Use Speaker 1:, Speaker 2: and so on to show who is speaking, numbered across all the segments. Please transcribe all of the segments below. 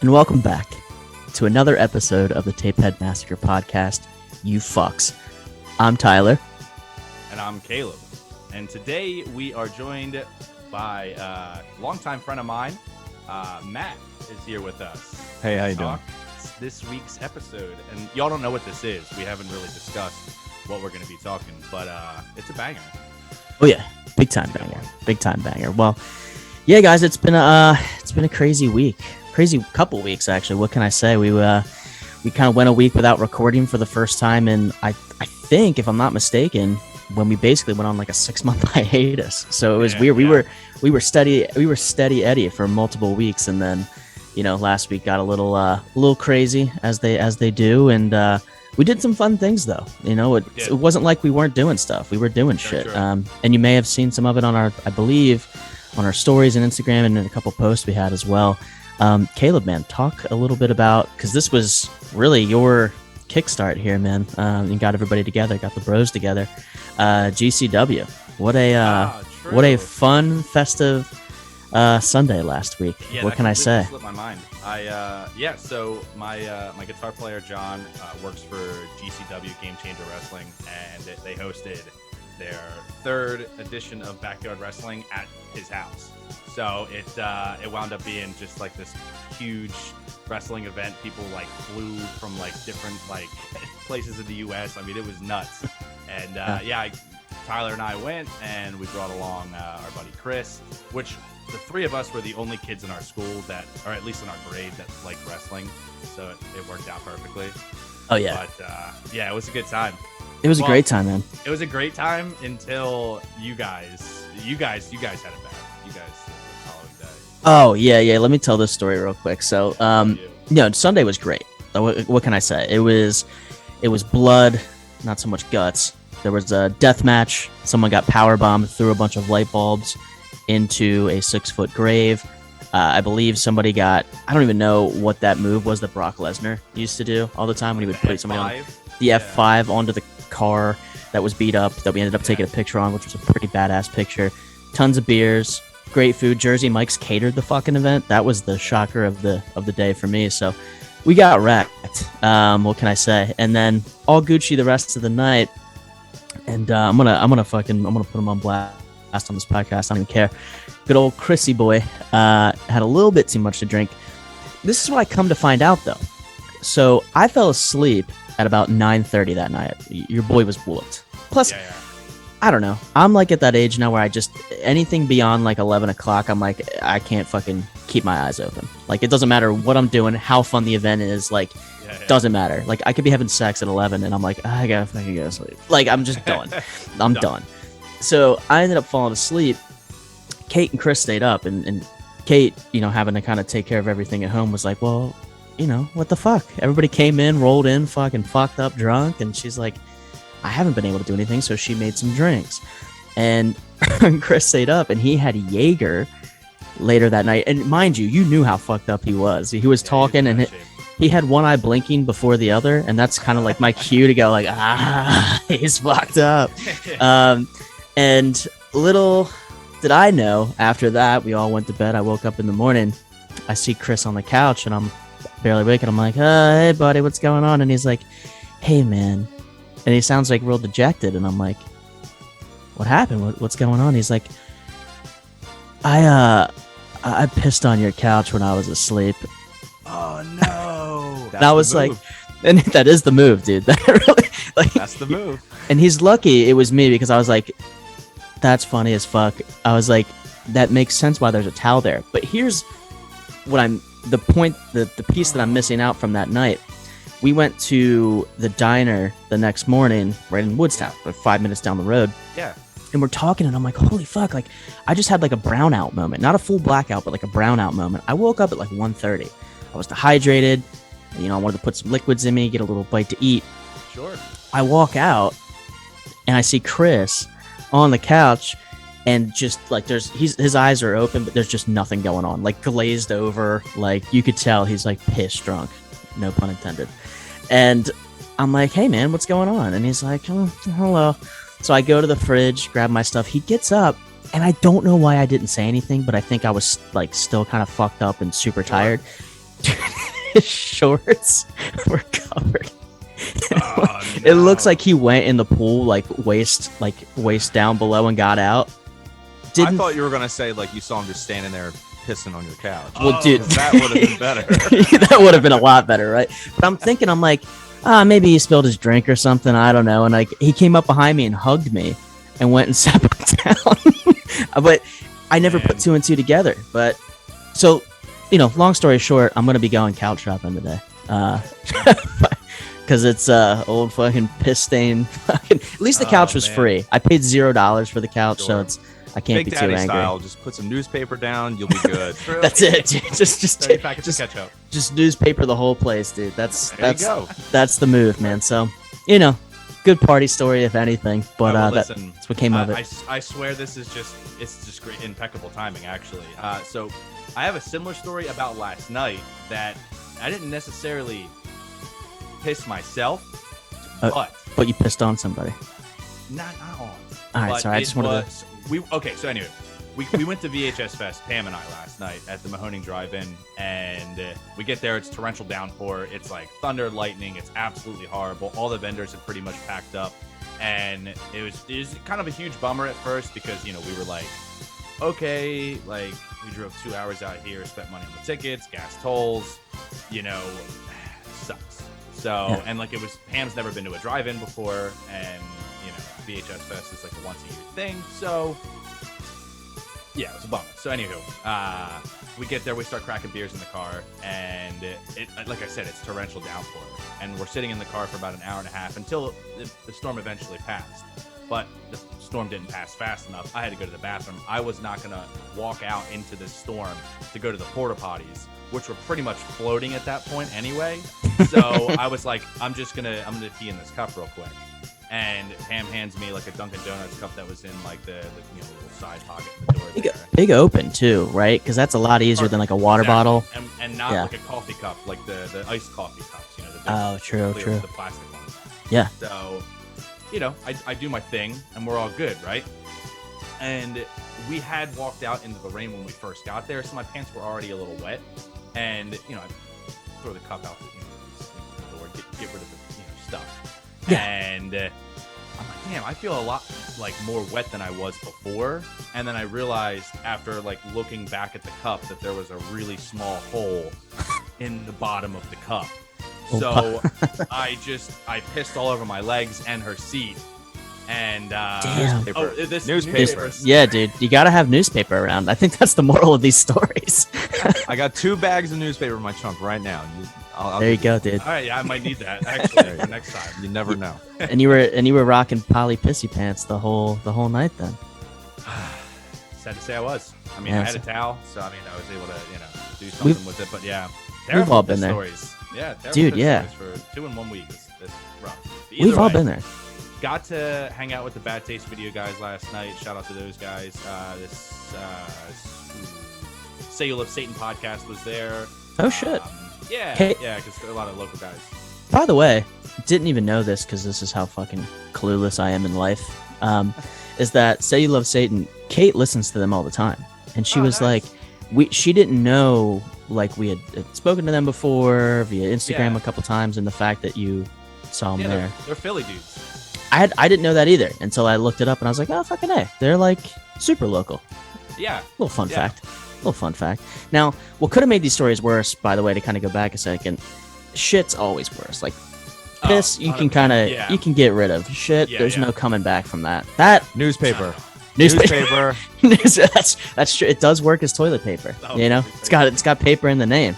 Speaker 1: and welcome back to another episode of the Tapehead Massacre podcast, you fucks. I'm Tyler.
Speaker 2: And I'm Caleb. And today we are joined by a longtime friend of mine. Matt is here with us.
Speaker 3: Hey, how you doing?
Speaker 2: This week's episode. And y'all don't know what this is. We haven't really discussed what we're going to be talking, but it's a banger.
Speaker 1: Oh yeah, big time banger. Big time banger. Well, yeah, guys, it's been a crazy week. Crazy couple weeks, actually. What can I say? We kind of went a week without recording for the first time, and I think, if I'm not mistaken, when we basically went on like a 6-month hiatus. So it was weird.
Speaker 2: Yeah.
Speaker 1: We were steady Eddie for multiple weeks, and then, last week got a little crazy as they do, and we did some fun things though. It wasn't like we weren't doing stuff. We were doing shit.
Speaker 2: Sure.
Speaker 1: And you may have seen some of it on our stories and Instagram and in a couple posts we had as well. Caleb, man, talk a little bit about, because this was really your kickstart here, man. You got everybody together, got the bros together. GCW. What a fun, festive Sunday last week.
Speaker 2: Yeah,
Speaker 1: what can I say?
Speaker 2: Slipped my mind. So my guitar player John works for GCW Game Changer Wrestling, and they hosted their 3rd edition of Backyard Wrestling at his house. So it wound up being just like this huge wrestling event. People like flew from like different like places in the U.S. I mean, it was nuts. And Tyler and I went, and we brought along our buddy Chris, which the 3 of us were the only kids in our school that, or at least in our grade, that liked wrestling. So it worked out perfectly.
Speaker 1: Oh yeah.
Speaker 2: But it was a good time.
Speaker 1: It was a great time, man.
Speaker 2: It was a great time until you guys had it bad. You guys the following day.
Speaker 1: Oh yeah. Let me tell this story real quick. So Sunday was great. What can I say? It was blood, not so much guts. There was a death match. Someone got power bombed through a bunch of light bulbs into a 6-foot grave. I believe somebody got, I don't even know what that move was that Brock Lesnar used to do all the time when he would put somebody on the F5 onto the car that was beat up, that we ended up taking a picture on, which was a pretty badass picture. Tons of beers, great food. Jersey Mike's catered the fucking event. That was the shocker of the day for me. So we got wrecked. What can I say? And then all Gucci the rest of the night. And I'm gonna put him on blast on this podcast. I don't even care. Good old Chrissy boy had a little bit too much to drink. This is what I come to find out though. So I fell asleep at about 9:30 that night. Your boy was whooped. Plus, I don't know. I'm like at that age now where I just, anything beyond like 11 o'clock, I'm like, I can't fucking keep my eyes open. Like, it doesn't matter what I'm doing, how fun the event is. Like, doesn't matter. Like, I could be having sex at 11 and I'm like, I gotta fucking go to sleep. Like, I'm just done. I'm done. So I ended up falling asleep. Kate and Chris stayed up, and Kate, having to kind of take care of everything at home, was like, well, what the fuck? Everybody came in, rolled in, fucking fucked up drunk, and she's like, I haven't been able to do anything, so she made some drinks. And Chris stayed up, and he had Jaeger later that night. And mind you, you knew how fucked up he was. He was talking, and he had one eye blinking before the other, and that's kind of like my cue to go like, he's fucked up. And little did I know, after that, we all went to bed. I woke up in the morning. I see Chris on the couch, and I'm barely awake, and I'm like, hey, buddy, what's going on? And he's like, hey, man. And he sounds like real dejected, and I'm like, what happened? What's going on? He's like, I pissed on your couch when I was asleep.
Speaker 2: Oh, no.
Speaker 1: And I was like, and that is the move, dude. That really, like,
Speaker 2: that's the move.
Speaker 1: And he's lucky it was me, because I was like, that's funny as fuck. I was like, that makes sense why there's a towel there. But here's what the piece that I'm missing out from that night. We went to the diner the next morning right in Woodstown, like 5 minutes down the road.
Speaker 2: Yeah.
Speaker 1: And we're talking, and I'm like, holy fuck, like, I just had like a brownout moment. Not a full blackout, but like a brownout moment. I woke up at like 1:30. I was dehydrated. I wanted to put some liquids in me, get a little bite to eat.
Speaker 2: Sure.
Speaker 1: I walk out, and I see Chris on the couch, and just like his eyes are open, but there's just nothing going on, like glazed over. Like, you could tell he's like pissed drunk, no pun intended. And I'm like, hey man, what's going on? And he's like, oh, hello. So I go to the fridge, grab my stuff. He gets up, and I don't know why I didn't say anything, but I think I was like still kind of fucked up and super tired. His shorts were covered.
Speaker 2: Oh,
Speaker 1: It looks like he went in the pool like waist down below and got out.
Speaker 3: I thought you were gonna say like you saw him just standing there pissing on your couch.
Speaker 1: Well, dude,
Speaker 3: that would have been better.
Speaker 1: That would have been a lot better, right? But I'm like, maybe he spilled his drink or something. I don't know. And like he came up behind me and hugged me and went and sat back down. But I never put two and two together. But so, long story short, I'm gonna be going couch shopping today. Because it's old fucking piss stain. At least the couch was free. I paid $0 for the couch, so I can't
Speaker 3: Big
Speaker 1: be
Speaker 3: Daddy
Speaker 1: too angry.
Speaker 3: style. Just put some newspaper down. You'll be good.
Speaker 1: That's it, dude. Just
Speaker 2: ketchup.
Speaker 1: Just newspaper the whole place, dude. That's
Speaker 3: There you go.
Speaker 1: That's the move, man. So good party story if anything. But that's what came of it.
Speaker 2: I swear this is just great, impeccable timing actually. So I have a similar story about last night that I didn't necessarily piss myself,
Speaker 1: but you pissed on somebody.
Speaker 2: Not on.
Speaker 1: All right, sorry. I just wanted to.
Speaker 2: So anyway, we went to VHS Fest, Pam and I, last night at the Mahoning Drive-In, and we get there. It's torrential downpour. It's like thunder, lightning. It's absolutely horrible. All the vendors had pretty much packed up, and it was kind of a huge bummer at first because we were like, okay, like we drove 2 hours out here, spent money on the tickets, gas tolls, sucks. So and like Pam's never been to a drive-in before, and VHS Fest is like a once a year thing, so yeah, it was a bummer. So anywho, we get there, we start cracking beers in the car, and it like I said, it's torrential downpour, and we're sitting in the car for about an hour and a half until the storm eventually passed. But the storm didn't pass fast enough. I had to go to the bathroom. I was not gonna walk out into the storm to go to the porta potties, which were pretty much floating at that point anyway. So I was like, I'm gonna pee in this cup real quick. And Pam hands me like a Dunkin' Donuts cup that was in like the little side pocket in the door there.
Speaker 1: Big open too, right? Because that's a lot easier than like a water bottle.
Speaker 2: And not like a coffee cup, like the iced coffee cups,
Speaker 1: true.
Speaker 2: The plastic ones.
Speaker 1: Yeah.
Speaker 2: So, I do my thing and we're all good, right? And we had walked out into the rain when we first got there, so my pants were already a little wet. And, I throw the cup out the door, get rid of the stuff.
Speaker 1: Yeah.
Speaker 2: And I'm like, damn, I feel a lot like more wet than I was before. And then I realized after like looking back at the cup that there was a really small hole in the bottom of the cup. So I pissed all over my legs and her seat. And this newspaper.
Speaker 1: Yeah, dude, you gotta have newspaper around. I think that's the moral of these stories.
Speaker 3: I got 2 bags of newspaper in my trunk right now.
Speaker 1: There you go, dude.
Speaker 2: All right, yeah, I might need that actually for next time.
Speaker 3: You never know.
Speaker 1: And you were rocking poly pissy pants the whole night then.
Speaker 2: Sad to say I was. I mean, I had a towel, so I was able to do something with it. But yeah,
Speaker 1: we've all been there.
Speaker 2: Stories. Yeah,
Speaker 1: dude. Yeah,
Speaker 2: stories for 2 in 1 week. It's rough.
Speaker 1: We've all been there.
Speaker 2: Got to hang out with the Bad Taste video guys last night. Shout out to those guys. This Say You Love Satan podcast was there.
Speaker 1: Oh shit.
Speaker 2: Yeah, because a lot of local guys.
Speaker 1: By the way, didn't even know this because this is how fucking clueless I am in life. Is that Say You Love Satan? Kate listens to them all the time, and she was
Speaker 2: nice.
Speaker 1: like, she didn't know like we had spoken to them before via Instagram a couple times, and the fact that you saw them there.
Speaker 2: They're Philly dudes.
Speaker 1: I didn't know that either until I looked it up, and I was like, oh fucking A, they're like super local.
Speaker 2: Yeah.
Speaker 1: Little fun fact. Now, what could have made these stories worse, by the way, to kind of go back a second, shit's always worse. Like piss, you can kind of you can get rid of. Shit, there's no coming back from that.
Speaker 3: Newspaper.
Speaker 1: That's true. It does work as toilet paper. It's got paper in the name.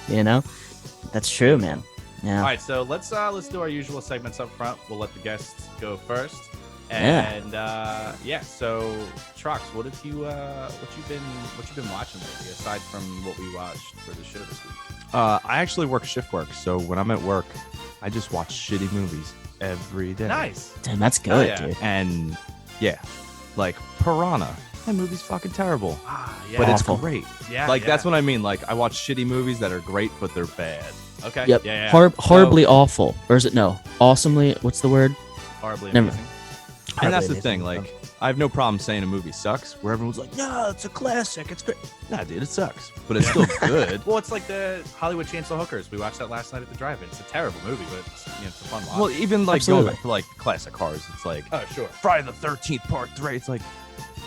Speaker 1: That's true, man. Yeah.
Speaker 2: All right, so let's do our usual segments up front. We'll let the guests go first. And so Trox, what you been watching lately aside from what we watched for the show this week?
Speaker 3: I actually work shift work, so when I'm at work, I just watch shitty movies every day.
Speaker 2: Nice.
Speaker 1: Damn, that's good, dude.
Speaker 3: And like Piranha. That movie's fucking terrible. But it's great.
Speaker 2: Yeah.
Speaker 3: That's what I mean. Like I watch shitty movies that are great, but they're bad.
Speaker 2: Okay.
Speaker 1: Yep.
Speaker 2: Yeah.
Speaker 1: Horribly awful. Or is it no? Awesomely. What's the word?
Speaker 2: Horribly
Speaker 1: Never.
Speaker 2: amazing.
Speaker 3: And that's
Speaker 1: Hardly
Speaker 3: the thing.
Speaker 1: anything.
Speaker 3: Like, I have no problem saying a movie sucks. Where everyone's like, "Yeah, it's a classic. It's great." Nah, dude, it sucks, but it's still good.
Speaker 2: Well, it's like the Hollywood Chainsaw Hookers. We watched that last night at the drive-in. It's a terrible movie, but it's a fun watch.
Speaker 3: Well, even like
Speaker 1: Absolutely.
Speaker 3: going back to like classic horrors, it's like
Speaker 2: oh, sure.
Speaker 3: Friday the 13th Part 3. It's like,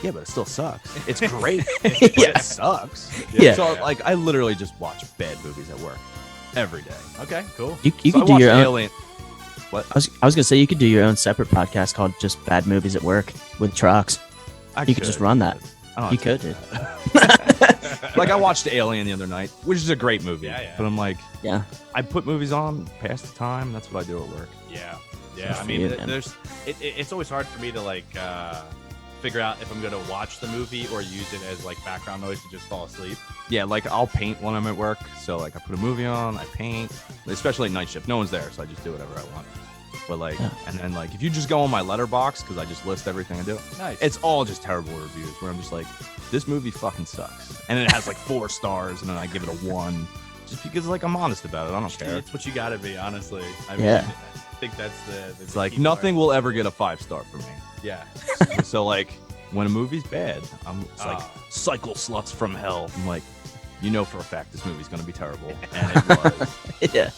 Speaker 3: yeah, but it still sucks. It's great.
Speaker 1: Yeah.
Speaker 3: It sucks.
Speaker 1: Yeah.
Speaker 3: So like, I literally just watch bad movies at work every day.
Speaker 2: Okay, cool.
Speaker 1: You
Speaker 3: So
Speaker 1: could
Speaker 3: I
Speaker 1: do
Speaker 3: watched
Speaker 1: your own.
Speaker 3: Alien. What?
Speaker 1: I was gonna say you could do your own separate podcast called just Bad Movies at Work with Trox. You could just run that.
Speaker 3: I don't
Speaker 1: You
Speaker 3: have
Speaker 1: could,
Speaker 3: to. Like, I watched Alien the other night, which is a great movie.
Speaker 2: Yeah.
Speaker 3: But I'm like,
Speaker 1: Yeah.
Speaker 3: I put movies on past the time. That's what I do at work.
Speaker 2: Yeah.
Speaker 1: Good
Speaker 2: I
Speaker 1: for
Speaker 2: mean,
Speaker 1: you, man.
Speaker 2: it's always hard for me to like figure out if I'm gonna watch the movie or use it as like background noise to just fall asleep.
Speaker 3: Yeah, like I'll paint when I'm at work. So like, I put a movie on, I paint, especially night shift. No one's there, so I just do whatever I want. But like,
Speaker 1: Yeah.
Speaker 3: and then like, if you just go on my letterbox, because I just list everything I do,
Speaker 2: Nice.
Speaker 3: it's all just terrible reviews where I'm just like, this movie fucking sucks, and it has like 4 stars, and then I give it a 1, just because like I'm honest about it. I don't care.
Speaker 2: It's what you gotta be, honestly. I mean,
Speaker 1: Yeah.
Speaker 2: I think that's the
Speaker 3: It's like
Speaker 2: key
Speaker 3: nothing
Speaker 2: part.
Speaker 3: will ever get a 5-star from me.
Speaker 2: Yeah.
Speaker 3: So like, when a movie's bad, it's like
Speaker 2: Oh.
Speaker 3: cycle sluts from hell. I'm like, you know for a fact this movie's gonna be terrible, and it was.
Speaker 1: Yeah.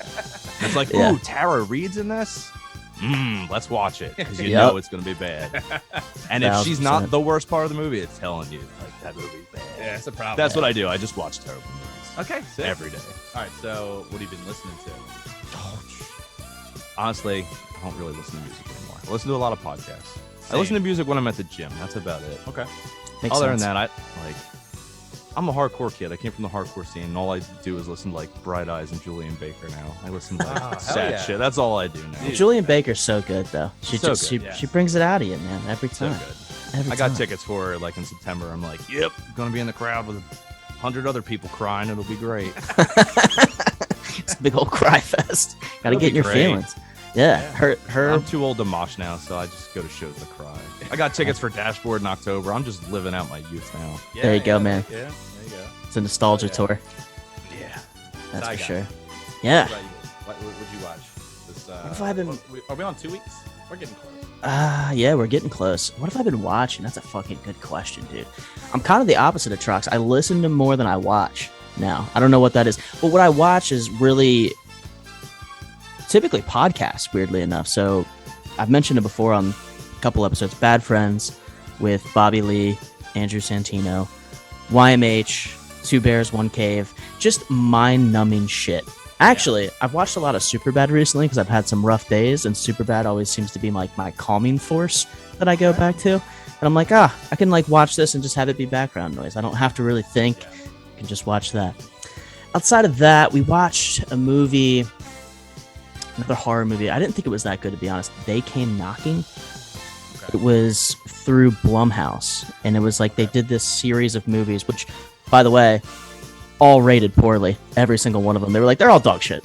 Speaker 3: It's like,
Speaker 1: Yeah.
Speaker 3: ooh, Tara Reid's in this. Let's watch it because you
Speaker 1: Yep.
Speaker 3: know it's gonna be bad. And if she's not
Speaker 1: 1000%.
Speaker 3: the worst part of the movie, it's telling you like that movie's bad.
Speaker 2: Yeah, it's a problem.
Speaker 3: That's what I do. I just watch terrible movies
Speaker 2: Okay. Sick.
Speaker 3: every day.
Speaker 2: All right. So, what have you been listening to?
Speaker 3: Honestly, I don't really listen to music anymore. I listen to a lot of podcasts. I
Speaker 2: Same.
Speaker 3: listen to music when I'm at the gym. That's about it.
Speaker 2: Okay.
Speaker 1: Makes
Speaker 3: Other
Speaker 1: sense.
Speaker 3: than that, I'm a hardcore kid. I came from the hardcore scene, and all I do is listen to like Bright Eyes and Julian Baker now. I listen to like
Speaker 2: hell
Speaker 3: sad
Speaker 2: yeah.
Speaker 3: shit. That's all I do now.
Speaker 2: Dude.
Speaker 1: Julian Baker's so good though. She
Speaker 3: So
Speaker 1: just
Speaker 3: good,
Speaker 2: yeah.
Speaker 1: she brings it out of you, man, every
Speaker 3: So
Speaker 1: time.
Speaker 3: good.
Speaker 1: Every
Speaker 3: I got
Speaker 1: time.
Speaker 3: tickets for her like in September. I'm like, yep, gonna be in the crowd with 100 other people crying. It'll be great.
Speaker 1: It's a big old cry fest. Gotta
Speaker 3: It'll
Speaker 1: get in
Speaker 3: be
Speaker 1: your
Speaker 3: great.
Speaker 1: feelings. Yeah. Her
Speaker 3: I'm too old to mosh now, so I just go to shows to cry. I got tickets for Dashboard in October. I'm just living out my youth now.
Speaker 2: Yeah,
Speaker 1: There you go, man.
Speaker 2: Yeah. There you go.
Speaker 1: it's a nostalgia
Speaker 2: Oh, yeah.
Speaker 1: tour.
Speaker 3: Yeah.
Speaker 1: That's
Speaker 2: I
Speaker 1: for
Speaker 2: got
Speaker 1: sure.
Speaker 2: it.
Speaker 1: Yeah.
Speaker 2: What about you? What would you watch? This,
Speaker 1: What have I been-
Speaker 2: Are we on 2 weeks? We're getting close.
Speaker 1: Yeah, we're getting close. What have I been watching? That's a fucking good question, dude. I'm kind of the opposite of Trox. I listen to more than I watch now. I don't know what that is. But what I watch is really typically podcasts, weirdly enough. So I've mentioned it before on a couple episodes. Bad Friends with Bobby Lee, Andrew Santino, YMH, Two Bears, One Cave. Just mind-numbing shit. Actually, I've watched a lot of Superbad recently because I've had some rough days, and Superbad always seems to be like my calming force that I go back to. And I'm like, I can like watch this and just have it be background noise. I don't have to really think. I can just watch that. Outside of that, we watched a movie, another horror movie. I didn't think it was that good, to be honest. They Came Knocking.
Speaker 2: Okay.
Speaker 1: It was through Blumhouse, and it was like they did this series of movies, which, by the way, all rated poorly. Every single one of them. They were like, they're all dog shit.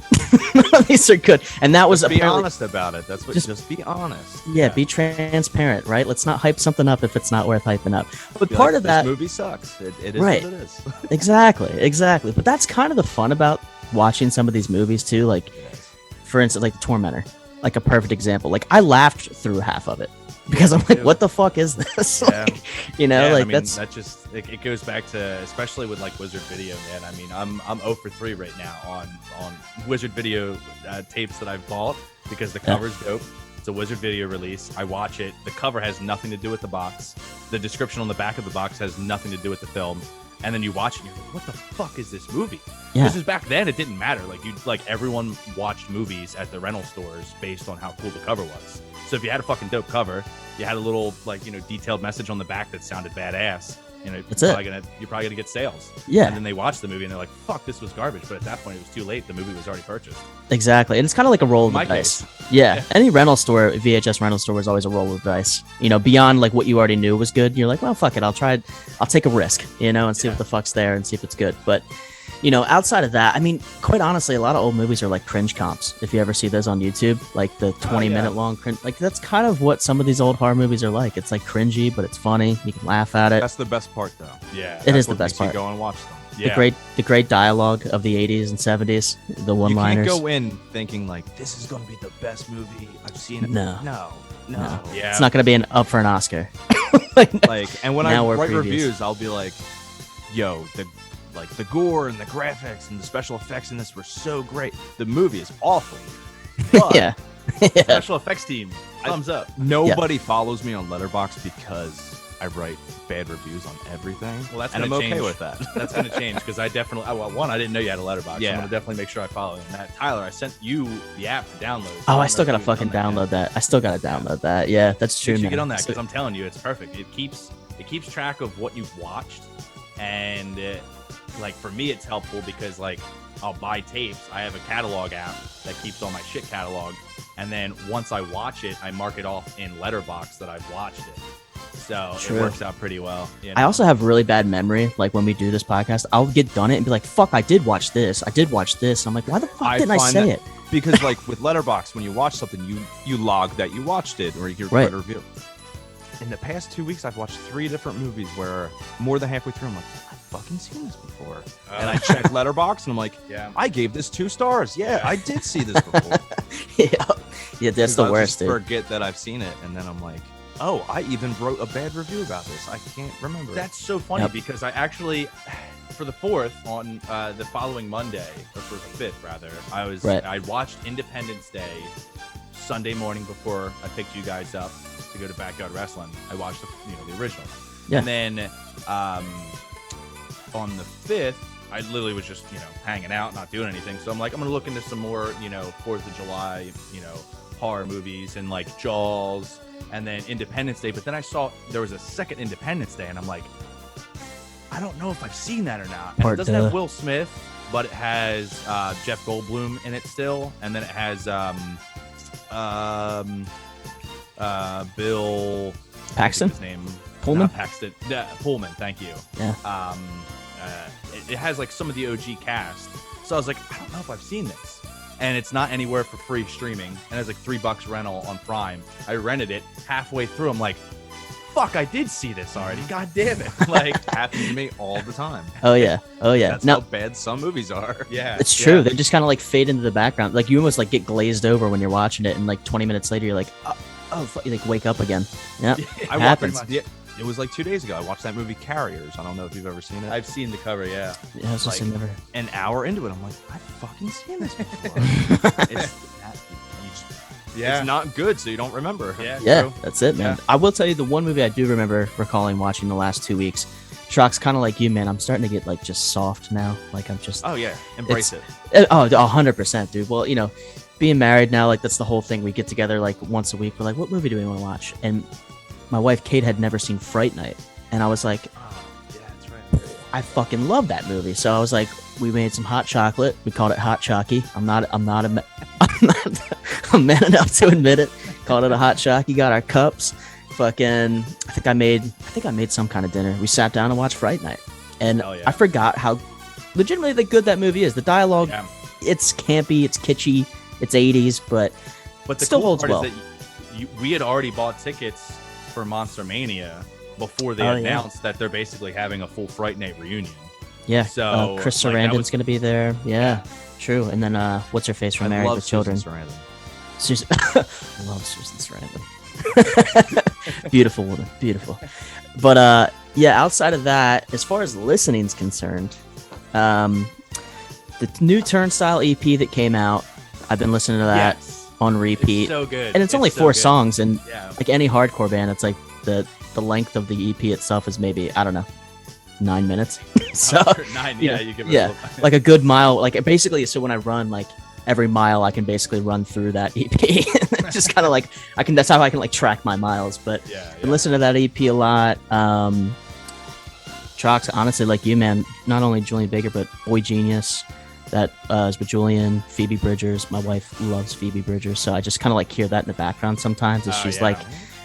Speaker 1: These are good. And that was
Speaker 3: Just be
Speaker 1: apparently-
Speaker 3: honest about it. That's what.
Speaker 1: Just-
Speaker 3: Just be honest.
Speaker 1: Yeah, be transparent, right? Let's not hype something up if it's not worth hyping up. But
Speaker 3: Be
Speaker 1: part
Speaker 3: like,
Speaker 1: of that,
Speaker 3: this movie sucks. It is
Speaker 1: Right.
Speaker 3: what it is.
Speaker 1: exactly. But that's kind of the fun about watching some of these movies too. Like, for instance, like The Tormentor, like a perfect example. Like, I laughed through half of it because I'm like,
Speaker 2: too.
Speaker 1: what the fuck is this?
Speaker 2: Yeah.
Speaker 1: Like, you know,
Speaker 2: Yeah,
Speaker 1: like
Speaker 2: I mean,
Speaker 1: that's
Speaker 2: that just it goes back to, especially with like Wizard Video, man. I mean, I'm 0 for 3 right now on Wizard Video tapes that I've bought because the cover's dope. It's a Wizard Video release. I watch it. The cover has nothing to do with the box. The description on the back of the box has nothing to do with the film. And then you watch it and you're like, what the fuck is this movie?
Speaker 1: Yeah.
Speaker 2: This is back then, it didn't matter. Like everyone watched movies at the rental stores based on how cool the cover was. So if you had a fucking dope cover, you had a little detailed message on the back that sounded badass,
Speaker 1: That's
Speaker 2: you're
Speaker 1: it.
Speaker 2: probably gonna get sales.
Speaker 1: Yeah.
Speaker 2: And then they watch the movie and they're like, fuck, this was garbage. But at that point it was too late. The movie was already purchased.
Speaker 1: Exactly. And it's kind of like a roll of the
Speaker 2: My
Speaker 1: dice.
Speaker 2: case.
Speaker 1: Yeah.
Speaker 2: Yeah.
Speaker 1: Any rental store, VHS rental store is always a roll of the dice. You know, beyond like what you already knew was good. You're like, well, fuck it. I'll take a risk, and see what the fuck's there and see if it's good. But, outside of that, I mean, quite honestly, a lot of old movies are like cringe comps. If you ever see those on YouTube, like the 20-minute long cringe, like that's kind of what some of these old horror movies are like. It's like cringy, but it's funny. You can laugh at it.
Speaker 3: That's the best part, though.
Speaker 2: Yeah.
Speaker 1: It
Speaker 3: That's
Speaker 1: is the
Speaker 3: what
Speaker 1: best
Speaker 3: makes you
Speaker 1: part.
Speaker 3: Go and watch them.
Speaker 1: the great dialogue of the 80s and 70s, the
Speaker 3: You
Speaker 1: one-liners.
Speaker 3: can't go in thinking like this is gonna be the best movie I've seen.
Speaker 1: No.
Speaker 3: no.
Speaker 2: Yeah.
Speaker 1: It's not going to be up for an Oscar.
Speaker 3: Like, and when I
Speaker 1: Now we're
Speaker 3: write
Speaker 1: previews.
Speaker 3: reviews, I'll be like, "Yo, the gore and the graphics and the special effects in this were so great. The movie is awful." But
Speaker 1: yeah. Yeah.
Speaker 2: Special effects team, thumbs up.
Speaker 3: Nobody follows me on Letterboxd because I write bad reviews on everything.
Speaker 2: Well, that's
Speaker 3: and I'm
Speaker 2: gonna
Speaker 3: okay
Speaker 2: change.
Speaker 3: with that.
Speaker 2: That's going to change because I definitely, well, one, I didn't know you had a letterbox.
Speaker 3: Yeah.
Speaker 2: I'm going to definitely make sure I follow you. And that, Tyler, I sent you the app to download. So
Speaker 1: Oh, I
Speaker 2: don't
Speaker 1: still
Speaker 2: know
Speaker 1: gotta
Speaker 2: if you've
Speaker 1: fucking
Speaker 2: done
Speaker 1: download that. I still gotta download that. Yeah, that's true,
Speaker 2: You should
Speaker 1: man.
Speaker 2: get on that
Speaker 1: So-
Speaker 2: because I'm telling you, it's perfect. It keeps track of what you've watched, and like for me, it's helpful because like I'll buy tapes. I have a catalog app that keeps all my shit catalog, and then once I watch it, I mark it off in Letterboxd that I've watched it. So
Speaker 1: True.
Speaker 2: it works out pretty well. You
Speaker 1: I
Speaker 2: know?
Speaker 1: also have really bad memory. Like when we do this podcast, I'll get done it and be like, "Fuck, I did watch this. I did watch this." And I'm like, "Why the fuck didn't I
Speaker 3: find
Speaker 1: say
Speaker 3: that-
Speaker 1: it?"
Speaker 3: Because like with Letterboxd, when you watch something, you log that you watched it or you
Speaker 1: Right.
Speaker 3: write a review. In the past 2 weeks, I've watched 3 different movies where more than halfway through, I'm like, I've fucking seen this before. And I check Letterboxd and I'm like,
Speaker 2: Yeah.
Speaker 3: I gave this 2 stars. Yeah, I did see this before.
Speaker 1: Yeah, that's the
Speaker 3: I'll
Speaker 1: worst,
Speaker 3: just
Speaker 1: dude.
Speaker 3: forget that I've seen it, and then I'm like, oh, I even wrote a bad review about this. I can't remember.
Speaker 2: That's so funny
Speaker 1: Yep.
Speaker 2: because I actually, for the 4th on the following Monday, or for the 5th rather, I watched Independence Day Sunday morning before I picked you guys up to go to Backyard Wrestling. I watched the original,
Speaker 1: Yeah.
Speaker 2: and then on the 5th, I literally was just hanging out, not doing anything. So I'm like, I'm gonna look into some more 4th of July horror movies and like Jaws. And then Independence Day, but then I saw there was a second Independence Day, and I'm like, I don't know if I've seen that or not. And it
Speaker 1: Part
Speaker 2: doesn't
Speaker 1: duh.
Speaker 2: have Will Smith, but it has Jeff Goldblum in it still, and then it has Bill
Speaker 1: Paxton?
Speaker 2: His name
Speaker 1: Pullman?
Speaker 2: Not Paxton. Pullman. Thank you.
Speaker 1: Yeah.
Speaker 2: It has like some of the OG cast, so I was like, I don't know if I've seen this. And it's not anywhere for free streaming, and it's like $3 rental on Prime. I rented it halfway through. I'm like, fuck, I did see this already. God damn it. Like,
Speaker 3: happens to me all the time.
Speaker 1: Oh yeah.
Speaker 3: That's
Speaker 1: No,
Speaker 3: how bad some movies are.
Speaker 2: yeah.
Speaker 1: it's true.
Speaker 2: yeah.
Speaker 1: They just kind of like fade into the background. Like you almost like get glazed over when you're watching it, and like 20 minutes later, you're like, you like wake up again. Yeah,
Speaker 3: I
Speaker 1: happens.
Speaker 3: watched it was like 2 days ago. I watched that movie Carriers. I don't know if you've ever seen it.
Speaker 2: I've seen the cover, yeah.
Speaker 1: Yeah, I was just
Speaker 3: like-
Speaker 1: never.
Speaker 3: An hour into it, I'm like, I've fucking seen this before.
Speaker 2: Yeah.
Speaker 3: It's not good, so you don't remember.
Speaker 2: Yeah.
Speaker 1: Yeah,
Speaker 2: true.
Speaker 1: that's it, man.
Speaker 2: Yeah.
Speaker 1: I will tell you the one movie I do remember recalling watching the last 2 weeks. Trox, kind of like you, man. I'm starting to get like just soft now. Like I'm just.
Speaker 3: Oh yeah, embrace it.
Speaker 1: Oh, 100%, dude. Well, being married now, like that's the whole thing. We get together like once a week. We're like, what movie do we want to watch? And my wife Kate had never seen Fright Night, and I was like,
Speaker 2: Oh, yeah, that's right.
Speaker 1: I fucking love that movie. So I was like, we made some hot chocolate. We called it Hot Chalky. I'm not I'm man enough to admit it. Called it a Hot Chalky. Got our cups. Fucking, I think I made some kind of dinner. We sat down and watched Fright Night, and
Speaker 2: Hell yeah.
Speaker 1: I forgot how legitimately good that movie is. The dialogue,
Speaker 2: Yeah.
Speaker 1: it's campy, it's kitschy, it's 80s, but
Speaker 2: But the
Speaker 1: Still
Speaker 2: cool
Speaker 1: holds
Speaker 2: part
Speaker 1: well.
Speaker 2: is that we had already bought tickets for Monster Mania before they
Speaker 1: Oh, yeah.
Speaker 2: announced that they're basically having a full Fright Night reunion.
Speaker 1: yeah.
Speaker 2: So,
Speaker 1: Chris
Speaker 2: like, that
Speaker 1: Sarandon's
Speaker 2: was-
Speaker 1: gonna be there. Yeah, true. And then what's her face from
Speaker 3: I
Speaker 1: Married
Speaker 3: love
Speaker 1: with Children?
Speaker 3: Susan Sarandon.
Speaker 1: Susan, I love Susan Sarandon. Beautiful woman, beautiful. But yeah, outside of that, as far as listening's concerned, the new Turnstile EP that came out, I've been listening to that
Speaker 2: Yes.
Speaker 1: on repeat,
Speaker 2: It's so good.
Speaker 1: and it's only
Speaker 2: so
Speaker 1: 4
Speaker 2: good.
Speaker 1: songs. And
Speaker 2: Yeah.
Speaker 1: like any hardcore band, it's like the length of the EP itself is maybe, I don't know, 9 minutes. So
Speaker 2: 9,
Speaker 1: you
Speaker 2: yeah,
Speaker 1: know,
Speaker 2: you give it
Speaker 1: yeah,
Speaker 2: a little
Speaker 1: like a good mile, like basically. So when I run, like every mile, I can basically run through that EP. Just kind of like that's how I can like track my miles. But
Speaker 2: yeah,
Speaker 1: been listening to that EP a lot. Trox, honestly, like you, man, not only Julian Baker, but Boy Genius. That is with Julian, Phoebe Bridgers. My wife loves Phoebe Bridgers, so I just kind of like hear that in the background sometimes as
Speaker 2: Oh,
Speaker 1: she's
Speaker 2: yeah.
Speaker 1: like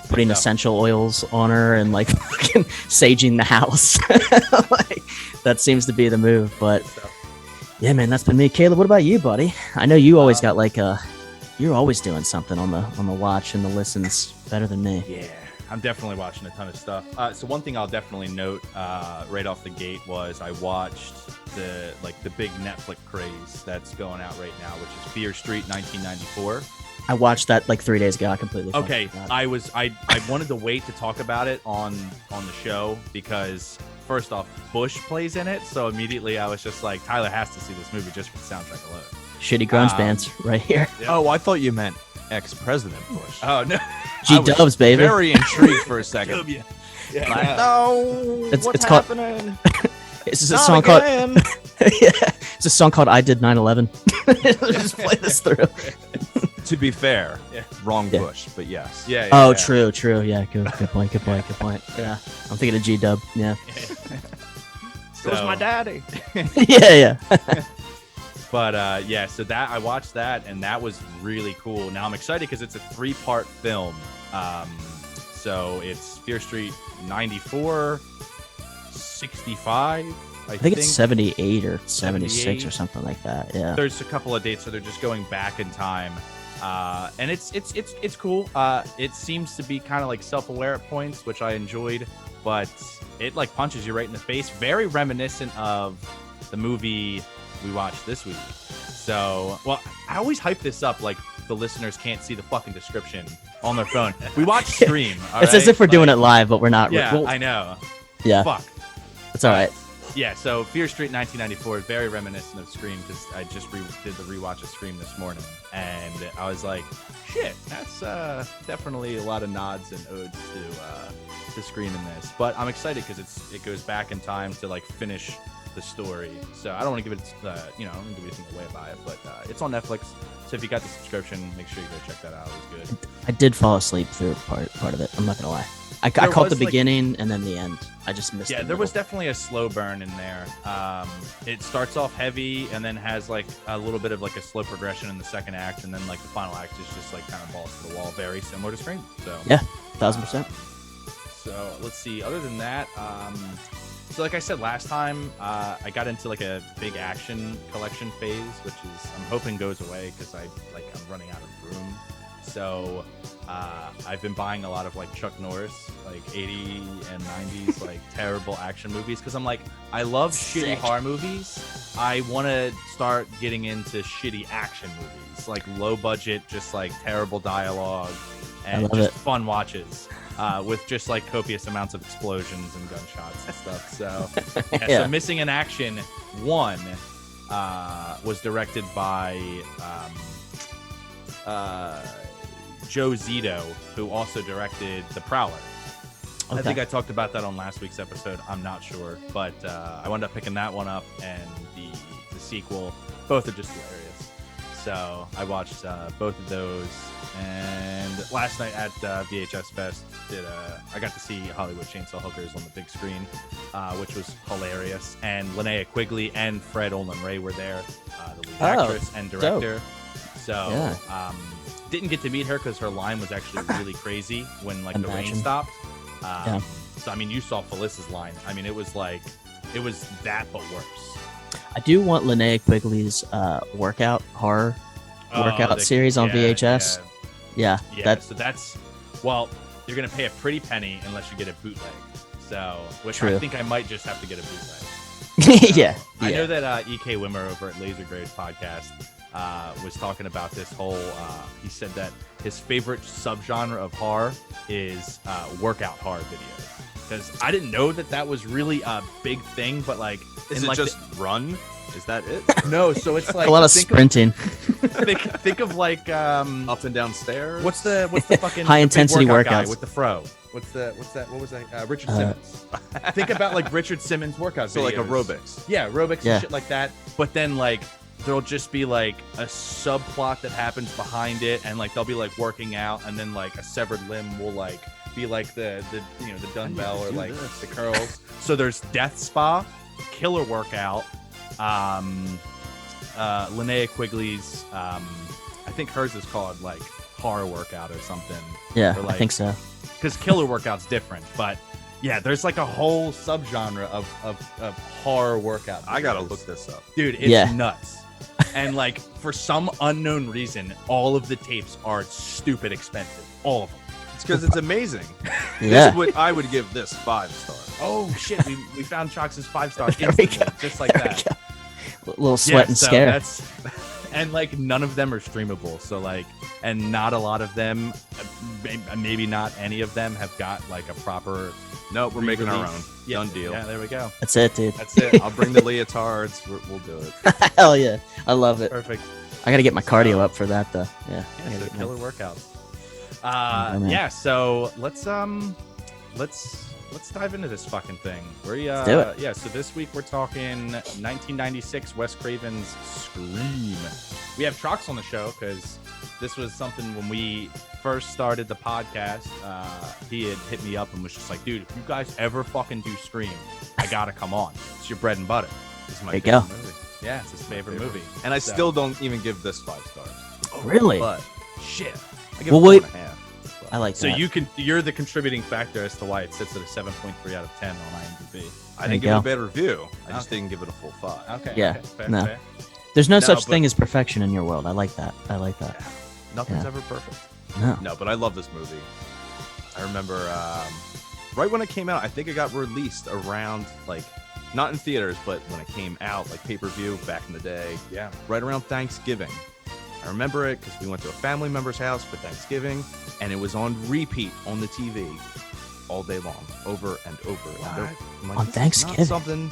Speaker 1: putting
Speaker 2: stuff.
Speaker 1: essential oils on her and like fucking saging the house. Like, that seems to be the move. But yeah, man, that's been me. Caleb, what about you, buddy? I know you always got like you're always doing something on the watch and the listens better than me.
Speaker 2: Yeah, I'm definitely watching a ton of stuff. So one thing I'll definitely note right off the gate was I watched the big Netflix craze that's going out right now, which is Fear Street 1994.
Speaker 1: I watched that like 3 days ago. I completely
Speaker 2: Okay,
Speaker 1: forgot.
Speaker 2: I wanted to wait to talk about it on the show because first off, Bush plays in it, so immediately I was just like, Tyler has to see this movie just for the soundtrack alone.
Speaker 1: Shitty grunge bands right here.
Speaker 2: Yep.
Speaker 3: Oh, I thought you meant ex-president Bush.
Speaker 2: Oh no,
Speaker 1: G-dubs, baby.
Speaker 3: Very intrigued for a second.
Speaker 2: yeah.
Speaker 3: No,
Speaker 1: It's
Speaker 3: what's
Speaker 1: called-
Speaker 3: happening?
Speaker 1: It's just a
Speaker 3: Not
Speaker 1: song called
Speaker 3: again.
Speaker 1: it's a song called I Did 9/11. Just play this through.
Speaker 3: To be fair,
Speaker 2: Yeah.
Speaker 3: wrong
Speaker 1: Yeah.
Speaker 3: Bush, but yes.
Speaker 2: Yeah.
Speaker 1: Oh,
Speaker 2: yeah.
Speaker 1: true. Yeah, good point. Yeah, I'm thinking of G-dub. Yeah.
Speaker 3: So was my daddy.
Speaker 1: yeah.
Speaker 2: But yeah, so that I watched that and that was really cool. Now I'm excited because it's a 3-part film. So it's Fear Street 94, 65. I
Speaker 1: I think it's 78 or 76
Speaker 2: 78.
Speaker 1: or something like that. Yeah.
Speaker 2: There's a couple of dates, so they're just going back in time. And it's cool. It seems to be kind of like self-aware at points, which I enjoyed, but it like punches you right in the face. Very reminiscent of the movie we watched this week. So, well, I always hype this up like the listeners can't see the fucking description on their phone. We watched Scream.
Speaker 1: It's as if we're doing it live, but we're not.
Speaker 2: Yeah,
Speaker 1: Well,
Speaker 2: I know.
Speaker 1: yeah.
Speaker 2: Fuck.
Speaker 1: It's all right.
Speaker 2: Yeah, so Fear Street 1994 is very reminiscent of Scream because I just did the rewatch of Scream this morning, and I was like, shit, that's definitely a lot of nods and odes to Scream in this. But I'm excited because it goes back in time to like finish the story. So I don't want to give it, I don't want to give anything away about it, but it's on Netflix. So if you got the subscription, make sure you go check that out. It was good.
Speaker 1: I did fall asleep through part of it. I'm not gonna lie. I
Speaker 2: There
Speaker 1: caught the
Speaker 2: was, like-
Speaker 1: beginning and then the end. I just missed.
Speaker 2: Yeah,
Speaker 1: the
Speaker 2: there was
Speaker 1: middle.
Speaker 2: definitely a slow burn in there. It starts off heavy and then has like a little bit of like a slow progression in the second act, and then like the final act is just like kind of balls to the wall, very similar to Scream. So
Speaker 1: Yeah, 1000%.
Speaker 2: So let's see. Other than that, so like I said last time, I got into like a big action collection phase, which is I'm hoping goes away because I'm running out of room. So I've been buying a lot of like Chuck Norris, like 80 and 90s like terrible action movies because I'm like I love shitty
Speaker 1: Sick.
Speaker 2: horror movies. I want to start getting into shitty action movies, like low budget, just like terrible dialogue and
Speaker 1: love
Speaker 2: just
Speaker 1: it.
Speaker 2: fun watches. With just like copious amounts of explosions and gunshots and stuff. So, yeah,
Speaker 1: Yeah.
Speaker 2: so Missing in Action 1 was directed by Joe Zito, who also directed The Prowler. I
Speaker 1: Okay.
Speaker 2: think I talked about that on last week's episode. I'm not sure, but I wound up picking that one up and the sequel. Both are just hilarious. So I watched both of those. And last night at VHS Fest, I got to see Hollywood Chainsaw Hookers on the big screen, which was hilarious. And Linnea Quigley and Fred Olen Ray were there, the lead actress and director. So
Speaker 1: Yeah.
Speaker 2: didn't get to meet her because her line was actually really crazy when like the rain
Speaker 1: Imagine.
Speaker 2: stopped.
Speaker 1: Yeah.
Speaker 2: So I mean, you saw Felissa's line. I mean, it was that but worse.
Speaker 1: I do want Linnea Quigley's workout horror workout series on VHS. Yeah,
Speaker 2: Yeah, so that's, well, you're going to pay a pretty penny unless you get a bootleg. So, which I
Speaker 1: True.
Speaker 2: think I might just have to get a bootleg.
Speaker 1: yeah.
Speaker 2: I know that E.K. Wimmer over at Laser Grade Podcast was talking about this whole, he said that his favorite subgenre of horror is workout horror videos. Because I didn't know that was really a big thing, but like...
Speaker 3: Is
Speaker 2: in
Speaker 3: it
Speaker 2: like
Speaker 3: just run? Is that it?
Speaker 2: no, so it's like...
Speaker 1: a lot of
Speaker 2: think
Speaker 1: sprinting.
Speaker 2: think of like...
Speaker 3: Up and down stairs?
Speaker 2: What's the fucking
Speaker 1: High
Speaker 2: the big
Speaker 1: intensity
Speaker 2: workout guy
Speaker 1: workouts.
Speaker 2: with the fro? What was that? Richard Simmons. Think about like Richard Simmons workout
Speaker 3: So like
Speaker 2: videos.
Speaker 3: aerobics.
Speaker 2: Yeah, aerobics
Speaker 1: Yeah.
Speaker 2: and shit like that. But then like there'll just be like a subplot that happens behind it, and like they'll be like working out, and then like a severed limb will like be like the dumbbell or
Speaker 3: do
Speaker 2: like
Speaker 3: this.
Speaker 2: the curls. So there's Death Spa, Killer Workout, Linnea Quigley's I think hers is called like Horror Workout or something.
Speaker 1: Yeah,
Speaker 2: Or,
Speaker 1: I
Speaker 2: like,
Speaker 1: think so.
Speaker 2: Because Killer Workout's different, but yeah, there's like a whole subgenre of horror workout.
Speaker 3: I gotta
Speaker 2: videos.
Speaker 3: look this up.
Speaker 2: Dude, it's
Speaker 1: Yeah.
Speaker 2: nuts. And like for some unknown reason, all of the tapes are stupid expensive. All of them.
Speaker 3: It's because it's amazing.
Speaker 1: Yeah.
Speaker 3: I would give this 5 stars.
Speaker 2: Oh shit, we found Trox's 5-star
Speaker 1: There we
Speaker 2: instantly,
Speaker 1: go.
Speaker 2: just like
Speaker 1: There we
Speaker 2: that.
Speaker 1: go. A little sweat and scare.
Speaker 2: That's and like none of them are streamable. So like, and not a lot of them, maybe not any of them have got like a proper.
Speaker 3: Nope, we're making our own.
Speaker 2: Yeah,
Speaker 3: Done deal.
Speaker 2: Yeah, there we go.
Speaker 1: That's it, dude.
Speaker 2: That's it.
Speaker 3: I'll bring the leotards. We'll do it.
Speaker 1: Hell yeah, I love it.
Speaker 2: Perfect.
Speaker 1: I gotta get my cardio up for that though. Yeah.
Speaker 2: Yeah, so killer workout.
Speaker 1: man.
Speaker 2: Yeah. So let's dive into this fucking thing.
Speaker 1: Let's do it.
Speaker 2: Yeah. So this week we're talking 1996 Wes Craven's Scream. We have Trox on the show because this was something when we first started the podcast. He had hit me up and was just like, "Dude, if you guys ever fucking do Scream, I gotta come on. It's your bread and butter."
Speaker 3: This is my
Speaker 1: There you
Speaker 3: favorite
Speaker 1: go.
Speaker 3: movie.
Speaker 2: Yeah, it's his favorite movie.
Speaker 3: And I
Speaker 2: So-
Speaker 3: still don't even give this 5 stars.
Speaker 1: Really?
Speaker 3: But shit, I give
Speaker 1: Well,
Speaker 3: it
Speaker 1: wait.
Speaker 3: 4.5.
Speaker 1: I like
Speaker 2: So
Speaker 1: that.
Speaker 2: you're the contributing factor as to why it sits at a 7.3 out of 10 on IMDb.
Speaker 3: I
Speaker 1: There
Speaker 3: didn't
Speaker 1: you
Speaker 3: give it a
Speaker 1: go.
Speaker 3: bad review. I just
Speaker 2: Okay.
Speaker 3: didn't give it a full 5.
Speaker 2: Okay.
Speaker 1: Yeah.
Speaker 2: Okay, fair,
Speaker 1: No.
Speaker 2: fair.
Speaker 1: There's no
Speaker 3: No,
Speaker 1: such
Speaker 3: but-
Speaker 1: thing as perfection in your world. I like that. I like that.
Speaker 3: Nothing's
Speaker 1: Yeah.
Speaker 3: ever perfect.
Speaker 1: No.
Speaker 3: No, but I love this movie. I remember right when it came out, I think it got released around, like, not in theaters, but when it came out, like pay-per-view back in the day,
Speaker 2: Yeah.
Speaker 3: right around Thanksgiving. I remember it because we went to a family member's house for Thanksgiving, and it was on repeat on the TV all day long, over and over. And there- I'm like,
Speaker 1: On
Speaker 3: this is not
Speaker 1: Thanksgiving?
Speaker 3: something.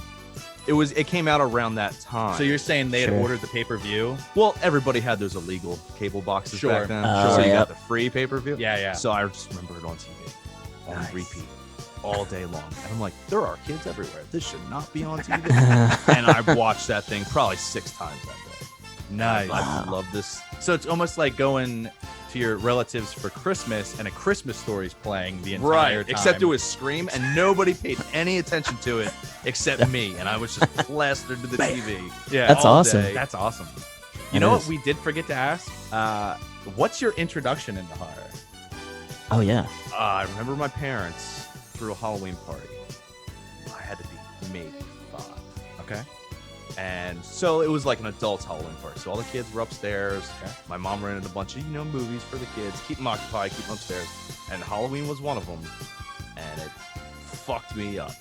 Speaker 3: It came out around that time.
Speaker 2: So you're saying they had
Speaker 1: Sure.
Speaker 2: ordered the pay-per-view?
Speaker 3: well, everybody had those illegal cable boxes
Speaker 2: Sure.
Speaker 3: back then,
Speaker 1: Oh,
Speaker 3: so you
Speaker 1: yep.
Speaker 3: got the free pay-per-view.
Speaker 2: Yeah, yeah.
Speaker 3: So I just remember it on TV, on
Speaker 2: Nice.
Speaker 3: repeat, all day long. And I'm like, there are kids everywhere. This should not be on TV. And I watched that thing probably 6 times that day.
Speaker 2: Nice.
Speaker 3: I
Speaker 1: Wow.
Speaker 3: love this.
Speaker 2: So it's almost like going to your relatives for Christmas and A Christmas Story's playing the entire time.
Speaker 3: Except it was Scream, and nobody paid any attention to it except me. And I was just plastered to the TV.
Speaker 2: Yeah.
Speaker 1: That's
Speaker 3: all
Speaker 1: awesome.
Speaker 3: day.
Speaker 2: That's awesome.
Speaker 1: It
Speaker 2: You know
Speaker 1: is.
Speaker 2: what we did forget to ask? What's your introduction into horror?
Speaker 1: Oh yeah.
Speaker 3: I remember my parents threw a Halloween party. I had to be maybe 5.
Speaker 2: Okay.
Speaker 3: And so it was like an adult's Halloween party. So all the kids were upstairs.
Speaker 2: Okay.
Speaker 3: My mom rented a bunch of, movies for the kids. Keep them occupied, keep them upstairs. And Halloween was one of them. And it fucked me up.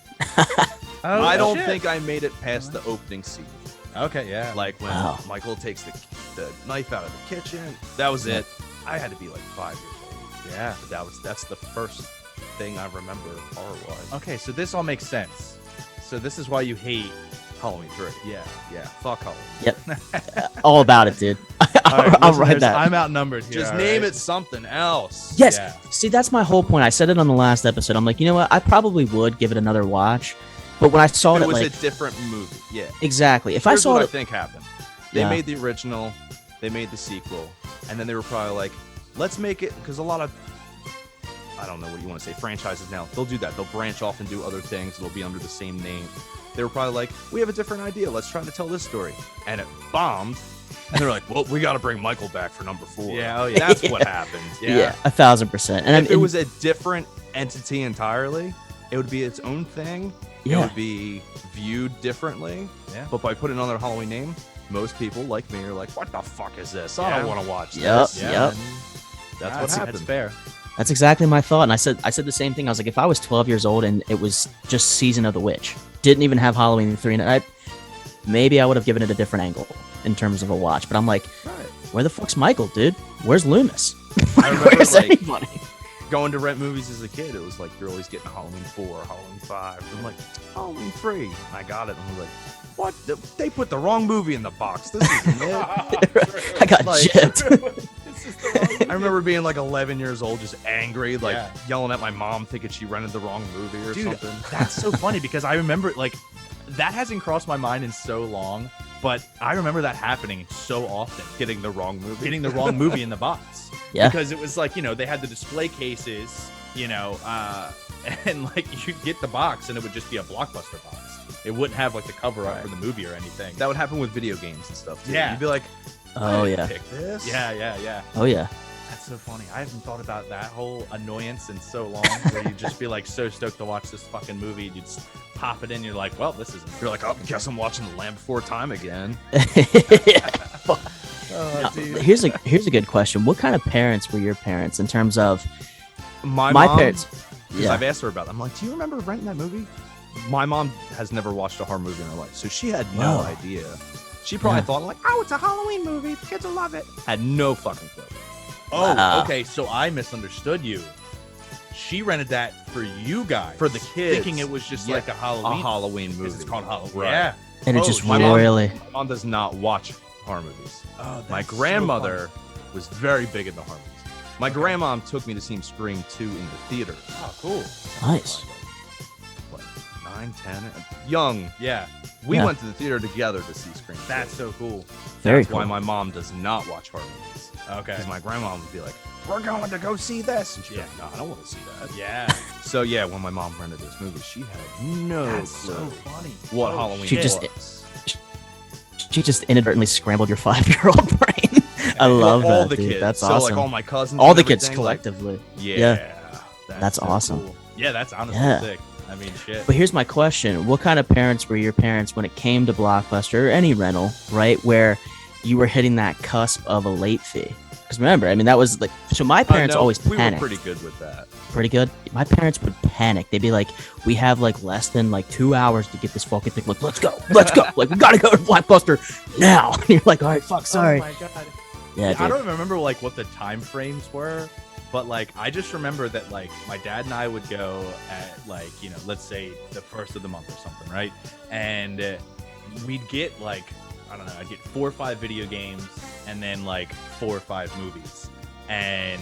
Speaker 2: Oh,
Speaker 3: I don't
Speaker 2: shit.
Speaker 3: think I made it past the opening scene.
Speaker 2: Okay, yeah.
Speaker 3: Like when
Speaker 1: Wow.
Speaker 3: Michael takes the knife out of the kitchen. That was it. I had to be like 5 years old.
Speaker 2: Yeah.
Speaker 3: But that's the first thing I remember horror-wise.
Speaker 2: Okay, so this all makes sense. So this is why you hate.
Speaker 3: Halloween 3. Yeah. Fuck Halloween.
Speaker 1: Yep. All about it, dude. I'll write that.
Speaker 2: I'm outnumbered here.
Speaker 3: Just
Speaker 2: all
Speaker 3: name
Speaker 2: right?
Speaker 3: it something else.
Speaker 1: Yes.
Speaker 2: Yeah.
Speaker 1: See, that's my whole point. I said it on the last episode. I'm like, you know what? I probably would give it another watch, but when I saw
Speaker 3: It
Speaker 1: it,
Speaker 3: was
Speaker 1: like,
Speaker 3: a different movie. Yeah.
Speaker 1: exactly. If
Speaker 3: Here's
Speaker 1: I saw
Speaker 3: what I
Speaker 1: it,
Speaker 3: think happened. They
Speaker 1: Yeah.
Speaker 3: made the original, they made the sequel, and then they were probably like, let's make it, because a lot of, I don't know what you want to say, franchises now, they'll do that. They'll branch off and do other things. It'll be under the same name. They were probably like, we have a different idea. Let's try to tell this story. And it bombed. And they're like, well, we got to bring Michael back for number 4.
Speaker 2: Yeah, oh, yeah.
Speaker 3: That's what happened.
Speaker 1: yeah, 1,000%. And
Speaker 3: If it was a different entity entirely, it would be its own thing. It
Speaker 1: yeah,
Speaker 3: would be viewed differently.
Speaker 2: Yeah.
Speaker 3: But by putting it on their Halloween name, most people like me are like, what the fuck is this? I
Speaker 2: Yeah.
Speaker 3: don't want to watch
Speaker 1: Yep,
Speaker 3: this.
Speaker 1: yep.
Speaker 3: And that's what
Speaker 2: That's
Speaker 3: happened.
Speaker 2: fair.
Speaker 1: that's exactly my thought. And I said the same thing. I was like, if I was 12 years old and it was just Season of the Witch, didn't even have Halloween 3 in it, maybe I would have given it a different angle in terms of a watch. But I'm like,
Speaker 3: Right.
Speaker 1: where the fuck's Michael, dude? Where's Loomis?
Speaker 3: I remember
Speaker 1: Where's
Speaker 3: like
Speaker 1: anybody?
Speaker 3: going to rent movies as a kid. It was like you're always getting Halloween 4, Halloween 5. And I'm like, Halloween 3. And I got it. And I was like, what? They put the wrong movie in the box. This isn't it.
Speaker 1: I got
Speaker 3: Like-
Speaker 1: gypped.
Speaker 3: I remember being like 11 years old, just angry, like
Speaker 2: Yeah.
Speaker 3: yelling at my mom, thinking she rented the wrong movie or
Speaker 2: Dude,
Speaker 3: something.
Speaker 2: That's so funny because I remember like that hasn't crossed my mind in so long, but I remember that happening so often,
Speaker 3: Getting the wrong movie.
Speaker 2: getting the wrong movie in the box.
Speaker 1: Yeah.
Speaker 2: Because it was like, they had the display cases, and like you'd get the box and it would just be a Blockbuster box. It wouldn't have like the cover up
Speaker 3: Right.
Speaker 2: for the movie or anything.
Speaker 3: That would happen with video games and stuff too.
Speaker 2: Yeah.
Speaker 3: You'd be like,
Speaker 1: Oh
Speaker 3: I
Speaker 1: yeah.
Speaker 3: didn't pick this.
Speaker 2: yeah.
Speaker 1: Oh yeah.
Speaker 2: That's so funny. I haven't thought about that whole annoyance in so long where you'd just be like so stoked to watch this fucking movie. And you'd just pop it in. You're like, well, this isn't.
Speaker 3: You're like, oh, guess I'm watching The Land Before Time again.
Speaker 1: Now, here's a good question. What kind of parents were your parents in terms of
Speaker 3: My
Speaker 1: my
Speaker 3: mom,
Speaker 1: parents?
Speaker 3: because
Speaker 1: Yeah.
Speaker 3: I've asked her about it. I'm like, do you remember renting that movie? My mom has never watched a horror movie in her life, so she had no
Speaker 1: Wow.
Speaker 3: idea She probably
Speaker 1: Yeah.
Speaker 3: thought like, oh, it's a Halloween movie. The kids will love it. Had no fucking clue.
Speaker 2: Oh,
Speaker 1: Wow.
Speaker 2: okay. So I misunderstood you. She rented that for you guys,
Speaker 3: For the kids.
Speaker 2: thinking it was just
Speaker 3: Yeah,
Speaker 2: like a Halloween.
Speaker 3: A Halloween movie.
Speaker 2: Because it's called Halloween.
Speaker 3: Right.
Speaker 2: Yeah.
Speaker 1: And it
Speaker 2: Oh,
Speaker 1: just
Speaker 3: my mom-
Speaker 1: really.
Speaker 3: My mom does not watch horror movies.
Speaker 2: Oh,
Speaker 3: My
Speaker 2: that's so
Speaker 3: grandmother
Speaker 2: funny.
Speaker 3: was very big into horror movies. My grandmom took me to see Scream 2 in the theater.
Speaker 2: Oh, cool.
Speaker 1: Nice.
Speaker 3: What, 9, 10? Young.
Speaker 2: Yeah,
Speaker 3: We
Speaker 1: Yeah.
Speaker 3: went to the theater together to see Scream 2.
Speaker 2: that's so cool.
Speaker 1: Very
Speaker 3: That's
Speaker 1: cool.
Speaker 3: why my mom does not watch horror movies.
Speaker 2: Okay.
Speaker 3: Because my grandma would be like, we're going to go see this. And she's
Speaker 2: Yeah.
Speaker 3: like, no, I don't want to see that.
Speaker 2: Yeah.
Speaker 3: So, yeah, when my mom rented this movie, she had no
Speaker 2: That's
Speaker 3: clue
Speaker 2: so funny.
Speaker 3: what
Speaker 2: Oh,
Speaker 3: Halloween
Speaker 1: She
Speaker 3: was.
Speaker 1: just- She just inadvertently scrambled your 5-year-old brain. I love
Speaker 3: all
Speaker 1: that,
Speaker 3: the
Speaker 1: dude.
Speaker 3: kids.
Speaker 1: That's
Speaker 3: so,
Speaker 1: awesome.
Speaker 3: like, all my cousins.
Speaker 1: All
Speaker 3: and
Speaker 1: the kids
Speaker 3: everything, like,
Speaker 1: collectively.
Speaker 3: yeah.
Speaker 1: That's
Speaker 3: so
Speaker 1: awesome.
Speaker 3: cool.
Speaker 2: Yeah, that's honestly
Speaker 1: Yeah.
Speaker 2: sick. I mean, shit.
Speaker 1: But here's my question: what kind of parents were your parents when it came to Blockbuster or any rental, right? Where you were hitting that cusp of a late fee? Because remember, I mean, that was like, so my parents
Speaker 3: No,
Speaker 1: always
Speaker 3: we
Speaker 1: panicked.
Speaker 3: were pretty good with that.
Speaker 1: Pretty good. My parents would panic. They'd be like, "We have like less than like 2 hours to get this fucking thing. Like, let's go. Like, we gotta go to Blockbuster now." And you're like, "All right, fuck, sorry."
Speaker 2: Oh my god.
Speaker 1: Yeah,
Speaker 2: I
Speaker 1: dude.
Speaker 2: don't remember like what the time frames were, but like I just remember that like my dad and I would go at like, you know, let's say the first of the month or something, right? And we'd get like, I don't know, I'd get 4 or 5 video games and then like 4 or 5 movies. And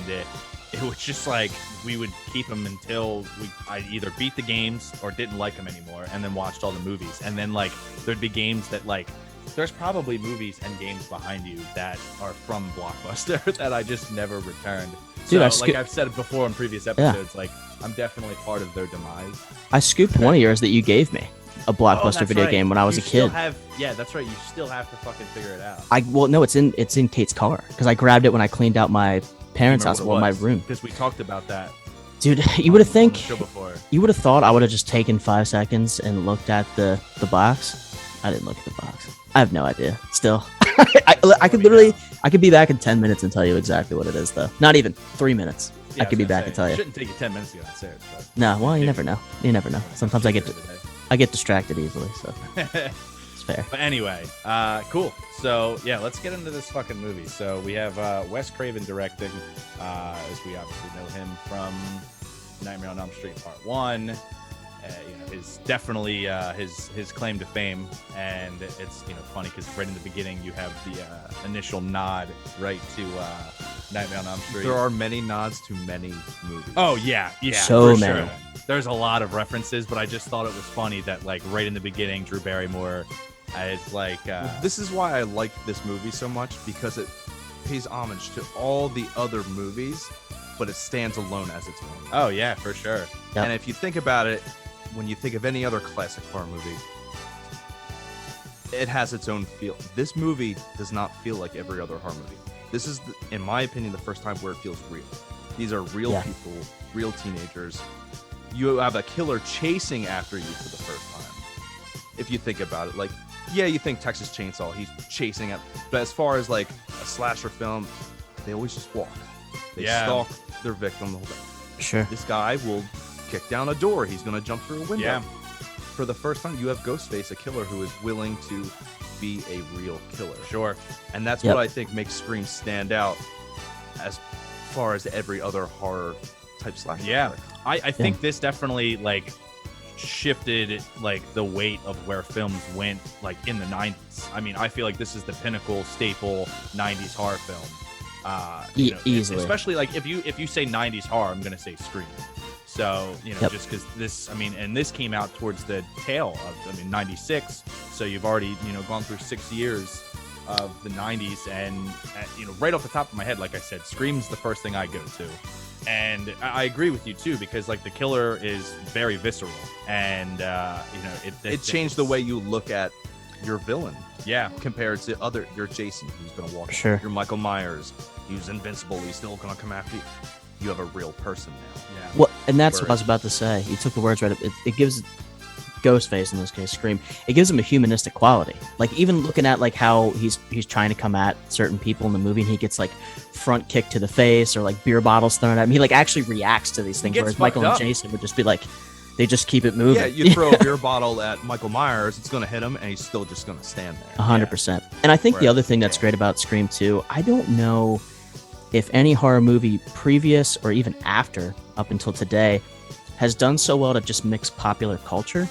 Speaker 2: it was just like we would keep them until I either beat the games or didn't like them anymore, and then watched all the movies. And then like there'd be games that like there's probably movies and games behind you that are from Blockbuster that I just never returned.
Speaker 1: Dude,
Speaker 2: So, like I've said it before in previous episodes, like I'm definitely part of their demise.
Speaker 1: I scooped one of yours that you gave me, a Blockbuster
Speaker 2: Oh, that's
Speaker 1: video
Speaker 2: right.
Speaker 1: game when I was
Speaker 2: You
Speaker 1: a
Speaker 2: still
Speaker 1: kid.
Speaker 2: yeah, that's right. You still have to fucking figure it out.
Speaker 1: No, it's in Kate's car because I grabbed it when I cleaned out my parents' house, well, my room.
Speaker 2: Because we talked about that.
Speaker 1: Dude, you would have
Speaker 2: on the
Speaker 1: think
Speaker 2: show before.
Speaker 1: you would have thought I would have just taken 5 seconds and looked at the box. I didn't look at the box. I have no idea. Still, I could literally, I could be back in 10 minutes and tell you exactly what it is, though. Not even 3 minutes.
Speaker 2: Yeah,
Speaker 1: I could be
Speaker 2: was gonna
Speaker 1: back
Speaker 2: say,
Speaker 1: and tell
Speaker 2: it
Speaker 1: you.
Speaker 2: shouldn't take you 10 minutes to get downstairs. But
Speaker 1: No, well, you never know. You never know. Sometimes I get
Speaker 2: but
Speaker 1: distracted easily, so it's fair.
Speaker 2: anyway, cool. So yeah, let's get into this fucking movie. So we have Wes Craven directing, as we obviously know him from Nightmare on Elm Street Part 1. You know, his definitely his claim to fame, and it's, you know, funny because right in the beginning you have the initial nod right to Nightmare on Elm Street.
Speaker 3: There are many nods to many movies.
Speaker 2: Oh yeah,
Speaker 1: So
Speaker 2: for
Speaker 1: many.
Speaker 2: Sure. There's a lot of references, but I just thought it was funny that like right in the beginning, Drew Barrymore is like,
Speaker 3: This is why I like this movie so much, because it pays homage to all the other movies, but it stands alone as its own.
Speaker 2: oh yeah, for sure.
Speaker 1: Yep.
Speaker 3: And if you think about it, when you think of any other classic horror movie, it has its own feel. This movie does not feel like every other horror movie. This is, in my opinion, the first time where it feels real. These are real
Speaker 1: Yeah.
Speaker 3: people, real teenagers. You have a killer chasing after you for the first time. If you think about it, like, yeah, you think Texas Chainsaw, he's chasing at, but as far as like a slasher film, they always just walk. They
Speaker 2: Yeah.
Speaker 3: stalk their victim the whole time.
Speaker 1: Sure.
Speaker 3: This guy will kick down a door. He's going to jump through a window.
Speaker 2: Yeah.
Speaker 3: For the first time, you have Ghostface, a killer who is willing to be a real killer.
Speaker 2: Sure.
Speaker 3: And that's
Speaker 1: Yep.
Speaker 3: what I think makes Scream stand out as far as every other horror type slasher.
Speaker 2: Yeah.
Speaker 3: flick.
Speaker 2: I think this definitely like shifted like the weight of where films went like in the 90s. I mean, I feel like this is the pinnacle staple 90s horror film.
Speaker 1: Easily.
Speaker 2: Especially like if you say 90s horror, I'm gonna say Scream. So, you know,
Speaker 1: Yep.
Speaker 2: just because this, I mean, and this came out towards the tail of, I mean, 96. So you've already, you know, gone through 6 years of the 90s. And, you know, right off the top of my head, like I said, Scream's the first thing I go to. And I agree with you, too, because, like, the killer is very visceral. And, you know,
Speaker 3: It changed the way you look at your villain
Speaker 2: Yeah.
Speaker 3: compared to other. You're Jason, who's going to walk.
Speaker 1: Sure.
Speaker 3: You're Michael Myers, who's invincible. He's still going to come after you. You have a real person now.
Speaker 2: Yeah.
Speaker 1: Well, and that's what I
Speaker 3: Word.
Speaker 1: was about to say. You took the words right up. It gives Ghostface, in this case, Scream. It gives him a humanistic quality. Like, even looking at like how he's trying to come at certain people in the movie, and he gets like front kick to the face or like beer bottles thrown at him. He like actually reacts to these things.
Speaker 2: gets
Speaker 1: Whereas Michael
Speaker 2: fucked
Speaker 1: and
Speaker 2: up.
Speaker 1: Jason would just be like, They just keep it moving.
Speaker 3: Yeah, you throw a beer bottle at Michael Myers, it's going to hit him, and he's still just going to stand there.
Speaker 1: 100%. And I think the other thing that's great about Scream 2, I don't know if any horror movie previous or even after, up until today, has done so well to just mix popular culture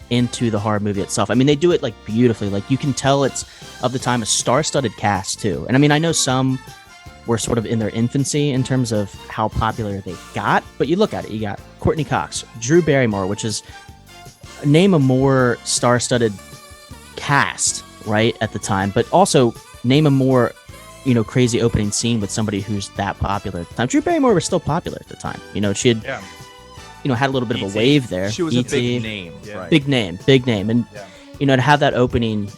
Speaker 1: into the horror movie itself. I mean, they do it like beautifully. Like you can tell it's of the time a star-studded cast too. And I mean, I know some were sort of in their infancy in terms of how popular they got, but you look at it, you got Courtney Cox, Drew Barrymore, which is name a more star-studded cast, right, at the time, but also name a more, you know, crazy opening scene with somebody who's that popular at the time. Drew Barrymore was still popular at the time. You know, she had, you know, had a little bit of a wave there.
Speaker 3: She was a big name. Right.
Speaker 1: Big name. And, you know, to have that opening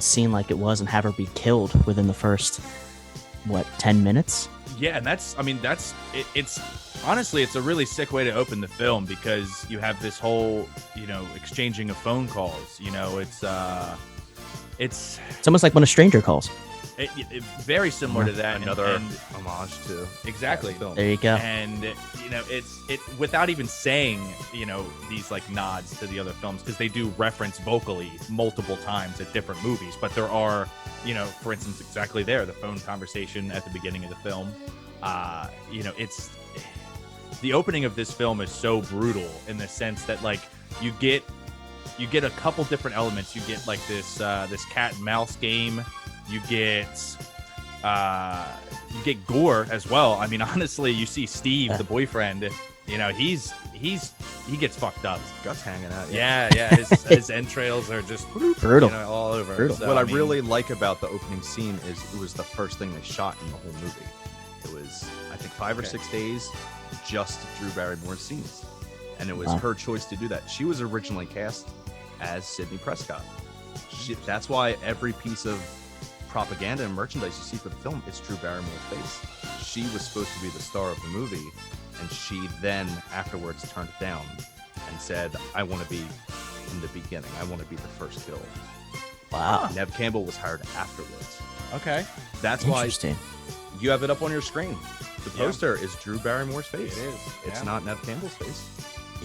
Speaker 1: scene like it was and have her be killed within the first, 10 minutes?
Speaker 2: Yeah, and that's it's honestly, it's a really sick way to open the film because you have this whole, you know, exchanging of phone calls. You know, it's
Speaker 1: almost like when a stranger calls.
Speaker 2: It very similar to that.
Speaker 3: Another homage to
Speaker 2: exactly.
Speaker 1: There you go.
Speaker 2: And you know, it without even saying, you know, these like nods to the other films because they do reference vocally multiple times at different movies. But there are, you know, for instance, exactly there, the phone conversation at the beginning of the film. You know, it's the opening of this film is so brutal in the sense that like you get a couple different elements. You get like this cat and mouse game. You get gore as well. I mean, honestly, you see Steve, the boyfriend. You know, he gets fucked up.
Speaker 3: Guts hanging out.
Speaker 2: Yeah. His entrails are just
Speaker 1: brutal,
Speaker 2: you know, all over.
Speaker 1: Brutal.
Speaker 3: So, what I really like about the opening scene is it was the first thing they shot in the whole movie. It was, I think, 5 or 6 days, just Drew Barrymore's scenes, and it was her choice to do that. She was originally cast as Sidney Prescott. That's why every piece of propaganda and merchandise you see for the film, it's Drew Barrymore's face. She was supposed to be the star of the movie, and she then afterwards turned it down and said, I want to be in the beginning. I want to be the first kill.
Speaker 1: Wow.
Speaker 3: Nev Campbell was hired afterwards.
Speaker 2: Okay.
Speaker 3: That's why you have it up on your screen. The poster is Drew Barrymore's face.
Speaker 2: It is.
Speaker 3: It's not Nev Campbell's face.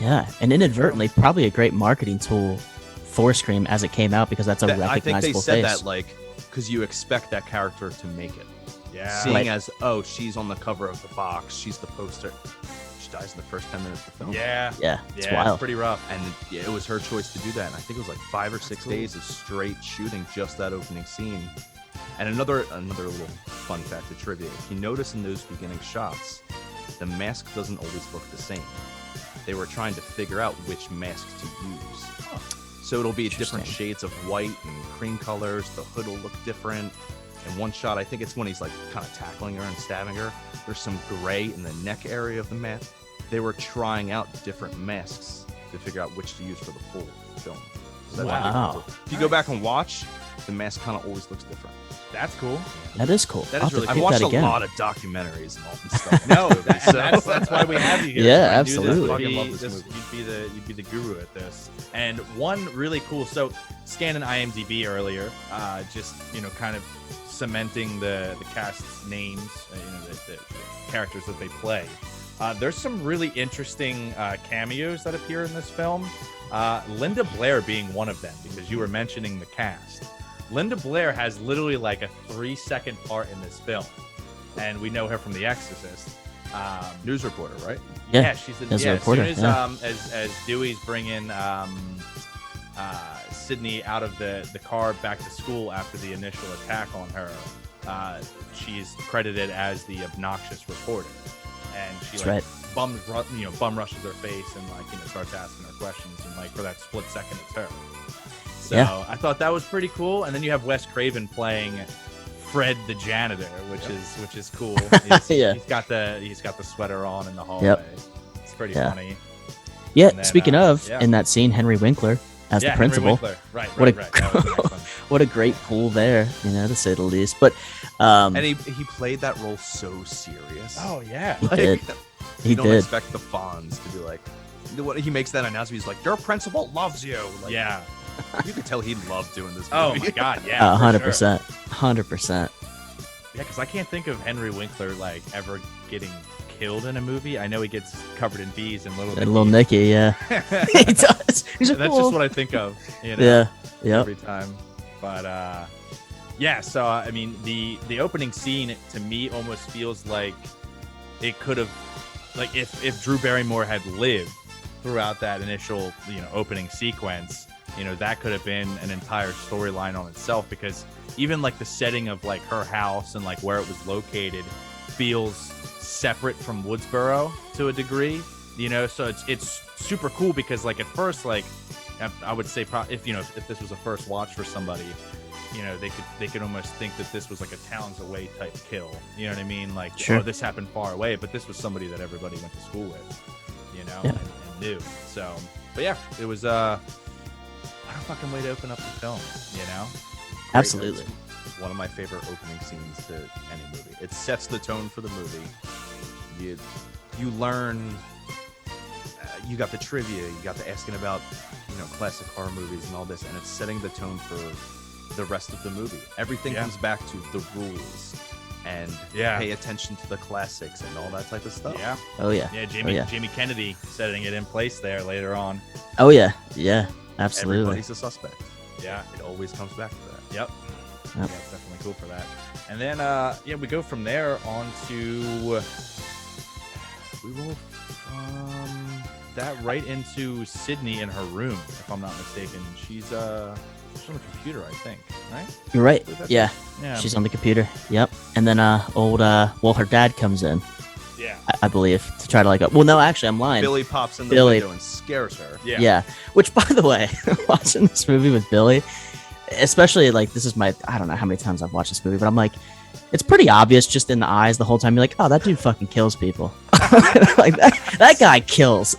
Speaker 1: Yeah, and inadvertently, probably a great marketing tool for Scream as it came out because that's a recognizable face.
Speaker 3: I think they said that like because you expect that character to make it.
Speaker 2: Yeah.
Speaker 3: Seeing as, oh, she's on the cover of the box, she's the poster. She dies in the first 10 minutes of the film.
Speaker 2: Yeah.
Speaker 1: It's wild.
Speaker 2: It's pretty rough.
Speaker 3: And it was her choice to do that. And I think it was like 5 or 6 days of straight shooting just that opening scene. And another little fun fact of trivia: if you notice in those beginning shots, the mask doesn't always look the same. They were trying to figure out which mask to use. So it'll be different shades of white and cream colors. The hood will look different. In one shot, I think it's when he's like kind of tackling her and stabbing her, there's some gray in the neck area of the mask. They were trying out different masks to figure out which to use for the full film. So
Speaker 1: wow.
Speaker 3: If you go back and watch, the mask kind of always looks different.
Speaker 2: That's cool.
Speaker 1: That is cool.
Speaker 3: That is really cool. I've watched a lot of documentaries and all this stuff.
Speaker 2: That's why we have you here.
Speaker 1: Yeah, absolutely.
Speaker 2: You'd be the guru at this. And one really cool. So scanning IMDb earlier, just kind of cementing the cast's names, the characters that they play. There's some really interesting cameos that appear in this film. Linda Blair being one of them, because you were mentioning the cast. Linda Blair has literally like a 3-second part in this film, and we know her from The Exorcist.
Speaker 3: News reporter, right?
Speaker 1: Yeah,
Speaker 2: she's
Speaker 1: a reporter.
Speaker 2: As soon as Dewey's bringing Sydney out of the car back to school after the initial attack on her, she's credited as the obnoxious reporter, and she bum rushes her face and starts asking her questions, and for that split second it's her. So I thought that was pretty cool. And then you have Wes Craven playing Fred the janitor, which is cool. He's got the sweater on in the hallway. It's pretty funny.
Speaker 1: Yeah. Then, speaking of, in that scene, Henry Winkler as the principal.
Speaker 2: Right.
Speaker 1: What a great pull there, to say the least. But
Speaker 3: and he played that role so serious.
Speaker 2: Oh yeah,
Speaker 1: he did.
Speaker 3: You don't expect the Fonz to be like. He makes that announcement. He's like, "Your principal loves you." You could tell he loved doing this movie.
Speaker 2: Oh my god, yeah,
Speaker 1: 100%, 100%.
Speaker 2: Yeah, because I can't think of Henry Winkler ever getting killed in a movie. I know he gets covered in bees and
Speaker 1: Little Nicky, yeah. He does. He's like,
Speaker 2: That's just what I think of, you know,
Speaker 1: yeah, yep.
Speaker 2: every time. But yeah, so I mean, the opening scene to me almost feels like it could have, like if Drew Barrymore had lived throughout that initial, you know, opening sequence, you know, that could have been an entire storyline on itself, because even like the setting of like her house and like where it was located feels separate from Woodsboro to a degree, you know. So it's super cool, because like at first, like I would say if this was a first watch for somebody, you know, they could almost think that this was like a towns away type kill, you know what I mean? Like,
Speaker 1: sure.
Speaker 2: Oh, this happened far away, but this was somebody that everybody went to school with, you know,
Speaker 1: yeah.
Speaker 2: and knew. So, but yeah, it was what a fucking way to open up the film, you know.
Speaker 1: Absolutely.
Speaker 3: It's one of my favorite opening scenes to any movie. It sets the tone for the movie. You learn. You got the trivia. You got the asking about, you know, classic horror movies and all this, and it's setting the tone for the rest of the movie. Everything comes back to the rules and pay attention to the classics and all that type of stuff.
Speaker 2: Yeah.
Speaker 1: Oh yeah.
Speaker 2: Yeah. Jamie Kennedy setting it in place there later on.
Speaker 1: Oh yeah. Yeah. Absolutely.
Speaker 3: Everybody's a suspect.
Speaker 2: Yeah.
Speaker 3: It always comes back to that.
Speaker 2: Yep. Yeah, it's definitely cool for that. And then we go from there on to we roll from that right into Sydney in her room, if I'm not mistaken. She's on the computer, I think, right?
Speaker 1: You're right. Yeah.
Speaker 2: Yeah.
Speaker 1: She's on the computer. Yep. And then her dad comes in.
Speaker 2: Yeah.
Speaker 1: I believe, to try to like. Well, no, actually, I'm lying.
Speaker 3: Billy pops in the window and scares her.
Speaker 2: Yeah.
Speaker 1: Yeah. Which, by the way, watching this movie with Billy, especially like this is I don't know how many times I've watched this movie, but I'm like, it's pretty obvious just in the eyes the whole time. You're like, oh, that dude fucking kills people. Like that guy kills.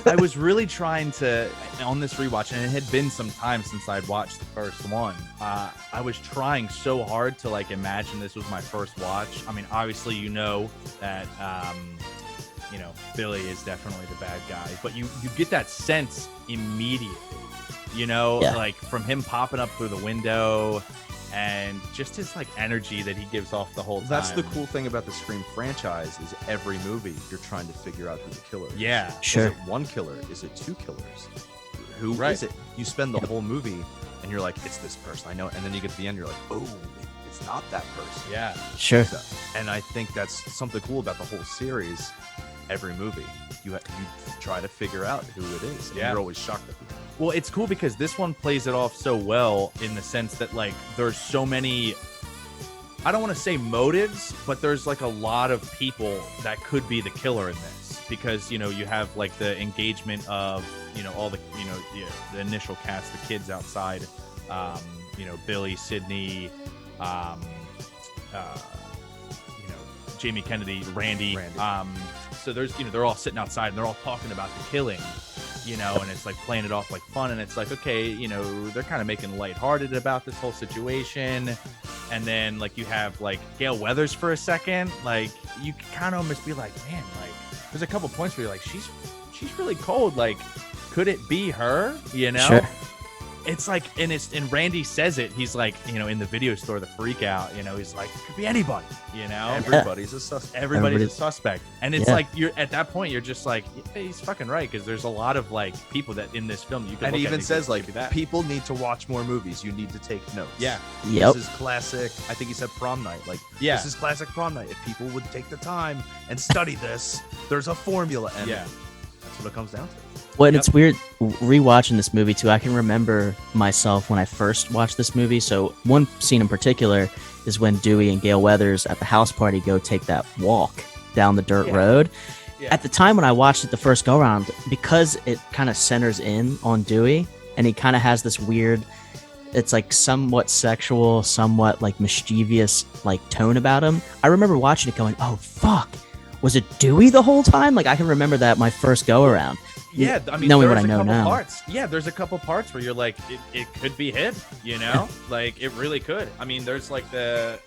Speaker 2: I was really trying to, on this rewatch, and it had been some time since I'd watched the first one. I was trying so hard to like imagine this was my first watch. I mean, obviously, you know that, Billy is definitely the bad guy, but you get that sense immediately, you know, like from him popping up through the window. And just his like energy that he gives off the whole time.
Speaker 3: That's the cool thing about the Scream franchise, is every movie you're trying to figure out who the killer is.
Speaker 2: Yeah.
Speaker 1: Sure.
Speaker 3: Is it one killer? Is it two killers? Who is it? You spend the whole movie and you're like, it's this person, I know. And then you get to the end, you're like, oh, it's not that person.
Speaker 2: Yeah.
Speaker 1: Sure.
Speaker 3: So, and I think that's something cool about the whole series. Every movie, you try to figure out who it is. And you're always shocked at people.
Speaker 2: Well, it's cool because this one plays it off so well in the sense that like there's so many, I don't want to say motives, but there's like a lot of people that could be the killer in this, because, you know, you have like the engagement of, you know, all the, you know, the initial cast, the kids outside, Billy, Sydney, Jamie Kennedy, Randy. So there's, you know, they're all sitting outside and they're all talking about the killing, you know, and it's like playing it off like fun. And it's like, okay, you know, they're kind of making lighthearted about this whole situation. And then like you have like Gale Weathers for a second, like you can kind of almost be like, man, like there's a couple points where you're like, she's really cold. Like, could it be her? You know?
Speaker 1: Sure.
Speaker 2: It's like, and Randy says it. He's like, you know, in the video store, the freak out, you know, he's like, it could be anybody, you know?
Speaker 3: Everybody's a suspect.
Speaker 2: Everybody's a suspect. And it's like, you're at that point, you're just like, yeah, he's fucking right. Because there's a lot of like people that in this film, you can
Speaker 3: and
Speaker 2: look
Speaker 3: he
Speaker 2: at
Speaker 3: even
Speaker 2: and
Speaker 3: says like,
Speaker 2: that.
Speaker 3: people need to watch more movies. You need to take notes.
Speaker 2: Yeah.
Speaker 1: Yep.
Speaker 3: This is classic. I think he said prom night. Like,
Speaker 2: yeah,
Speaker 3: this is classic prom night. If people would take the time and study this, there's a formula. And
Speaker 2: yeah,
Speaker 3: that's what it comes down to.
Speaker 1: Well, and it's weird rewatching this movie too. I can remember myself when I first watched this movie. So one scene in particular is when Dewey and Gale Weathers at the house party go take that walk down the dirt road. Yeah. At the time when I watched it the first go around, because it kind of centers in on Dewey and he kind of has this weird, it's like somewhat sexual, somewhat like mischievous like tone about him. I remember watching it going, oh fuck, was it Dewey the whole time? Like I can remember that my first go around.
Speaker 2: Yeah, I mean,
Speaker 1: knowing
Speaker 2: there's
Speaker 1: what I know now.
Speaker 2: Parts. Yeah, there's a couple parts where you're like, it could be him, you know? Like, it really could. I mean, there's like the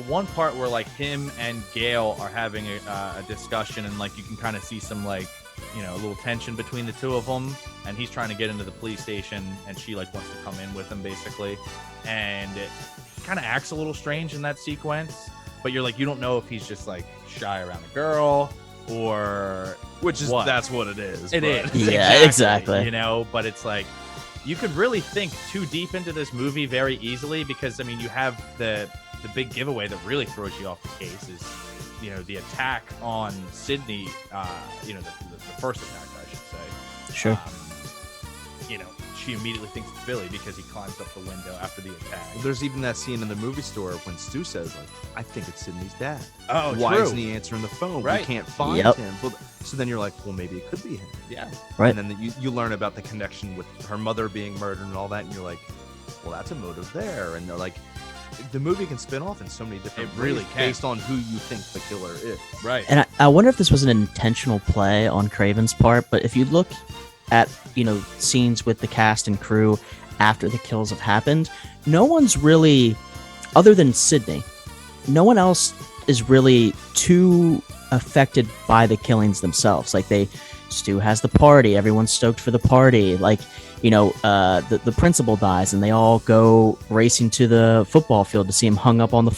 Speaker 2: one part where like him and Gale are having a discussion, and like you can kind of see some like, you know, a little tension between the two of them, and he's trying to get into the police station, and she like wants to come in with him basically, and he kind of acts a little strange in that sequence. but you're like, you don't know if he's just like shy around a girl or
Speaker 3: that's what it is.
Speaker 2: It is.
Speaker 1: Yeah, exactly.
Speaker 2: You know, but it's like you could really think too deep into this movie very easily because I mean, you have the big giveaway that really throws you off the case is, you know, the attack on Sydney. You know, the first attack, I should say.
Speaker 1: Sure.
Speaker 2: You know, she immediately thinks it's Billy because he climbs up the window after the attack.
Speaker 3: There's even that scene in the movie store when Stu says, like, I think it's Sydney's dad.
Speaker 2: Oh,
Speaker 3: why
Speaker 2: true.
Speaker 3: isn't he answering the phone?
Speaker 2: Right.
Speaker 3: We can't find
Speaker 1: Yep.
Speaker 3: him. Well, so then you're like, well, maybe it could be him.
Speaker 2: Yeah.
Speaker 1: Right.
Speaker 3: And then you learn about the connection with her mother being murdered and all that, and you're like, well, that's a motive there. And they're like, the movie can spin off in so many different
Speaker 2: It really
Speaker 3: ways
Speaker 2: can.
Speaker 3: based on who you think the killer is.
Speaker 2: Right.
Speaker 1: And I wonder if this was an intentional play on Craven's part, but if you look at, you know, scenes with the cast and crew after the kills have happened, no one's really, other than Sydney, no one else is really too affected by the killings themselves. Like Stu has the party, everyone's stoked for the party. Like, you know, the principal dies and they all go racing to the football field to see him hung up on the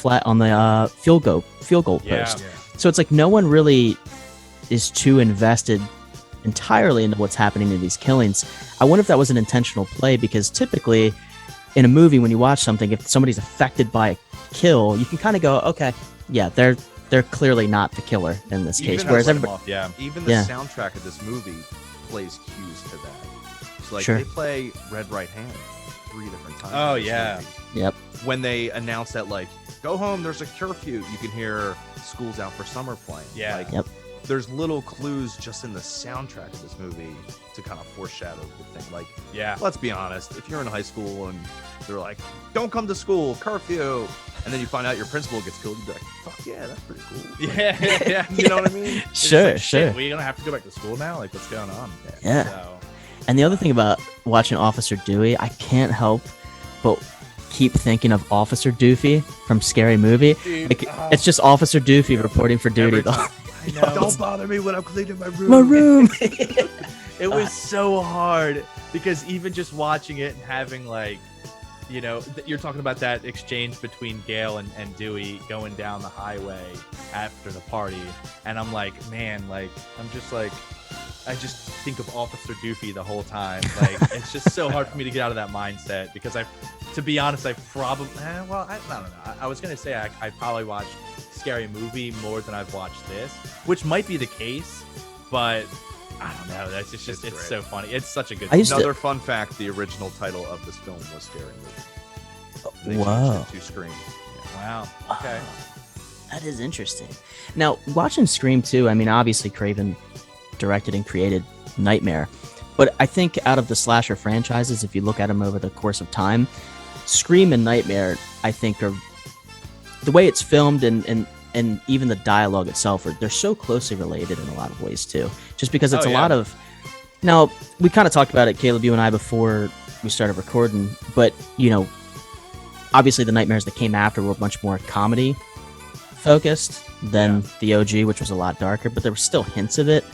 Speaker 1: field goal post. So it's like no one really is too invested entirely into what's happening in these killings. I wonder if that was an intentional play because typically in a movie when you watch something, if somebody's affected by a kill, you can kind of go, okay, yeah, they're clearly not the killer in this case.
Speaker 3: Even
Speaker 1: Whereas
Speaker 3: as,
Speaker 1: everybody,
Speaker 3: even the
Speaker 1: Yeah.
Speaker 3: soundtrack of this movie plays cues to that. So like
Speaker 1: Sure.
Speaker 3: they play Red Right Hand 3 different times.
Speaker 2: Oh,
Speaker 3: in this
Speaker 2: yeah.
Speaker 3: movie.
Speaker 1: Yep.
Speaker 3: When they announce that like go home, there's a curfew, you can hear School's Out for Summer playing.
Speaker 2: Yeah.
Speaker 3: Like,
Speaker 1: Yep.
Speaker 3: There's little clues just in the soundtrack of this movie to kind of foreshadow the thing. Like,
Speaker 2: Yeah.
Speaker 3: let's be honest, if you're in high school and they're like, don't come to school, curfew, and then you find out your principal gets killed, you'd be like, fuck yeah, that's pretty cool. Like,
Speaker 2: Yeah.
Speaker 3: you know what I mean?
Speaker 2: It's
Speaker 1: Sure,
Speaker 2: like,
Speaker 1: sure.
Speaker 2: shit, we don't have to go back to school now? Like, what's going on?
Speaker 1: Yeah.
Speaker 2: So,
Speaker 1: And the other thing about watching Officer Dewey, I can't help but keep thinking of Officer Doofy from Scary Movie.
Speaker 2: dude,
Speaker 1: Like, it's just Officer Doofy reporting for duty.
Speaker 2: every time. I know.
Speaker 3: Don't bother me when I'm cleaning my room.
Speaker 1: My room.
Speaker 2: It was so hard because even just watching it and having like, you know, you're talking about that exchange between Gail and Dewey going down the highway after the party, and I'm like, man, like I'm just like, I just think of Officer Doofy the whole time. Like it's just so hard for me to get out of that mindset because to be honest, I probably, well, I don't know. I was gonna say I probably watched Scary Movie more than I've watched this, which might be the case, but I don't know. That's just
Speaker 3: It's
Speaker 2: it's
Speaker 3: great.
Speaker 2: so funny. It's such a good.
Speaker 1: I used to-
Speaker 3: Another fun fact, the original title of this film was Scary Movie. They
Speaker 1: Whoa.
Speaker 3: changed it to Scream.
Speaker 2: Wow. Okay.
Speaker 1: That is interesting. Now, watching Scream 2, I mean, obviously Craven directed and created Nightmare. But I think out of the slasher franchises, if you look at them over the course of time, Scream and Nightmare, I think, are the way it's filmed and even the dialogue itself, they're so closely related in a lot of ways, too. Just because it's
Speaker 2: Oh,
Speaker 1: a
Speaker 2: yeah.
Speaker 1: lot of... Now, we kind of talked about it, Caleb, you and I, before we started recording, but, you know, obviously the Nightmares that came after were much more comedy focused than the OG, which was a lot darker, but there were still hints of it.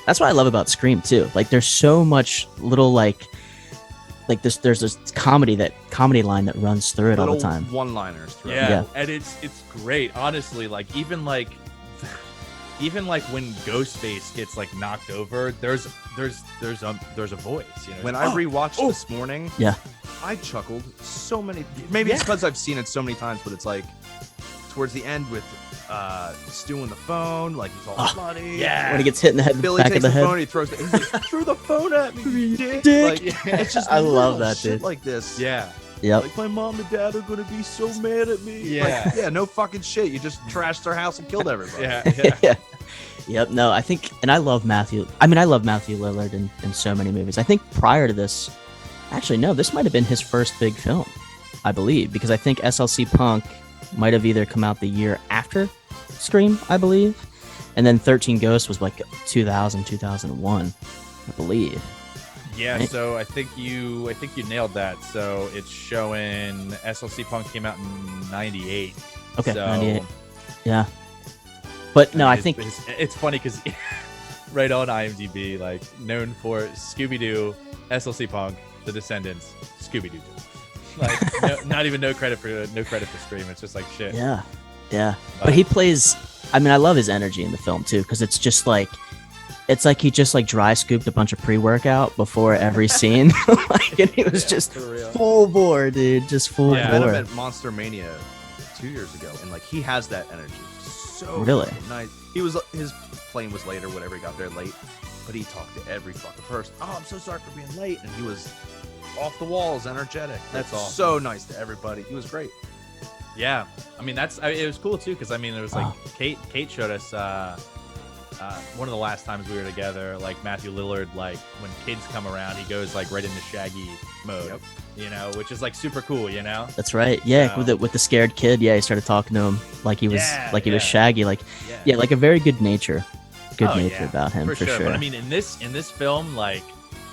Speaker 1: That's what I love about Scream too. Like there's so much little like there's this comedy line that runs through it all the
Speaker 3: Little
Speaker 1: time.
Speaker 3: one-liners. throughout.
Speaker 2: Yeah.
Speaker 1: Yeah.
Speaker 2: And it's great. Honestly, like even like when Ghostface gets like knocked over, there's a voice. You know.
Speaker 3: When I rewatched this morning,
Speaker 1: Yeah.
Speaker 3: I chuckled so many. Maybe it's because I've seen it so many times, but it's like towards the end with Stu on the phone, like he's all bloody.
Speaker 2: yeah.
Speaker 1: When he gets hit in the head,
Speaker 3: Billy
Speaker 1: back
Speaker 3: takes
Speaker 1: of the
Speaker 3: the
Speaker 1: head.
Speaker 3: phone, he throws it. He's like, threw the phone at me, you dick.
Speaker 1: Dick.
Speaker 3: Like, it's just
Speaker 1: I love
Speaker 3: little
Speaker 1: that,
Speaker 3: shit
Speaker 1: dude.
Speaker 3: like this.
Speaker 2: Yeah.
Speaker 1: Yep.
Speaker 3: Like my mom and dad are gonna be so mad at me.
Speaker 2: Yeah.
Speaker 3: Like, yeah, no fucking shit. You just trashed their house and killed everybody.
Speaker 2: Yeah.
Speaker 1: Yeah. Yep. No, I think, and I love Matthew. I mean, I love Matthew Lillard in so many movies. I think prior to this, actually, no, this might have been his first big film, I believe, because I think SLC Punk might have either come out the year after Scream, I believe, and then 13 Ghosts was like 2000, 2001, I believe.
Speaker 2: Yeah,
Speaker 1: Right.
Speaker 2: so I think you nailed that. So it's showing SLC Punk came out in 98.
Speaker 1: Okay,
Speaker 2: so,
Speaker 1: 98. Yeah. But no, I
Speaker 2: mean,
Speaker 1: think
Speaker 2: it's funny because right on IMDb, like known for Scooby-Doo, SLC Punk, The Descendants, Scooby-Doo. Like no credit for Scream. It's just like shit.
Speaker 1: yeah. Yeah, but he plays. I mean, I love his energy in the film too, because it's just like. It's like he just like dry scooped a bunch of pre-workout before every scene, like, and he was just full bore, dude, just full
Speaker 3: I met him
Speaker 1: bore.
Speaker 3: at Monster Mania 2 years ago, and like he has that energy. So
Speaker 1: Really?
Speaker 3: nice. His plane was late or whatever. He got there late, but he talked to every fucking person. Oh, I'm so sorry for being late, and he was off the walls, energetic.
Speaker 2: That's awesome.
Speaker 3: So nice to everybody. He was great.
Speaker 2: Yeah, I mean it was cool too, because I mean it was like Kate showed us one of the last times we were together, like Matthew Lillard, like when kids come around, he goes like right into Shaggy mode, you know, which is like super cool, you know.
Speaker 1: That's right. Yeah,
Speaker 2: So-
Speaker 1: with the scared kid. Yeah, he started talking to him like he was was Shaggy, like like a very good nature about him for sure.
Speaker 2: But I mean, in this film, like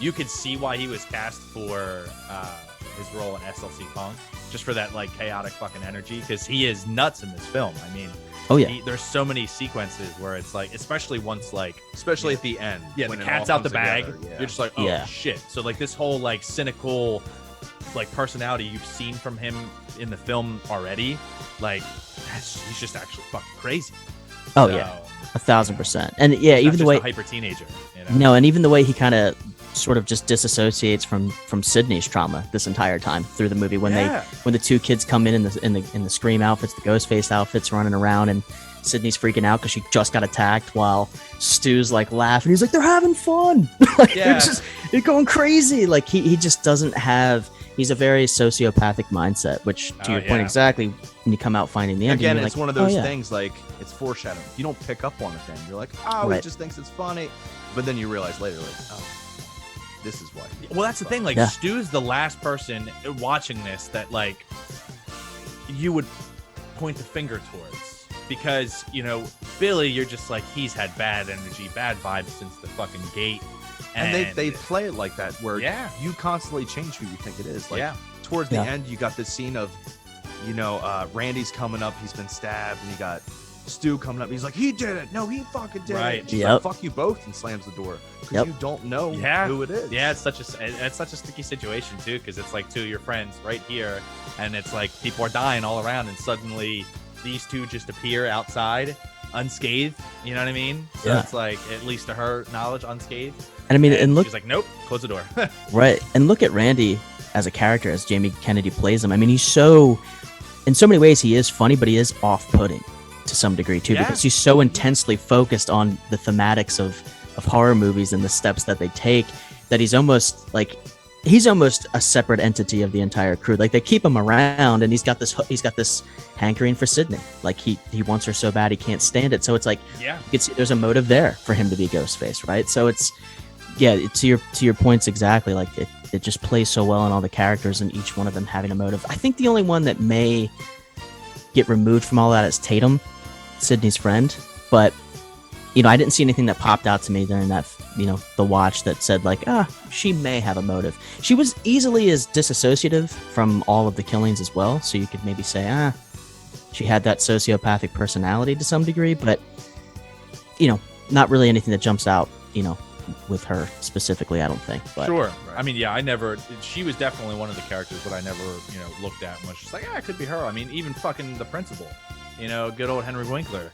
Speaker 2: you could see why he was cast for his role in SLC Punk, just for that like chaotic fucking energy, because he is nuts in this film. I mean.
Speaker 1: Oh yeah,
Speaker 2: There's so many sequences where it's like, especially once like,
Speaker 3: Especially at the end.
Speaker 2: yeah,
Speaker 3: when
Speaker 2: the
Speaker 3: it
Speaker 2: cat's
Speaker 3: all
Speaker 2: out the
Speaker 3: comes
Speaker 2: bag.
Speaker 3: together, yeah.
Speaker 2: You're just like, oh
Speaker 1: Yeah.
Speaker 2: shit. So like this whole like cynical, like personality you've seen from him in the film already, like he's just actually fucking crazy.
Speaker 1: oh
Speaker 2: So,
Speaker 1: yeah, 1,000%. And yeah,
Speaker 2: he's not
Speaker 1: even the
Speaker 2: just
Speaker 1: way
Speaker 2: a hyper teenager. You know?
Speaker 1: no, and even the way he kind of sort of just disassociates from Sydney's trauma this entire time through the movie when the two kids come in the Scream outfits, the Ghostface outfits, running around, and Sydney's freaking out because she just got attacked, while Stu's like laughing. He's like, they're having fun. Like, they're going crazy. Like he just doesn't have. He's a very sociopathic mindset, which to your point exactly, when you come out finding the end.
Speaker 3: Again,
Speaker 1: you're
Speaker 3: it's
Speaker 1: like,
Speaker 3: one of those
Speaker 1: oh, yeah.
Speaker 3: things like it's foreshadowing. You don't pick up on it then. You're like, oh,
Speaker 1: Right.
Speaker 3: he just thinks it's funny, but then you realize later, like, oh, this is why.
Speaker 2: Well, that's the thing. Like,
Speaker 1: Yeah.
Speaker 2: Stu's the last person watching this that like you would point the finger towards, because you know Billy, you're just like, he's had bad energy, bad vibes since the fucking gate,
Speaker 3: And they play it like that, where
Speaker 2: Yeah.
Speaker 3: you constantly change who you think it is. Like
Speaker 2: Yeah.
Speaker 3: towards the
Speaker 1: Yeah.
Speaker 3: end, you got this scene of, Randy's coming up, he's been stabbed, and you got Stu coming up. He's like, he did it. No, he fucking did
Speaker 2: Right.
Speaker 3: it. She's
Speaker 1: Yep.
Speaker 3: like, fuck you both, and slams the door because
Speaker 1: Yep.
Speaker 3: you don't know
Speaker 2: Yeah.
Speaker 3: who it is.
Speaker 2: Yeah, it's such a sticky situation too, because it's like two of your friends right here, and it's like people are dying all around, and suddenly these two just appear outside unscathed. You know what I mean? So
Speaker 1: Yeah.
Speaker 2: it's like, at least to her knowledge, unscathed.
Speaker 1: And I mean, and look,
Speaker 2: she's like, nope, close the door.
Speaker 1: right, and look at Randy as a character, as Jamie Kennedy plays him. I mean, he's so, in so many ways, he is funny, but he is off-putting to some degree too,
Speaker 2: Yeah.
Speaker 1: because he's so intensely focused on the thematics of horror movies and the steps that they take, that he's almost a separate entity of the entire crew. Like, they keep him around, and he's got this hankering for Sydney. Like, he wants her so bad he can't stand it. So it's like,
Speaker 2: Yeah.
Speaker 1: you can see there's a motive there for him to be Ghostface, right? So it's, yeah, to your points exactly. Like, it just plays so well in all the characters and each one of them having a motive. I think the only one that may get removed from all that is Tatum, Sydney's friend. But I didn't see anything that popped out to me during that, the watch that said like, she may have a motive. She was easily as disassociative from all of the killings as well. So you could maybe say, she had that sociopathic personality to some degree, but not really anything that jumps out, with her specifically, I don't think. But
Speaker 2: Sure. I mean, yeah, she was definitely one of the characters that I never, looked at and was just like, it could be her. I mean, even fucking the principal, good old Henry Winkler,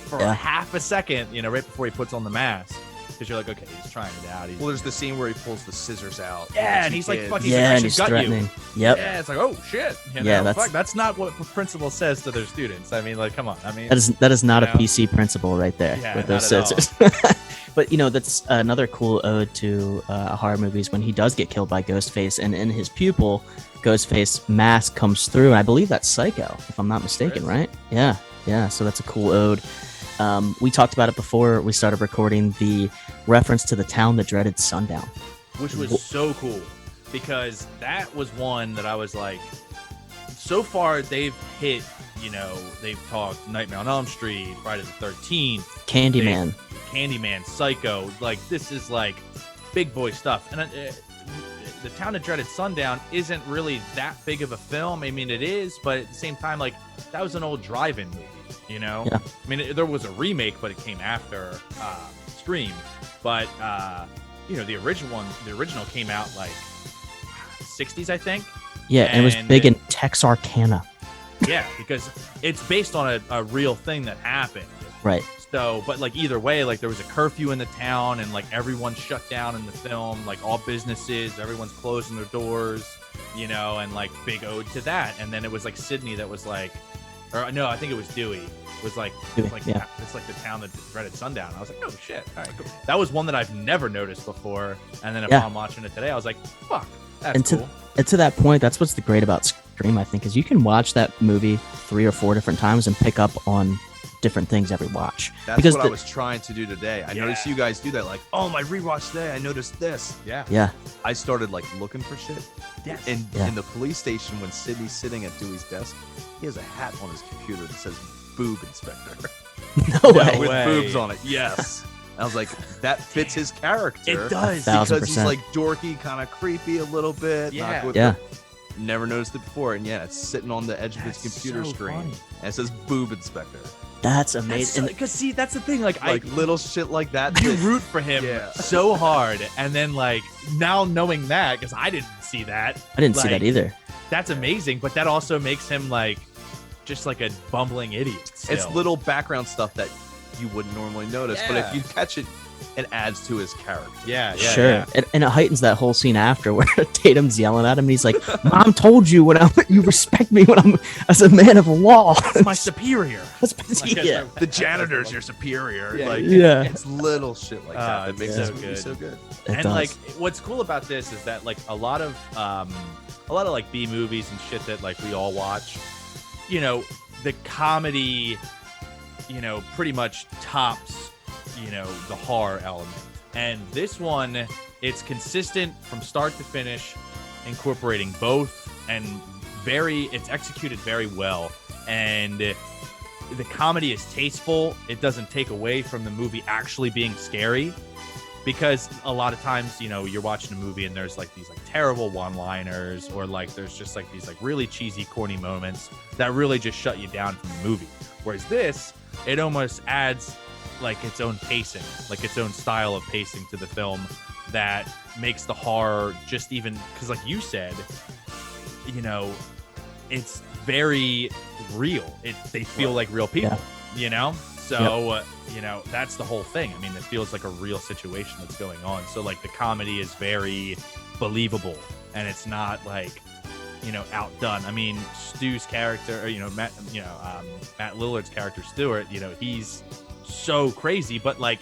Speaker 2: for
Speaker 1: Yeah.
Speaker 2: half a second, right before he puts on the mask, because you're like, okay, he's trying it out.
Speaker 3: Well, there's the scene where he pulls the scissors out.
Speaker 2: Yeah, and he's like, fucking,
Speaker 1: yeah, and
Speaker 2: I
Speaker 1: he's
Speaker 2: should gut you.
Speaker 1: threatening. Yep.
Speaker 2: Yeah, it's like, oh shit.
Speaker 1: Yeah,
Speaker 2: that's not what the principal says to their students. I mean, like, come on. I mean,
Speaker 1: That is not a
Speaker 2: Yeah.
Speaker 1: PC principle right there
Speaker 2: Yeah,
Speaker 1: with those
Speaker 2: not at
Speaker 1: scissors. But that's another cool ode to horror movies, when he does get killed by Ghostface, and in his pupil, Ghostface mask comes through, and I believe that's Psycho, if I'm not mistaken,
Speaker 2: is.
Speaker 1: right? Yeah. So that's a cool ode. We talked about it before we started recording, the reference to the town that dreaded sundown.
Speaker 2: which was so cool, because that was one that I was like, so far they've hit, they've talked Nightmare on Elm Street, Friday the 13th,
Speaker 1: Candyman.
Speaker 2: Candyman, Psycho. Like, this is like big boy stuff. And the Town that Dreaded Sundown isn't really that big of a film. I mean, it is, but at the same time, like, that was an old drive-in movie,
Speaker 1: Yeah.
Speaker 2: I mean, there was a remake, but it came after Scream. But the original came out like 60s, I think.
Speaker 1: Yeah, and it was
Speaker 2: And-
Speaker 1: big in Texarkana.
Speaker 2: Yeah, because it's based on a real thing that happened.
Speaker 1: Right.
Speaker 2: So, but like either way, like there was a curfew in the town and like everyone shut down in the film, like all businesses, everyone's closing their doors, you know, and like big ode to that. And then it was like Sydney that was like, or no, I think it was Dewey. Was like,
Speaker 1: Dewey,
Speaker 2: it's
Speaker 1: yeah.
Speaker 2: the town that dreaded sundown. I was like, oh shit, all right, cool. That was one that I've never noticed before. And then upon watching it today, I was like, fuck, that's cool.
Speaker 1: And to that point, that's what's the great about Scream, I think, is you can watch that movie 3 or 4 different times and pick up on different things every watch.
Speaker 3: That's what I was trying to do today. I noticed you guys do that. Like, oh, my rewatch today, I noticed this.
Speaker 2: Yeah.
Speaker 3: I started like looking for shit.
Speaker 2: Yes.
Speaker 3: In the police station, when Sydney's sitting at Dewey's desk, he has a hat on his computer that says "Boob Inspector."
Speaker 1: No way.
Speaker 3: With boobs on it. Yes. I was like, that fits his character.
Speaker 2: It does.
Speaker 3: Because he's like dorky, kind of creepy a little bit.
Speaker 2: Yeah.
Speaker 3: Never noticed it before. And yeah, it's sitting on the edge of his computer screen.
Speaker 2: Funny.
Speaker 3: And it says "Boob Inspector."
Speaker 1: That's amazing.
Speaker 2: Because see, that's the thing. Like
Speaker 3: little shit like that.
Speaker 2: You root for him so hard. And then like now knowing that, because I didn't see that.
Speaker 1: I didn't see that either.
Speaker 2: That's amazing. But that also makes him like just like a bumbling idiot. Still.
Speaker 3: It's little background stuff that you wouldn't normally notice, but if you catch it, it adds to his character.
Speaker 2: Yeah,
Speaker 1: sure.
Speaker 2: Yeah.
Speaker 1: And it heightens that whole scene after where Tatum's yelling at him and he's like, Mom told you you respect me when I'm as a man of law.
Speaker 2: That's my superior.
Speaker 3: The janitor's your superior. It's little shit like that that makes this movie so good.
Speaker 2: And like what's cool about this is that like a lot of like B movies and shit that like we all watch, you know, the comedy, you know, pretty much tops, you know, the horror element. And this one, it's consistent from start to finish, incorporating both, and it's executed very well. And the comedy is tasteful. It doesn't take away from the movie actually being scary, because a lot of times, you know, you're watching a movie and there's like these like terrible one-liners, or like there's just like these like really cheesy, corny moments that really just shut you down from the movie. Whereas this, it almost adds like its own pacing, like its own style of pacing to the film that makes the horror just even, because like you said, you know, it's very real. They feel like real people, you know? So, you know, that's the whole thing. I mean, it feels like a real situation that's going on. So like the comedy is very believable, and it's not like, you know, outdone. I mean, Stu's character, or, you know, Matt Lillard's character, Stewart, you know, he's so crazy, but like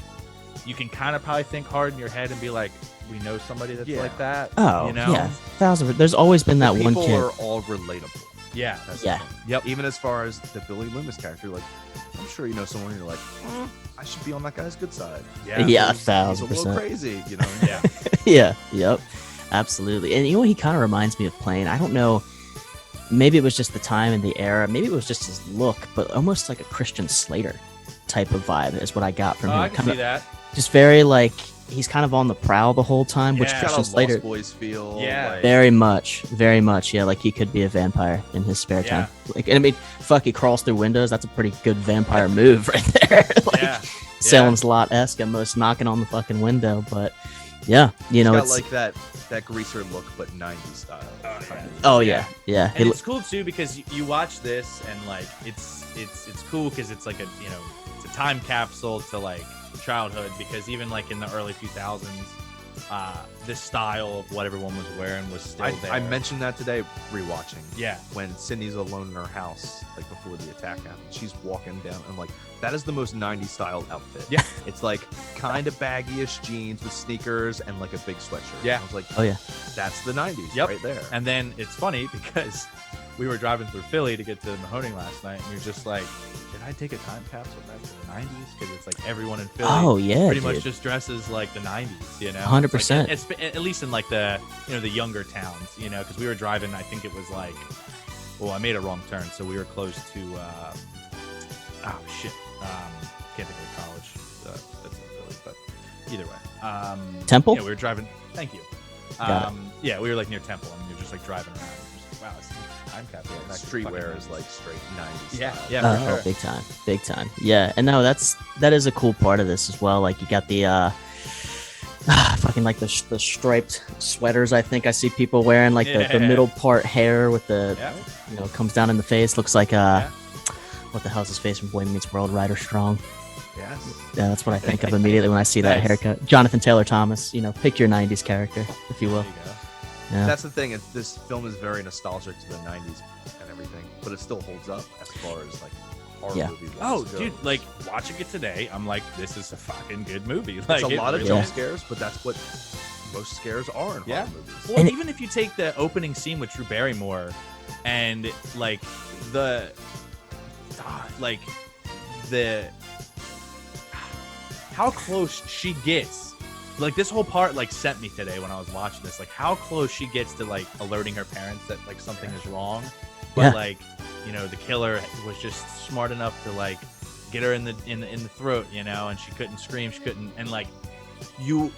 Speaker 2: you can kind of probably think hard in your head and be like, we know somebody that's like that.
Speaker 1: Oh,
Speaker 2: you know?
Speaker 1: yeah. There's always been that one kid.
Speaker 3: People are all relatable.
Speaker 2: Yeah.
Speaker 3: Yep. Even as far as the Billy Loomis character, like, I'm sure you know someone and you're like, I should be on that guy's good side.
Speaker 1: Yeah, 1,000%.
Speaker 3: He's a little crazy, you know?
Speaker 1: Yep. Absolutely. And you know what he kind of reminds me of playing? I don't know. Maybe it was just the time and the era. Maybe it was just his look, but almost like a Christian Slater type of vibe is what I got from him.
Speaker 2: I can see that.
Speaker 1: Just very like, he's kind of on the prowl the whole time, which
Speaker 3: Christian Slater, Lost Boys feel.
Speaker 2: Yeah.
Speaker 3: Like,
Speaker 1: very much. Yeah, like he could be a vampire in his spare time. Like, and I mean, fuck, he crawls through windows. That's a pretty good vampire move right there. Like, Salem's Lot-esque, almost knocking on the fucking window. But yeah, you know,
Speaker 3: it's got like that greaser look, but 90s style.
Speaker 1: Oh yeah.
Speaker 2: And it's cool too, because you watch this and like it's cool because it's like a, you know, it's a time capsule to like childhood, because even like in the early 2000s, this style of what everyone was wearing was still there.
Speaker 3: I mentioned that today rewatching.
Speaker 2: Yeah.
Speaker 3: When Sydney's alone in her house, like before the attack happened, she's walking down and like, that is the most 90s style outfit.
Speaker 2: Yeah.
Speaker 3: It's like kind of baggy-ish jeans with sneakers and like a big sweatshirt.
Speaker 2: Yeah.
Speaker 3: I was like,
Speaker 1: oh yeah,
Speaker 3: that's the 90s right there.
Speaker 2: And then it's funny because we were driving through Philly to get to Mahoning last night, and you're just like, did I take a time capsule back to the 90s? Because it's like everyone in Philly pretty much just dresses like the 90s, you know?
Speaker 1: 100%.
Speaker 2: Like, it's at least in like the, you know, the younger towns, you know, because we were driving, I think it was like, well, I made a wrong turn, so we were close to, can't think of the college that's in Philly, but either way.
Speaker 1: Temple?
Speaker 2: Yeah, we were driving, thank you. Yeah, we were like near Temple, and you're just like driving around. Just, wow, this is time capsule.
Speaker 3: Streetwear is like straight 90s
Speaker 2: Yeah,
Speaker 3: style.
Speaker 2: yeah, for
Speaker 1: sure. Big time. Yeah, and no, that is a cool part of this as well. Like you got the Fucking like the striped sweaters. I think I see people wearing like the middle part hair with the comes down in the face. Looks like what the hell's his face from Boy Meets World? Ryder Strong.
Speaker 3: Yes.
Speaker 1: Yeah, that's what I think of immediately when I see that haircut. Jonathan Taylor Thomas. Pick your '90s character, if you will.
Speaker 2: There you go.
Speaker 1: Yeah.
Speaker 3: That's the thing. This film is very nostalgic to the '90s and everything, but it still holds up as far as like horror movie.
Speaker 2: Oh,
Speaker 3: goes.
Speaker 2: dude, like watching it today, I'm like, this is a fucking good movie.
Speaker 3: It's
Speaker 2: Like,
Speaker 3: a lot of
Speaker 2: really
Speaker 3: jump
Speaker 2: is.
Speaker 3: scares, but that's what most scares are in horror movies.
Speaker 2: Well,
Speaker 1: And
Speaker 2: even if you take the opening scene with Drew Barrymore, and like the how close she gets. Like this whole part like sent me today when I was watching this, like how close she gets to like alerting her parents that like something is wrong. But like, the killer was just smart enough to like get her in the throat, and she couldn't scream, and like you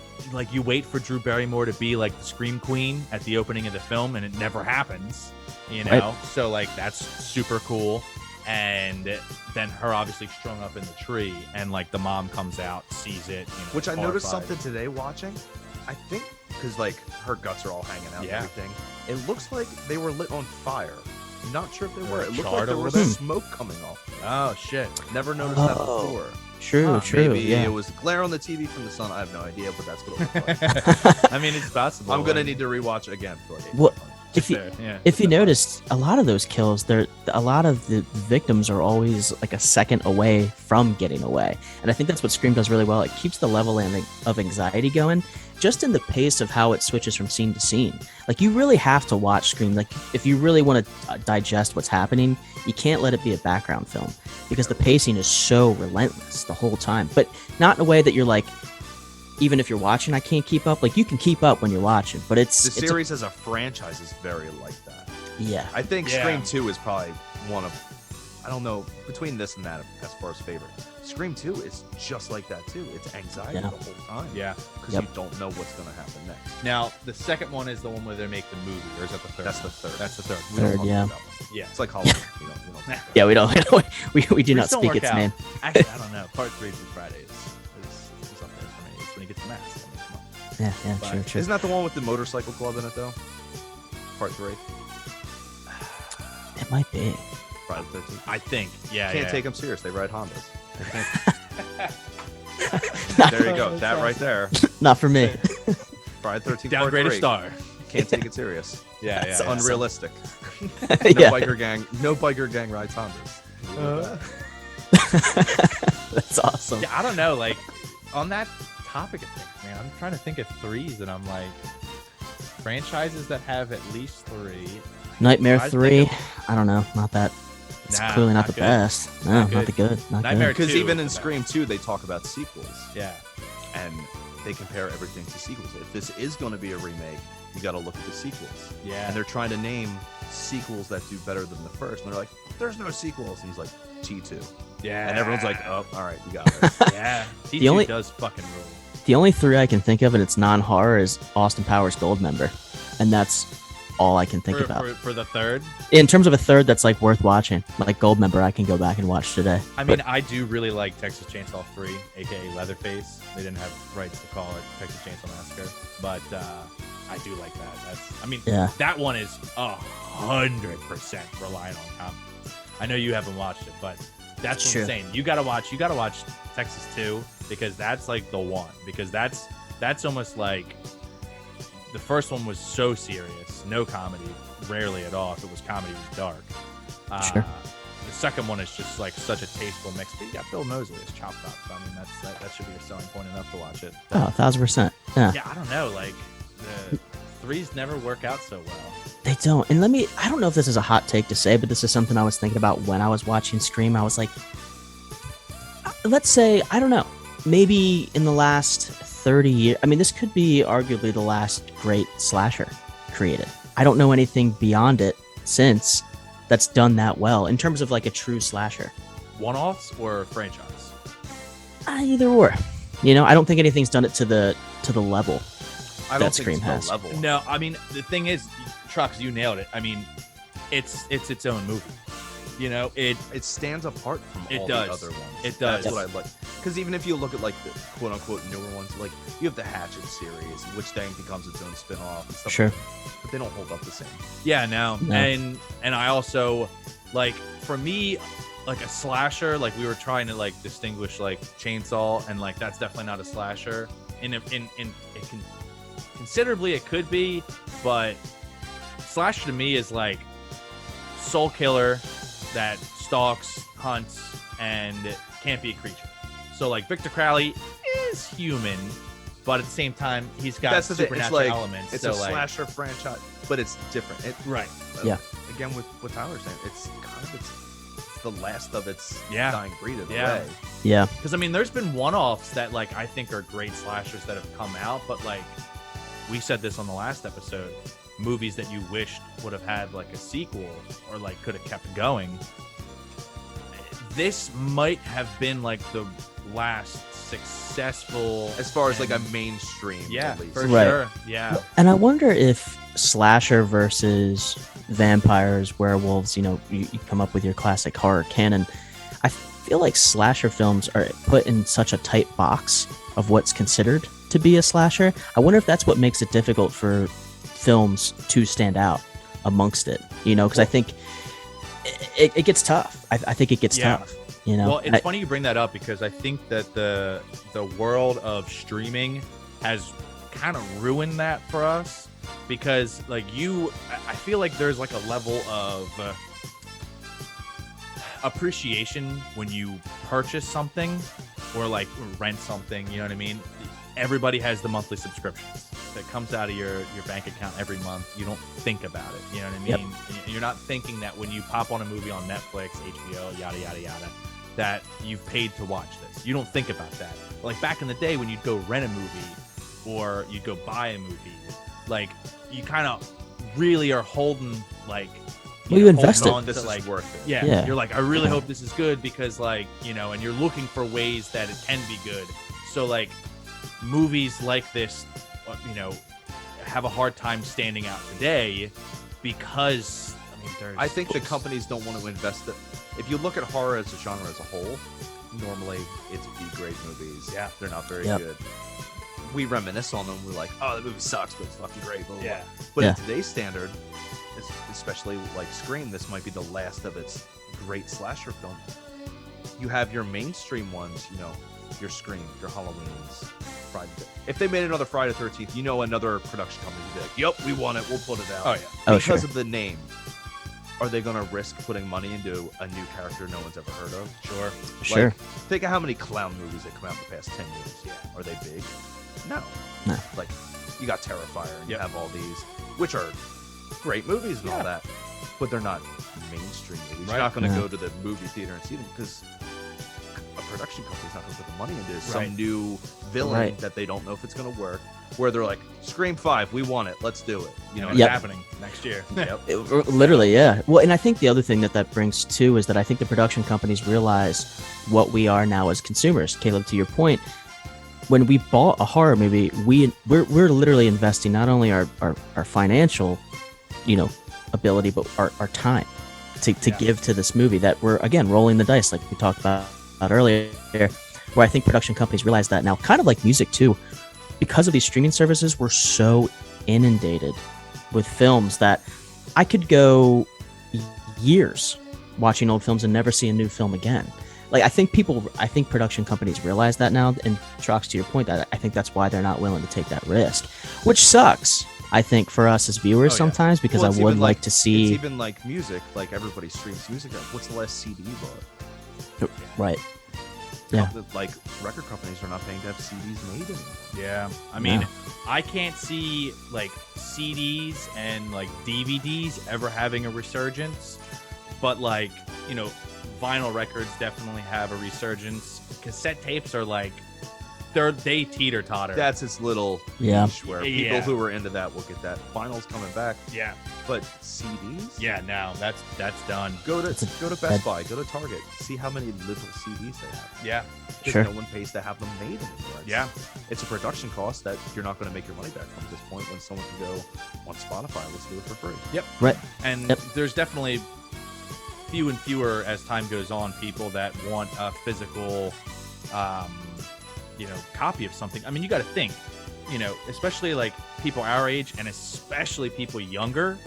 Speaker 2: wait for Drew Barrymore to be like the scream queen at the opening of the film, and it never happens,
Speaker 1: Right.
Speaker 2: So like that's super cool. And then her obviously strung up in the tree, and like the mom comes out, sees it,
Speaker 3: Which I noticed
Speaker 2: horrified.
Speaker 3: something today watching. I think because like her guts are all hanging out and everything. It looks like they were lit on fire. Not sure if they were. It looked like
Speaker 2: charred a
Speaker 3: there was
Speaker 2: little bit?
Speaker 3: smoke coming off.
Speaker 2: Oh shit!
Speaker 3: Never noticed that
Speaker 1: Oh.
Speaker 3: before.
Speaker 1: True.
Speaker 3: Maybe
Speaker 1: Yeah.
Speaker 3: it was glare on the TV from the sun. I have no idea, but that's what it looked like.
Speaker 2: I mean, it's possible.
Speaker 3: I'm gonna
Speaker 2: like,
Speaker 3: need to rewatch it again for like.
Speaker 1: What-
Speaker 2: just
Speaker 1: if you-
Speaker 2: there, yeah.
Speaker 1: If you noticed, a lot of those kills, a lot of the victims are always like a second away from getting away, and I think that's what Scream does really well. It keeps the level of anxiety going, just in the pace of how it switches from scene to scene. Like you really have to watch Scream. Like if you really want to digest what's happening, you can't let it be a background film because the pacing is so relentless the whole time, but not in a way that you're like. Even if you're watching, I can't keep up. Like you can keep up when you're watching, but
Speaker 3: The series as a franchise is very like that.
Speaker 1: yeah.
Speaker 3: I think
Speaker 2: Yeah.
Speaker 3: Scream 2 is probably one of, I don't know, between this and that as far as favorite. Scream 2 is just like that too. It's anxiety
Speaker 1: Yeah.
Speaker 3: the whole time.
Speaker 2: Yeah.
Speaker 3: Because
Speaker 1: Yep.
Speaker 3: you don't know what's going to happen next.
Speaker 2: Now the second one is the one where they make the movie, or is that the third?
Speaker 3: That's the third.
Speaker 2: That's the third.
Speaker 3: We don't
Speaker 1: Third,
Speaker 3: talk
Speaker 1: yeah.
Speaker 3: about that.
Speaker 2: Yeah.
Speaker 3: It's like Halloween. we don't talk about
Speaker 1: Yeah, we don't. We do not
Speaker 2: Threes don't
Speaker 1: speak
Speaker 2: work
Speaker 1: its
Speaker 2: out.
Speaker 1: name.
Speaker 2: Actually, I don't know. Part 3 through Friday is up there for me. It's when he gets the mask. I mean, come on.
Speaker 1: Yeah,
Speaker 2: But
Speaker 1: true,
Speaker 3: that.
Speaker 1: true.
Speaker 3: Isn't that the one with the motorcycle club in it though? Part 3.
Speaker 1: It might be.
Speaker 3: Friday the 13th.
Speaker 2: I think. Yeah.
Speaker 3: Can't
Speaker 2: yeah.
Speaker 3: take them serious. They ride Hondas.
Speaker 1: Not,
Speaker 3: There you go. That right there.
Speaker 1: not for me.
Speaker 3: Friday the 13th. Part
Speaker 2: Downgrade a
Speaker 3: 3.
Speaker 2: star.
Speaker 3: Can't take it serious.
Speaker 2: Yeah.
Speaker 3: It's
Speaker 2: yeah.
Speaker 3: unrealistic. No
Speaker 1: yeah,
Speaker 3: biker gang. No biker gang rides Hondas.
Speaker 1: that's awesome.
Speaker 2: Yeah, I don't know. Like on that topic of things, man, I'm trying to think of threes, and I'm like franchises that have at least 3.
Speaker 1: Nightmare
Speaker 2: I
Speaker 1: 3.
Speaker 2: think
Speaker 1: I don't know. Not that. It's
Speaker 2: Nah,
Speaker 1: clearly not
Speaker 2: not
Speaker 1: the
Speaker 2: good.
Speaker 1: best. No,
Speaker 2: Not
Speaker 1: not
Speaker 2: good.
Speaker 1: the good. Not
Speaker 2: Nightmare
Speaker 1: good.
Speaker 3: Because
Speaker 2: 2
Speaker 3: even
Speaker 2: is
Speaker 3: in
Speaker 2: the
Speaker 3: Scream 2, they talk about sequels.
Speaker 2: Yeah.
Speaker 3: And they compare everything to sequels. If this is going to be a remake, you got to look at the sequels.
Speaker 2: Yeah.
Speaker 3: And they're trying to name sequels that do better than the first. And they're like, there's no sequels. And he's like, T2.
Speaker 2: Yeah.
Speaker 3: And everyone's like, oh, all right, you got it.
Speaker 2: Yeah. T2
Speaker 1: only-
Speaker 2: does fucking rule.
Speaker 1: The only 3 I can think of, and it's non-horror, is Austin Powers Goldmember, and that's all I can think about.
Speaker 2: For the third.
Speaker 1: In terms of a third that's like worth watching, like Goldmember, I can go back and watch today.
Speaker 2: I mean, I do really like Texas Chainsaw 3, aka Leatherface. They didn't have rights to call it Texas Chainsaw Massacre, but I do like that.
Speaker 1: Yeah.
Speaker 2: That one is 100% relying on comedy. I know you haven't watched it, but that's what
Speaker 1: True.
Speaker 2: I'm saying. You gotta watch Texas 2 because that's like the one. Because that's almost like the first one was so serious, no comedy, rarely at all. If it was comedy, it was dark.
Speaker 1: Sure.
Speaker 2: The second one is just like such a tasteful mix. But you got Bill Moseley as Chop Top, so I mean that should be a selling point enough to watch it.
Speaker 1: Oh, 1000%. Yeah.
Speaker 2: Yeah, I don't know. Like the threes never work out so well.
Speaker 1: They don't. And I don't know if this is a hot take to say, but this is something I was thinking about when I was watching Scream. I was like, let's say, I don't know, maybe in the last 30 years, I mean, this could be arguably the last great slasher created. I don't know anything beyond it since that's done that well in terms of like a true slasher.
Speaker 2: One-offs or franchise?
Speaker 1: Either or. I don't think anything's done it to the level.
Speaker 3: I
Speaker 1: That
Speaker 3: don't
Speaker 1: Scream
Speaker 3: think
Speaker 1: has.
Speaker 3: it's the level.
Speaker 2: No, I mean the thing is, Trox, you nailed it. I mean, it's its own movie. It
Speaker 3: It stands apart from
Speaker 2: It
Speaker 3: all
Speaker 2: does.
Speaker 3: the other ones.
Speaker 2: It does.
Speaker 3: That's what I like. Because even if you look at like the quote unquote newer ones, like you have the Hatchet series, which then becomes its own spin-off and stuff.
Speaker 1: Sure.
Speaker 3: Like that, but they don't hold up the same.
Speaker 2: Yeah, no.
Speaker 1: No.
Speaker 2: And I also like, for me, like a slasher, like we were trying to like distinguish like Chainsaw, and like that's definitely not a slasher. In it can considerably it could be, but slasher to me is like soul killer that stalks, hunts, and can't be a creature. So like Victor Crowley is human, but at the same time he's got
Speaker 3: That's the thing.
Speaker 2: supernatural
Speaker 3: It's like,
Speaker 2: elements.
Speaker 3: it's
Speaker 2: so
Speaker 3: a
Speaker 2: like,
Speaker 3: slasher franchise, but it's different.
Speaker 2: right.
Speaker 1: Yeah.
Speaker 3: Again, with what Tyler's saying, it's kind of it's the last of its
Speaker 2: Yeah.
Speaker 3: dying breed in a
Speaker 2: Yeah.
Speaker 3: way.
Speaker 1: Yeah.
Speaker 2: Because I mean, there's been one-offs that like I think are great slashers that have come out, but like we said this on the last episode, movies that you wished would have had like a sequel or like could have kept going. This might have been like the last successful,
Speaker 3: As far as like a
Speaker 2: and-
Speaker 3: mainstream,
Speaker 2: yeah,
Speaker 3: at least.
Speaker 2: for
Speaker 1: Right.
Speaker 2: sure, yeah,
Speaker 1: And I wonder if slasher versus vampires, werewolves, you come up with your classic horror canon. I feel like slasher films are put in such a tight box of what's considered to be a slasher. I wonder if that's what makes it difficult for films to stand out amongst it, because I think it gets tough. I think it gets
Speaker 2: Yeah.
Speaker 1: tough,
Speaker 2: Well, it's funny you bring that up because I think that the world of streaming has kind of ruined that for us, because like I feel like there's like a level of appreciation when you purchase something or like rent something, you know what I mean? Everybody has the monthly subscriptions that comes out of your bank account every month. You don't think about it, you know what I
Speaker 1: Yep.
Speaker 2: mean? And you're not thinking that when you pop on a movie on Netflix, HBO, yada yada yada, that you've paid to watch this. You don't think about that. Like back in the day when you'd go rent a movie or you'd go buy a movie, like you kind of really are holding like
Speaker 1: Well, you
Speaker 2: holding
Speaker 1: invested.
Speaker 2: on
Speaker 3: This
Speaker 2: to,
Speaker 3: is
Speaker 2: like,
Speaker 3: worth it.
Speaker 2: yeah, you're like, I really hope this is good because like, and you're looking for ways that it can be good. So like movies like this, have a hard time standing out today because there's
Speaker 3: I think the companies don't want to invest it. If you look at horror as a genre as a whole, normally it's B-grade movies.
Speaker 2: Yeah.
Speaker 3: They're not very
Speaker 1: Yep.
Speaker 3: good. We reminisce on them. We're like, oh, the movie sucks, but it's fucking great. Blah, blah,
Speaker 2: Yeah.
Speaker 3: blah. But
Speaker 1: Yeah.
Speaker 3: in today's standard, especially like Scream, this might be the last of its great slasher film. You have your mainstream ones, your Scream, your Halloweens, Friday. If they made another Friday the 13th, another production company would be like, yep, we want it. We'll put it out.
Speaker 2: Oh yeah.
Speaker 1: Oh,
Speaker 3: Because
Speaker 1: sure.
Speaker 3: of the name. Are they going to risk putting money into a new character no one's ever heard of?
Speaker 2: Sure.
Speaker 1: Sure.
Speaker 3: Like, think of how many clown movies that come out in the past 10 years.
Speaker 2: Yeah.
Speaker 3: Are they big? No.
Speaker 1: No.
Speaker 3: Like, you got Terrifier and you
Speaker 2: Yep.
Speaker 3: have all these, which are great movies and all
Speaker 2: Yeah.
Speaker 3: that, but they're not mainstream movies.
Speaker 2: Right.
Speaker 3: You're not going to
Speaker 1: No.
Speaker 3: go to the movie theater and see them because a production company's not going to put the money into some
Speaker 2: Right.
Speaker 3: new villain
Speaker 1: Right.
Speaker 3: that they don't know if it's going to work, where they're like, Scream 5, we want it. Let's do it.
Speaker 2: It's
Speaker 1: Yep.
Speaker 2: happening next year.
Speaker 3: Yep.
Speaker 1: Literally, yeah. Well, and I think the other thing that brings too is that I think the production companies realize what we are now as consumers. Caleb, to your point, when we bought a horror movie, we're literally investing not only our financial, ability, but our time to
Speaker 2: Yeah.
Speaker 1: give to this movie that we're again rolling the dice, like we talked about earlier. Where I think production companies realize that now, kind of like music too, because of these streaming services, we're so inundated with films that I could go years watching old films and never see a new film again. Like I think production companies realize that now, and Trox, to your point, that I think that's why they're not willing to take that risk, which sucks. I think for us as viewers
Speaker 2: Oh, yeah.
Speaker 1: sometimes, because
Speaker 3: Well,
Speaker 1: I
Speaker 3: it's
Speaker 1: would
Speaker 3: even
Speaker 1: like to
Speaker 3: It's
Speaker 1: see
Speaker 3: even like music. Like everybody streams music. What's the last CD you bought?
Speaker 1: right. Yeah.
Speaker 3: Like record companies are not paying to have CDs made anymore.
Speaker 2: Yeah, I mean,
Speaker 1: Yeah.
Speaker 2: I can't see like CDs and like DVDs ever having a resurgence, but like vinyl records definitely have a resurgence. Cassette tapes are like they teeter totter.
Speaker 3: That's its little
Speaker 1: Yeah.
Speaker 3: niche where people
Speaker 2: Yeah.
Speaker 3: who are into that will get that. Vinyl's coming back,
Speaker 2: yeah,
Speaker 3: but CDs?
Speaker 2: yeah. Now that's done.
Speaker 3: Go to
Speaker 1: It's a
Speaker 3: Best
Speaker 1: bad-
Speaker 3: Buy, go to Target, see how many little CDs they have.
Speaker 2: Yeah,
Speaker 3: Because
Speaker 1: Sure.
Speaker 3: no one pays to have them made anymore.
Speaker 2: yeah,
Speaker 3: It's a production cost that you're not going to make your money back from at this point when someone can go on Spotify, let's do it for free.
Speaker 1: Right.
Speaker 2: and
Speaker 1: Yep.
Speaker 2: there's definitely few and fewer as time goes on people that want a physical copy of something. I mean, you got to think, especially like people our age and especially people younger,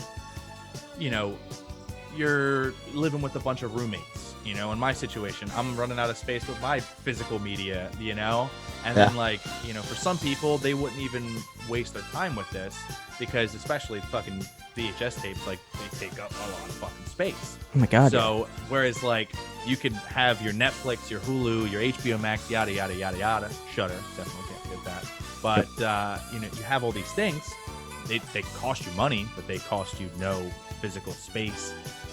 Speaker 2: you're living with a bunch of roommates. In my situation, I'm running out of space with my physical media, and then like, for some people, they wouldn't even waste their time with this because especially fucking VHS tapes, like they take up a lot of fucking space.
Speaker 1: Oh my God.
Speaker 2: So whereas like you could have your Netflix, your Hulu, your HBO Max, yada, yada, yada, yada, Shudder, definitely can't forget that. But, you have all these things, they cost you money, but they cost you no physical space.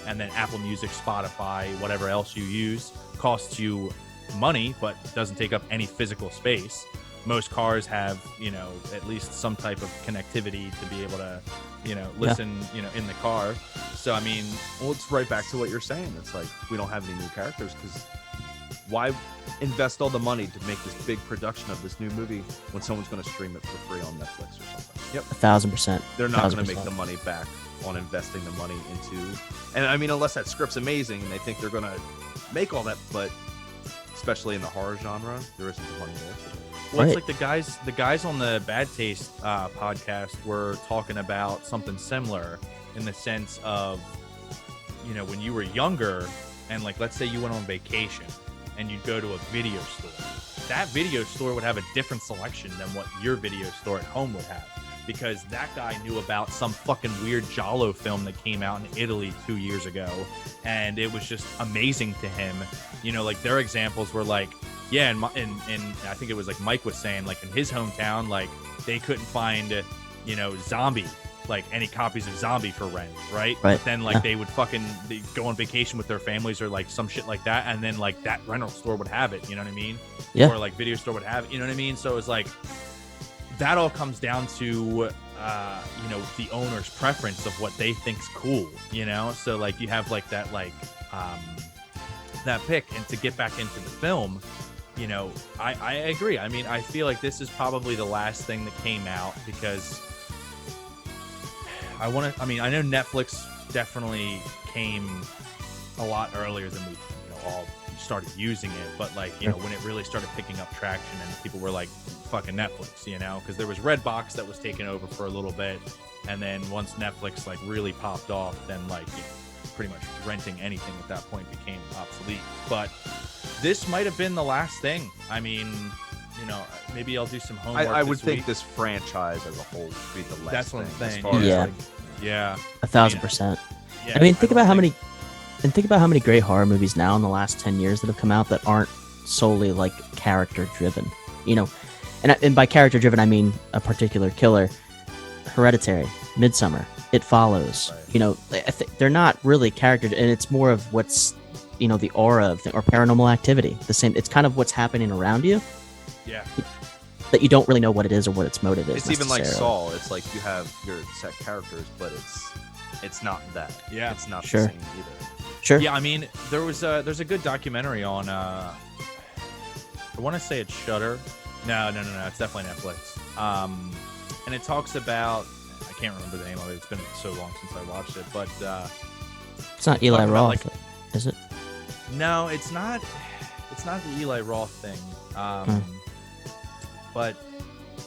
Speaker 2: And then Apple Music, Spotify, whatever else you use costs you money, but doesn't take up any physical space. Most cars have, at least some type of connectivity to be able to, listen, in the car. So, I mean,
Speaker 3: well, it's right back to what you're saying. It's like, we don't have any new characters because why invest all the money to make this big production of this new movie when someone's going to stream it for free on Netflix or something? Yep.
Speaker 1: 1,000%.
Speaker 3: They're not going to make the money back on investing the money into, and I mean, unless that script's amazing and they think they're going to make all that, but especially in the horror genre, there isn't the money there for it.
Speaker 2: Well, it's like the guys on the Bad Taste podcast were talking about something similar in the sense of, when you were younger and like, let's say you went on vacation and you'd go to a video store, that video store would have a different selection than what your video store at home would have. Because that guy knew about some fucking weird Giallo film that came out in Italy 2 years ago. And it was just amazing to him. Like their examples were like, yeah, and I think it was like Mike was saying, like in his hometown, like they couldn't find, Zombie, like any copies of Zombie for rent, right? But then like they would they go on vacation with their families or like some shit like that. And then like that rental store would have it, you know what I mean?
Speaker 1: Yeah.
Speaker 2: Or like video store would have it, you know what I mean? So it was like, that all comes down to, the owner's preference of what they think's cool, So like you have like that, like, that pick. And to get back into the film, I agree. I mean, I feel like this is probably the last thing that came out because I know Netflix definitely came a lot earlier than we, all started using it, but like, when it really started picking up traction and people were like, fucking Netflix, because there was Redbox that was taken over for a little bit, and then once Netflix like really popped off, then like pretty much renting anything at that point became obsolete. But this might have been the last thing. I mean, maybe I'll do some homework.
Speaker 3: I would think this franchise as a whole would be the last.
Speaker 2: That's what I'm saying.
Speaker 1: Yeah. 1,000%. Yeah, I mean, think about how many great horror movies now in the last 10 years that have come out that aren't solely like character driven, and by character driven, I mean a particular killer. Hereditary, Midsummer, It Follows, they're not really character, and it's more of what's, the aura of or paranormal activity. The same, it's kind of what's happening around you.
Speaker 2: Yeah.
Speaker 1: That you don't really know what it is or what its motive is.
Speaker 3: It's even like Saw. It's like you have your set characters, but it's not that.
Speaker 2: Yeah.
Speaker 3: It's not the
Speaker 1: Sure.
Speaker 3: same either.
Speaker 1: Sure.
Speaker 2: Yeah, I mean, there's a good documentary on I want to say it's Shudder. No, it's definitely Netflix. And it talks about, I can't remember the name of it. It's been so long since I watched it, but
Speaker 1: it's not Eli Roth, is it?
Speaker 2: No, it's not. It's not the Eli Roth thing. But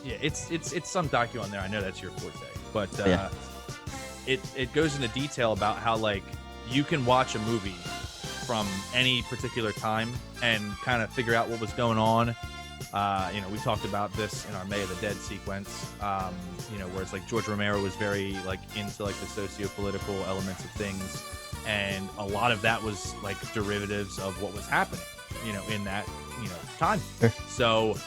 Speaker 2: yeah, it's some docu on there. I know that's your forte, but it goes into detail about how like you can watch a movie from any particular time and kind of figure out what was going on. We talked about this in our May of the Dead sequence, where it's like George Romero was very like into like the socio-political elements of things, and a lot of that was like derivatives of what was happening, in that, time.
Speaker 1: Sure.
Speaker 2: So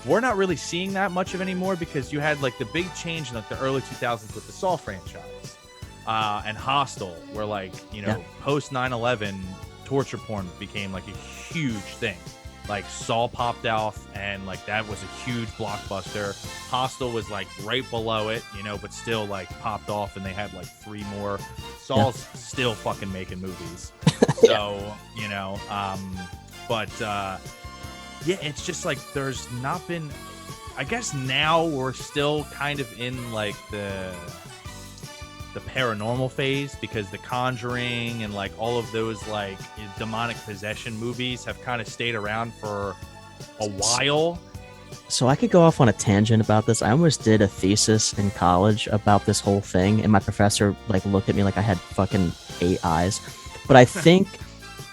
Speaker 2: we're not really seeing that much of anymore because you had like the big change in like the early 2000s with the Saw franchise, and Hostel, where like, post 9/11 torture porn became like a huge thing. Like Saw popped off and like that was a huge blockbuster. Hostel was like right below it, but still like popped off, and they had like 3 more. Saw's still fucking making movies. So, it's just like there's not been, I guess now we're still kind of in like the paranormal phase because The Conjuring and like all of those like demonic possession movies have kind of stayed around for a while.
Speaker 1: So I could go off on a tangent about this. I almost did a thesis in college about this whole thing, and my professor like looked at me like I had fucking 8 eyes. But I think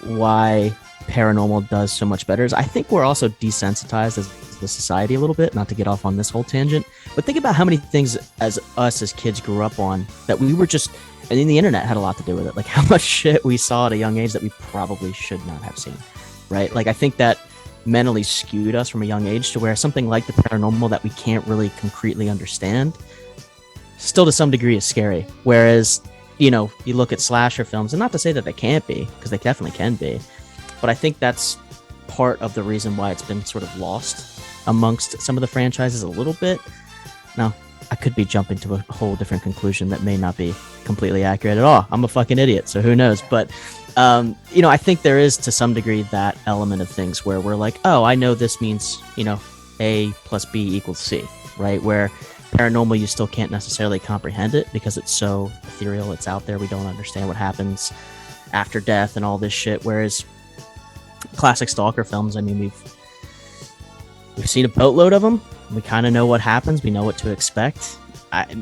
Speaker 1: why paranormal does so much better is I think we're also desensitized as the society a little bit, not to get off on this whole tangent, but think about how many things as us as kids grew up on that we were just, and then the internet had a lot to do with it, like how much shit we saw at a young age that we probably should not have seen, right? Like I think that mentally skewed us from a young age to where something like the paranormal that we can't really concretely understand still to some degree is scary, whereas you know you look at slasher films, and not to say that they can't be, because they definitely can be, but I think that's part of the reason why it's been sort of lost amongst some of the franchises a little bit. Now I could be jumping to a whole different conclusion that may not be completely accurate at all. I'm a fucking idiot, so who knows? But you know, I think there is to some degree that element of things where we're like, oh, I know this means, you know, A plus B equals C, right? Where paranormal, you still can't necessarily comprehend it because it's so ethereal, it's out there, we don't understand what happens after death and all this shit. Whereas classic stalker films, I mean, we've seen a boatload of them. We kind of know what happens. We know what to expect.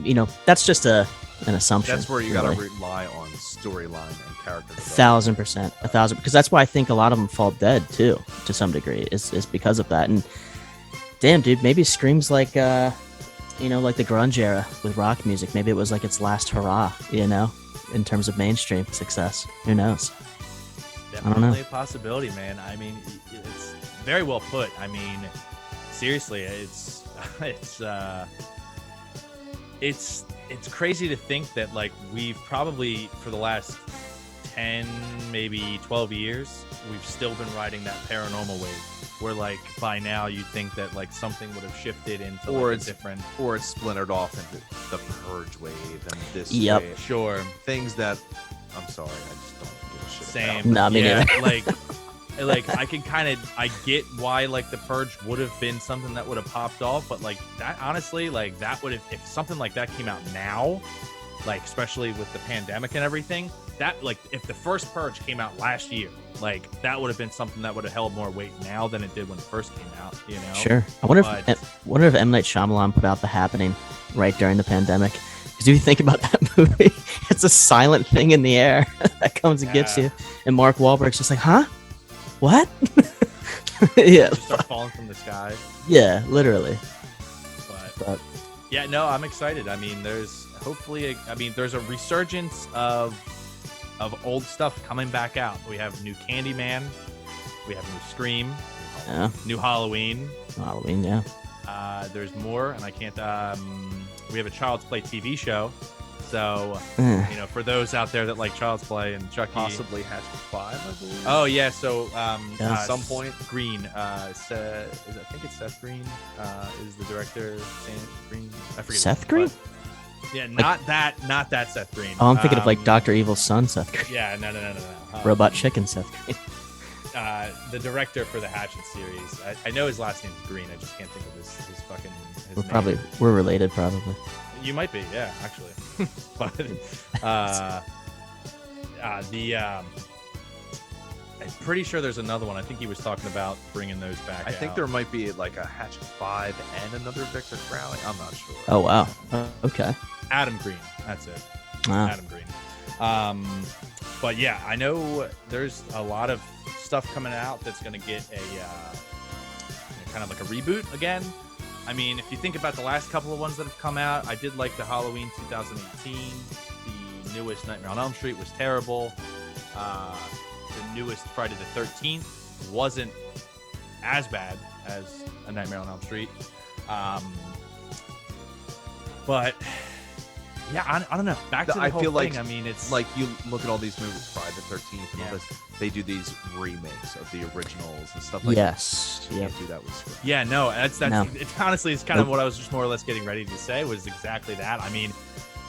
Speaker 1: You know, that's just an assumption.
Speaker 3: That's where you gotta rely on storyline and character.
Speaker 1: 1,000%, because that's why I think a lot of them fall dead too, to some degree. Is because of that. And damn, dude, maybe Scream's like, you know, like the grunge era with rock music. Maybe it was like its last hurrah, you know, in terms of mainstream success. Who knows?
Speaker 2: Definitely
Speaker 1: I don't know.
Speaker 2: A possibility, man. I mean, it's very well put. I mean, seriously, it's crazy to think that like we've probably for the last 10, maybe 12 years, we've still been riding that paranormal wave. Where like by now you'd think that like something would have shifted into like a different,
Speaker 3: or it's splintered off into the Purge wave and this wave.
Speaker 2: Sure,
Speaker 3: things that I'm sorry, I just don't give a shit.
Speaker 2: Same.
Speaker 3: About.
Speaker 1: Nah, me neither.
Speaker 2: like I can I get why like the Purge would have been something that would have popped off, but like that honestly, like that would have, if something like that came out now, like especially with the pandemic and everything, that like if the first Purge came out last year, like that would have been something that would have held more weight now than it did when it first came out, you know?
Speaker 1: Sure. I wonder if M. Night Shyamalan put out The Happening right during the pandemic. Because if you think about that movie, it's a silent thing in the air that comes and gets you. And Mark Wahlberg's just like, huh? What? Yeah.
Speaker 2: Just start falling from the sky.
Speaker 1: Yeah, literally.
Speaker 2: But yeah, no, I'm excited. I mean, there's there's a resurgence of old stuff coming back out. We have new Candyman, we have new Scream, new Halloween.
Speaker 1: Yeah.
Speaker 2: There's more, and I can't. We have a Child's Play TV show. So, you know, for those out there that like Child's Play and Chucky,
Speaker 3: possibly Hatchet 5, I believe.
Speaker 2: Oh yeah, so
Speaker 3: at some point,
Speaker 2: Green, I think it's Seth Green, is the director. Green, I forget.
Speaker 1: Seth Green?
Speaker 2: Yeah, not that Seth Green.
Speaker 1: Oh, I'm thinking of like Dr. Evil's son, Seth Green.
Speaker 2: Yeah, no.
Speaker 1: Robot Chicken, Seth Green.
Speaker 2: The director for the Hatchet series. I know his last name's Green. I just can't think of his fucking.
Speaker 1: We're related, probably.
Speaker 2: You might be, yeah, actually. But I'm pretty sure there's another one. I think he was talking about bringing those back.
Speaker 3: I think there might be like a Hatchet 5 and another Victor Crowley. I'm not sure.
Speaker 1: Oh wow. Okay.
Speaker 2: Adam Green. That's it.
Speaker 1: Wow.
Speaker 2: Adam Green. But yeah, I know there's a lot of stuff coming out that's going to get a kind of like a reboot again. I mean, if you think about the last couple of ones that have come out, I did like the Halloween 2018. The newest Nightmare on Elm Street was terrible. The newest Friday the 13th wasn't as bad as A Nightmare on Elm Street. But yeah, I don't know. Back to the whole thing.
Speaker 3: Like,
Speaker 2: I mean, it's
Speaker 3: like you look at all these movies, Friday the 13th, and all this. They do these remakes of the originals and stuff like that.
Speaker 1: Yes.
Speaker 3: You can't do that with Scream.
Speaker 2: Yeah, no, that's
Speaker 1: No.
Speaker 2: It's honestly, it's kind of what I was just more or less getting ready to say was exactly that. I mean,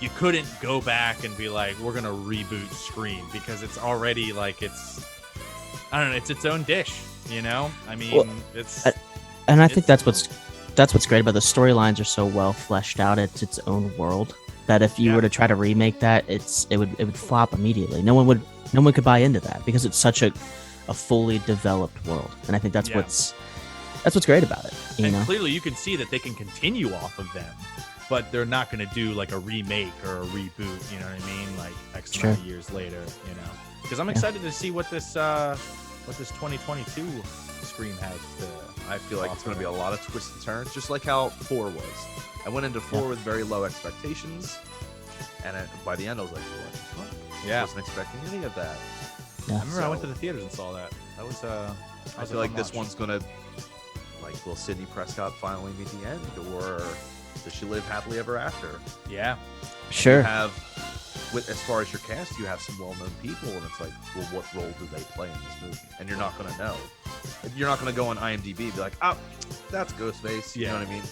Speaker 2: you couldn't go back and be like, we're gonna reboot Scream because it's already like it's its own dish, you know? I mean,
Speaker 1: I think that's what's great about the storylines are so well fleshed out. It's its own world that if you were to try to remake that, it would flop immediately. No one could buy into that because it's such a fully developed world. And I think that's That's what's great about it. You
Speaker 2: And
Speaker 1: know,
Speaker 2: clearly you can see that they can continue off of them, but they're not going to do like a remake or a reboot. You know what I mean? Like X amount of years later. You know, because I'm excited to see what this 2022 Scream has to.
Speaker 3: I feel like it's going to be a lot of twists and turns, just like how 4 was. I went into 4 with very low expectations, and by the end I was like, what?
Speaker 2: Yeah.
Speaker 3: I wasn't expecting any of that.
Speaker 1: Yeah.
Speaker 2: I remember I went to the theaters and saw that. That was
Speaker 3: I feel like this one's gonna, like, will Sidney Prescott finally meet the end, or does she live happily ever after?
Speaker 2: Yeah.
Speaker 1: sure.
Speaker 3: You have, as far as your cast, you have some well-known people, and it's like, well, what role do they play in this movie? And you're not gonna know. You're not gonna go on IMDb and be like, oh, that's Ghostface. You know what I mean?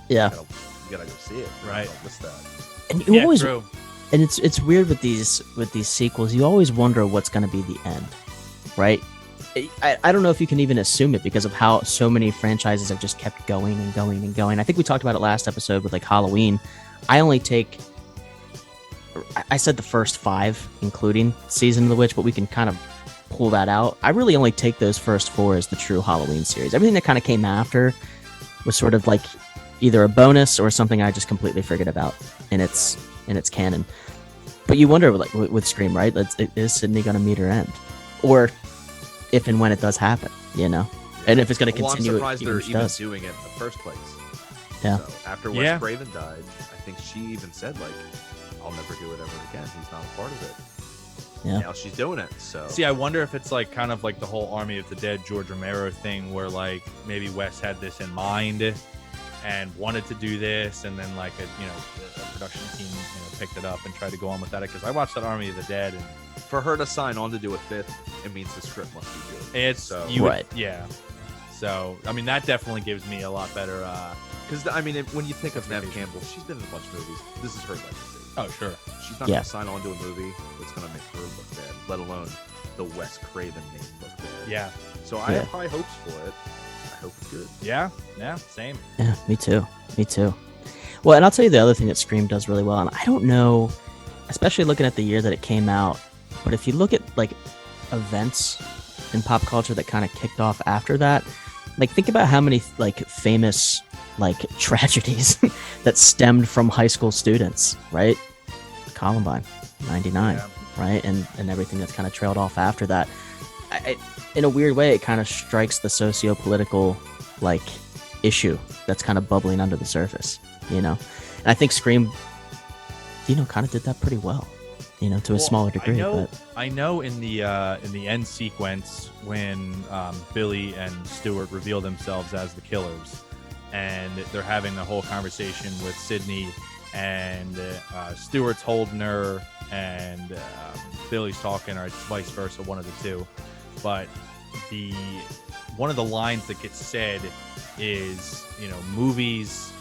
Speaker 1: Yeah.
Speaker 3: You gotta go see it.
Speaker 2: Right.
Speaker 3: What's that?
Speaker 1: And you always,
Speaker 2: true.
Speaker 1: and it's weird with these sequels. You always wonder what's going to be the end, right? I don't know if you can even assume it because of how so many franchises have just kept going and going and going. I think we talked about it last episode with like Halloween. I said the first 5, including Season of the Witch, but we can kind of pull that out. I really only take those first 4 as the true Halloween series. Everything that kind of came after was sort of like either a bonus or something I just completely forget about in its canon. But you wonder, like with Scream, right? Is Sydney going to meet her end, or if and when it does happen, you know, and if it's going to continue.
Speaker 3: I'm surprised they're even
Speaker 1: does.
Speaker 3: doing it in the first place.
Speaker 1: Yeah.
Speaker 3: So after Wes Craven died, I think she even said like, "I'll never do it ever again. He's not a part of it."
Speaker 1: Yeah.
Speaker 3: Now she's doing it. So
Speaker 2: See, I wonder if it's like kind of like the whole Army of the Dead George Romero thing, where like maybe Wes had this in mind and wanted to do this, and then like a production team picked it up and tried to go on with that. Because I watched that Army of the Dead, and
Speaker 3: for her to sign on to do a 5th, it means the script must be good.
Speaker 2: it's
Speaker 3: So-
Speaker 1: Right.
Speaker 2: Yeah. So I mean that definitely gives me a lot better.
Speaker 3: Because I mean, when you think of Nev Campbell, she's been in a bunch of movies. This is her legacy.
Speaker 2: Oh sure.
Speaker 3: She's not going to sign on to a movie that's going to make her look bad, let alone the Wes Craven name look bad.
Speaker 2: Yeah.
Speaker 3: So I have high hopes for it. I hope it's good.
Speaker 2: Yeah. Same.
Speaker 1: Yeah, me too. Well, and I'll tell you the other thing that Scream does really well, and I don't know, especially looking at the year that it came out, but if you look at like events in pop culture that kind of kicked off after that, like think about how many like famous like tragedies that stemmed from high school students, right? Columbine, 99, right? And everything that's kind of trailed off after that. In a weird way, it kind of strikes the socio-political like issue that's kind of bubbling under the surface, you know. And I think Scream, kind of did that pretty well, to a smaller degree.
Speaker 2: I know in the end sequence when Billy and Stuart reveal themselves as the killers, and they're having the whole conversation with Sydney, and Stuart's holding her, and Billy's talking, or it's vice versa, one of the two. But one of the lines that gets said is, movies.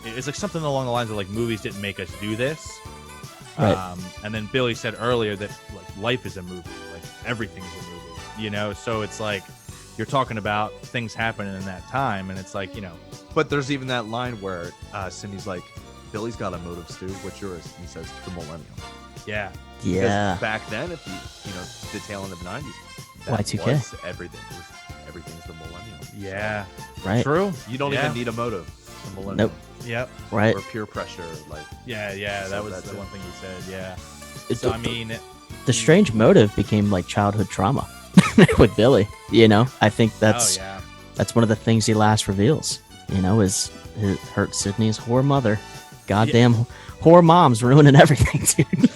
Speaker 2: It's like something along the lines of like, movies didn't make us do this.
Speaker 1: Right.
Speaker 2: And then Billy said earlier that like life is a movie, like everything's a movie, So it's like you're talking about things happening in that time, and it's like,
Speaker 3: But there's even that line where Cindy's like, Billy's got a motive, Stu. What's yours? And he says, the millennium.
Speaker 2: Yeah.
Speaker 1: Yeah.
Speaker 3: Because back then, if the tail end of the 90s, that
Speaker 1: Y2K.
Speaker 3: was everything. Everything's the millennium.
Speaker 2: Yeah.
Speaker 1: Right.
Speaker 2: True.
Speaker 3: You don't even need a motive. The millennium.
Speaker 1: Nope.
Speaker 2: Yep.
Speaker 1: Right.
Speaker 3: Or peer pressure, like.
Speaker 2: Yeah.
Speaker 3: So
Speaker 2: That was
Speaker 3: that's
Speaker 2: the
Speaker 3: it.
Speaker 2: one thing he said. Yeah.
Speaker 1: It's
Speaker 2: So I mean,
Speaker 1: the strange motive became like childhood trauma with Billy. I think that's that's one of the things he last reveals. Is it hurt Sydney's whore mother. Goddamn whore mom's ruining everything, dude.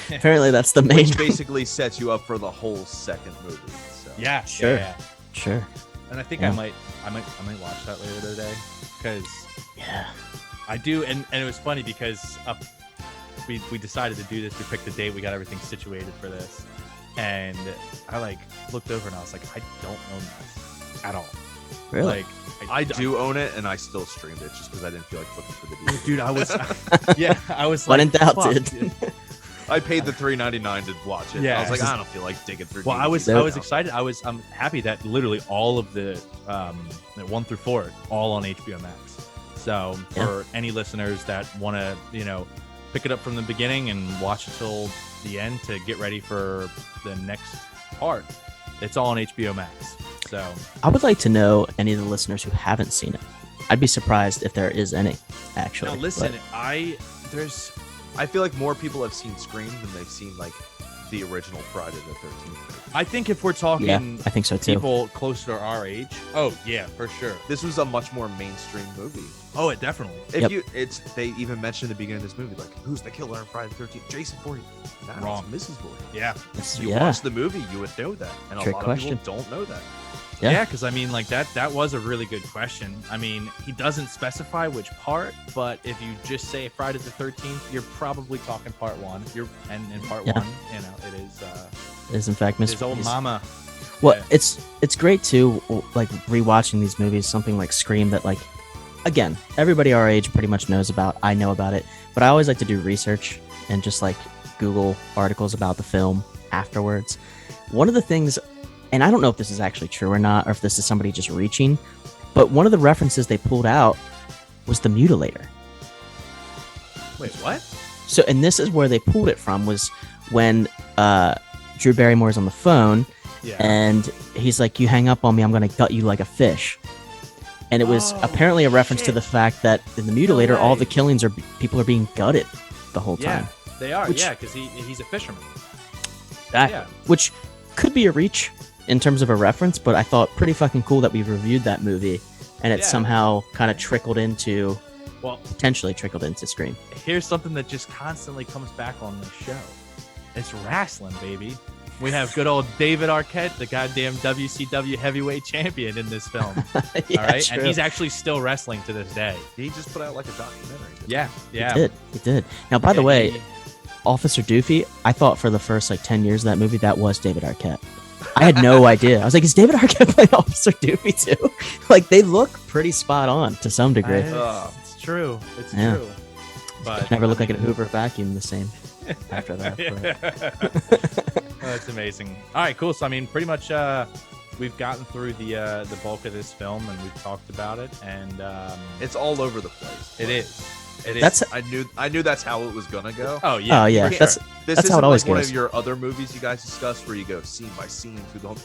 Speaker 1: Apparently, that's the main.
Speaker 3: Which basically sets you up for the whole second movie. So.
Speaker 2: yeah.
Speaker 1: Sure.
Speaker 2: Yeah.
Speaker 1: Sure.
Speaker 2: And I think
Speaker 1: Yeah.
Speaker 2: I might watch that later today, because
Speaker 1: Yeah.
Speaker 2: I do, and it was funny because we decided to do this. We picked a date. We got everything situated for this, and I like looked over and I was like, I don't own this at all.
Speaker 1: Really?
Speaker 2: Like
Speaker 3: I do own it, and I still streamed it just because I didn't feel like looking for the DVD.
Speaker 2: dude. I was I was
Speaker 1: When
Speaker 2: like,
Speaker 1: in doubt,
Speaker 2: fuck,
Speaker 1: dude.
Speaker 3: I paid the $3.99 to watch it.
Speaker 2: Yeah.
Speaker 3: I was like, I don't feel like digging through.
Speaker 2: Well,
Speaker 3: DVDs
Speaker 2: I
Speaker 3: now.
Speaker 2: was excited. I'm happy that literally all of the 1 through 4 all on HBO Max. So for any listeners that want to pick it up from the beginning and watch it till the end to get ready for the next part, it's all on HBO Max. So
Speaker 1: I would like to know any of the listeners who haven't seen it. I'd be surprised if there is any, actually.
Speaker 2: now listen,
Speaker 1: but-
Speaker 3: I feel like more people have seen Scream than they've seen like the original Friday the 13th.
Speaker 2: I think if we're talking
Speaker 1: Yeah, I think so too.
Speaker 2: people closer to our age, oh yeah, for sure.
Speaker 3: This was a much more mainstream movie.
Speaker 2: Oh, it definitely.
Speaker 3: They even mentioned at the beginning of this movie, like, who's the killer on Friday the 13th? Jason Voorhees. Nah,
Speaker 2: Wrong.
Speaker 3: it's Mrs. Voorhees.
Speaker 2: Yeah.
Speaker 3: If you
Speaker 1: Yeah.
Speaker 3: watch the movie, you would know that, and
Speaker 1: Trick
Speaker 3: a lot
Speaker 1: question.
Speaker 3: of people don't know that.
Speaker 1: Yeah.
Speaker 2: Yeah, because I mean, like that was a really good question. I mean, he doesn't specify which part, but if you just say Friday the 13th, you're probably talking part one. And in part
Speaker 1: Yeah.
Speaker 2: one, you know, it
Speaker 1: is in fact Miss
Speaker 2: his old
Speaker 1: Voorhees.
Speaker 2: mama.
Speaker 1: Well,
Speaker 2: Yeah.
Speaker 1: it's great too, like rewatching these movies, something like Scream that, like, again, everybody our age pretty much knows about. I know about it, but I always like to do research and just like Google articles about the film afterwards. One of the things, and I don't know if this is actually true or not, or if this is somebody just reaching, but one of the references they pulled out was the mutilator.
Speaker 2: Wait, what?
Speaker 1: So, and this is where they pulled it from, was when Drew Barrymore's on the phone.
Speaker 2: Yeah.
Speaker 1: And he's like, "You hang up on me, I'm gonna gut you like a fish." And it was
Speaker 2: Oh,
Speaker 1: apparently a reference to
Speaker 2: shit.
Speaker 1: the fact that in the Mutilator, all
Speaker 2: way.
Speaker 1: the killings are people are being gutted the whole
Speaker 2: Yeah,
Speaker 1: time.
Speaker 2: they are.
Speaker 1: Which-
Speaker 2: Yeah, because he's a fisherman.
Speaker 1: That, which could be a reach in terms of a reference, but I thought pretty fucking cool that we reviewed that movie, and it
Speaker 2: Yeah.
Speaker 1: somehow kind of
Speaker 2: Well,
Speaker 1: potentially trickled into Scream.
Speaker 2: here's something that just constantly comes back on the show. It's wrestling, baby. We have good old David Arquette, the goddamn WCW heavyweight champion in this film.
Speaker 1: Yeah,
Speaker 2: all right,
Speaker 1: true.
Speaker 2: and he's actually still wrestling to this day.
Speaker 3: He just put out like a documentary. didn't he?
Speaker 2: Yeah, yeah.
Speaker 1: He did. Now, by the
Speaker 2: Yeah,
Speaker 1: way,
Speaker 2: he-
Speaker 1: Officer Doofy, I thought for the first like 10 years of that movie that was David Arquette. I had no idea. I was like, is David Arquette playing Officer Doofy too? Like, they look pretty spot on to some degree.
Speaker 2: It's true. It's
Speaker 1: Yeah.
Speaker 2: true. But
Speaker 1: Never look like a Hoover vacuum the same after that. but-
Speaker 2: Oh, that's amazing. All right, cool. So I mean, pretty much we've gotten through the bulk of this film, and we've talked about it, and
Speaker 3: It's all over the place.
Speaker 2: it is. It is.
Speaker 1: That's
Speaker 3: I knew that's how it was gonna go.
Speaker 2: Oh yeah.
Speaker 1: Oh yeah,
Speaker 2: for
Speaker 1: that's
Speaker 2: sure.
Speaker 3: This
Speaker 1: That's how it
Speaker 3: isn't
Speaker 1: always
Speaker 3: like one
Speaker 1: goes.
Speaker 3: of your other movies you guys discuss where you go scene by scene through the whole.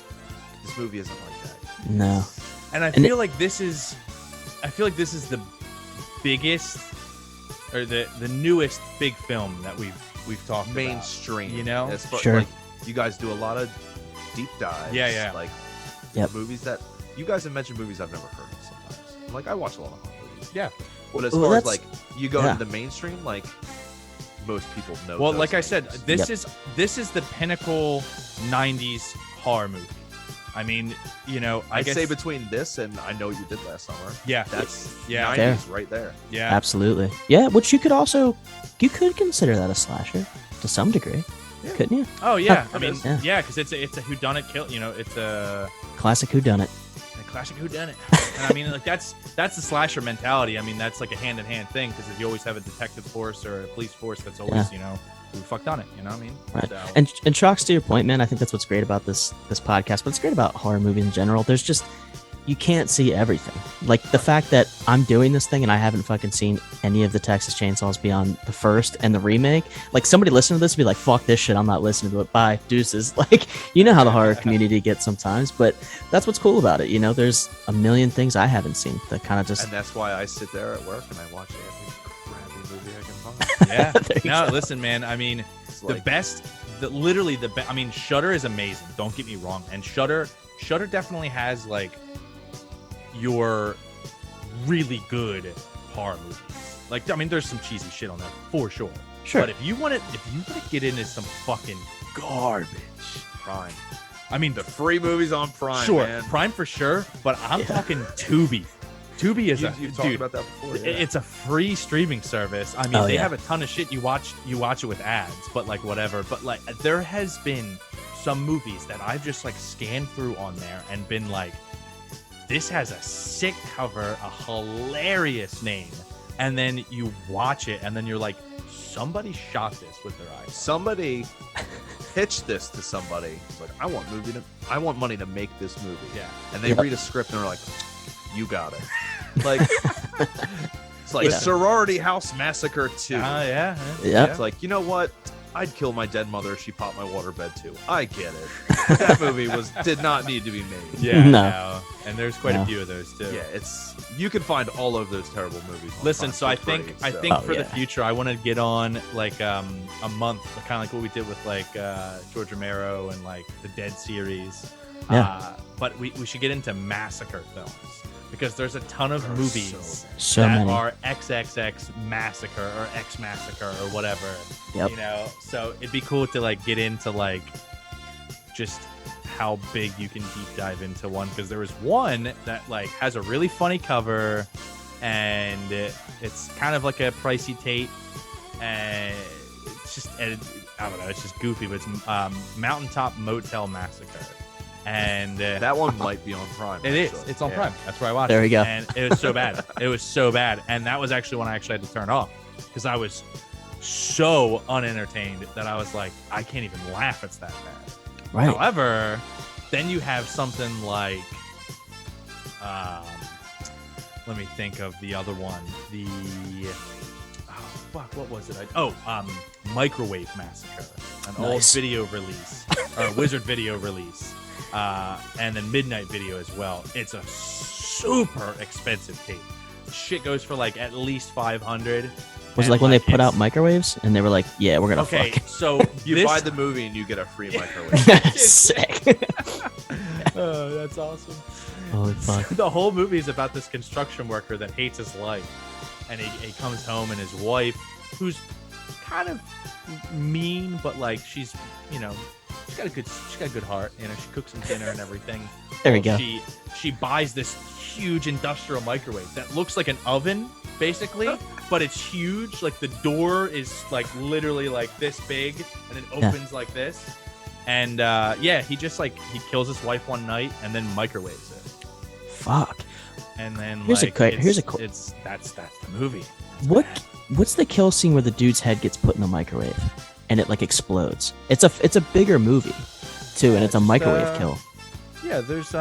Speaker 3: This movie isn't like that.
Speaker 1: no.
Speaker 2: And I
Speaker 1: And
Speaker 2: feel like this is the biggest or the newest big film that we've talked
Speaker 3: Mainstream,
Speaker 2: you know?
Speaker 3: As far,
Speaker 1: Sure.
Speaker 3: Like, you guys do a lot of deep dives.
Speaker 2: Yeah, yeah.
Speaker 3: Like,
Speaker 1: Yep.
Speaker 3: movies that you guys have mentioned movies I've never heard of. Sometimes, like I watch a lot of horror movies.
Speaker 2: Yeah.
Speaker 3: But as
Speaker 1: Well,
Speaker 3: far as
Speaker 1: that's-
Speaker 3: like you go
Speaker 1: yeah.
Speaker 3: into the mainstream, like most people know.
Speaker 2: Well,
Speaker 3: those
Speaker 2: like I said,
Speaker 3: movies.
Speaker 2: this is the pinnacle '90s horror movie. I mean, you know, I
Speaker 3: I'd
Speaker 2: guess
Speaker 3: say between this and I Know What You Did Last Summer.
Speaker 2: yeah,
Speaker 3: That's
Speaker 2: Yeah.
Speaker 3: 90s right there.
Speaker 2: yeah.
Speaker 1: Absolutely. Yeah, which you could consider that a slasher to some degree,
Speaker 3: Yeah.
Speaker 1: couldn't you?
Speaker 2: Oh yeah,
Speaker 3: It
Speaker 2: I mean,
Speaker 3: is.
Speaker 2: yeah, because it's a whodunit kill. You know, it's a
Speaker 1: Classic whodunit.
Speaker 2: classic whodunit. And I mean, like that's the slasher mentality. I mean, that's like a hand in hand thing because if you always have a detective force or a police force that's always you know who fucked on it. You know what I mean?
Speaker 1: Right.
Speaker 2: So,
Speaker 1: And Trox, to your point, man, I think that's what's great about this podcast, but it's great about horror movies in general. There's just, you can't see everything. Like the fact that I'm doing this thing and I haven't fucking seen any of the Texas Chainsaws beyond the first and the remake. Like somebody listening to this would be like, fuck this shit, I'm not listening to it. Bye, deuces. Like, you know how the horror community gets sometimes, but that's what's cool about it. You know, there's a million things I haven't seen that kind of just,
Speaker 3: And that's why I sit there at work and I watch every crappy movie I can find.
Speaker 2: yeah.
Speaker 1: There you
Speaker 2: No,
Speaker 1: go.
Speaker 2: listen, man. I mean,
Speaker 3: It's
Speaker 2: the
Speaker 3: like,
Speaker 2: best, literally the best. I mean, Shudder is amazing. Don't get me wrong. And Shudder definitely has like your really good horror movies. Like, I mean, there's some cheesy shit on there for sure.
Speaker 1: sure.
Speaker 2: But if you want to get into some fucking garbage,
Speaker 3: Prime.
Speaker 2: I mean,
Speaker 3: The free movies on Prime.
Speaker 2: sure,
Speaker 3: man.
Speaker 2: Prime for sure. But I'm
Speaker 1: Yeah.
Speaker 2: talking Tubi. Tubi is
Speaker 3: You've talked
Speaker 2: dude.
Speaker 3: about that before. Yeah.
Speaker 2: It's a free streaming service. I mean,
Speaker 1: Oh,
Speaker 2: they
Speaker 1: yeah.
Speaker 2: have a ton of shit. You watch it with ads, but like whatever. But like, there has been some movies that I've just like scanned through on there and been like, this has a sick cover, a hilarious name, and then you watch it, and then you're like, somebody shot this with their eyes.
Speaker 3: Somebody pitched this to somebody. It's like, I want money to make this movie.
Speaker 2: Yeah.
Speaker 3: And they
Speaker 1: Yeah.
Speaker 3: read a script and they're like, you got it. Like, it's like
Speaker 1: Yeah.
Speaker 3: Sorority House Massacre 2.
Speaker 2: Yeah.
Speaker 1: Yeah.
Speaker 3: It's like, you know what? I'd kill my dead mother if she popped my waterbed too. I get it. But that movie did not need to be made.
Speaker 2: Yeah,
Speaker 1: No.
Speaker 2: and there's quite a few of those too.
Speaker 3: Yeah, you can find all of those terrible movies.
Speaker 2: Listen, so I think for the
Speaker 1: yeah.
Speaker 2: future, I want to get on like a month, kind of like what we did with like George Romero and like the Dead series.
Speaker 1: Yeah.
Speaker 2: But we should get into massacre films because there's a ton of movies
Speaker 1: So
Speaker 2: that
Speaker 1: many.
Speaker 2: are XXX Massacre or X Massacre or whatever.
Speaker 1: Yep.
Speaker 2: You know, so it'd be cool to like get into like just how big you can deep dive into one, because there was one that like has a really funny cover and it's kind of like a pricey Tate, and it's just I don't know, it's just goofy, but it's Mountaintop Motel Massacre. And
Speaker 3: that one might be on Prime.
Speaker 2: it is.
Speaker 3: actually.
Speaker 2: It's on
Speaker 3: Yeah.
Speaker 2: Prime. That's where I watched
Speaker 1: There
Speaker 2: it.
Speaker 1: we go.
Speaker 2: And it was so bad. It was so bad. And that was actually when I actually had to turn off because I was so unentertained that I was like, I can't even laugh. It's that bad.
Speaker 1: Right.
Speaker 2: However, then you have something like, let me think of the other one. What was it? Microwave Massacre, an old
Speaker 1: Nice.
Speaker 2: video release or Wizard video release. And then Midnight Video as well. It's a super expensive tape. Shit goes for like at least 500.
Speaker 1: Was it like when they put out microwaves and they were like, yeah, we're gonna
Speaker 2: Okay,
Speaker 1: fuck.
Speaker 2: so
Speaker 3: You buy the movie and you get a free microwave.
Speaker 1: Sick.
Speaker 2: Oh, that's awesome.
Speaker 1: Holy fuck.
Speaker 2: The whole movie is about this construction worker that hates his life, and he comes home and his wife, who's kind of mean, but like she's got a good heart. You know, she cooks him dinner and everything.
Speaker 1: There we go.
Speaker 2: She buys this huge industrial microwave that looks like an oven, basically, but it's huge. Like the door is like literally like this big, and it opens like this. And he just like he kills his wife one night and then microwaves it.
Speaker 1: Fuck.
Speaker 2: And then
Speaker 1: Here's
Speaker 2: like that's the movie.
Speaker 1: What's the kill scene where the dude's head gets put in the microwave and it like explodes? It's a bigger movie too, and it's a microwave kill.
Speaker 2: Yeah, there's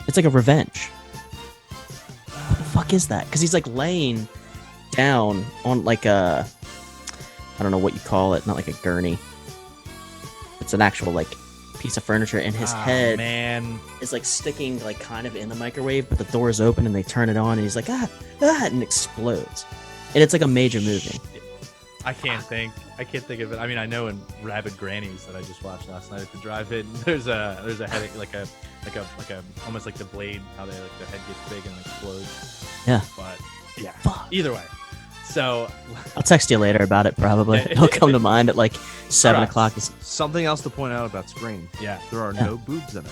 Speaker 1: It's like a revenge. What the fuck is that? Because he's like laying down on like a, I don't know what you call it, not like a gurney. It's an actual like piece of furniture, and his head is like sticking like kind of in the microwave, but the door is open and they turn it on, and he's like and explodes, and it's like a major movie.
Speaker 2: I can't think of it. I mean, I know in Rabid Grannies that I just watched last night at the drive-in, there's a head like a almost like the Blade, how they like their head gets big and explodes.
Speaker 1: Yeah.
Speaker 2: But yeah.
Speaker 1: Fuck.
Speaker 2: Either way. So
Speaker 1: I'll text you later about it. Probably it'll come to mind at like 7 o'clock.
Speaker 3: Something else to point out about Scream.
Speaker 2: Yeah.
Speaker 3: There are no boobs in it.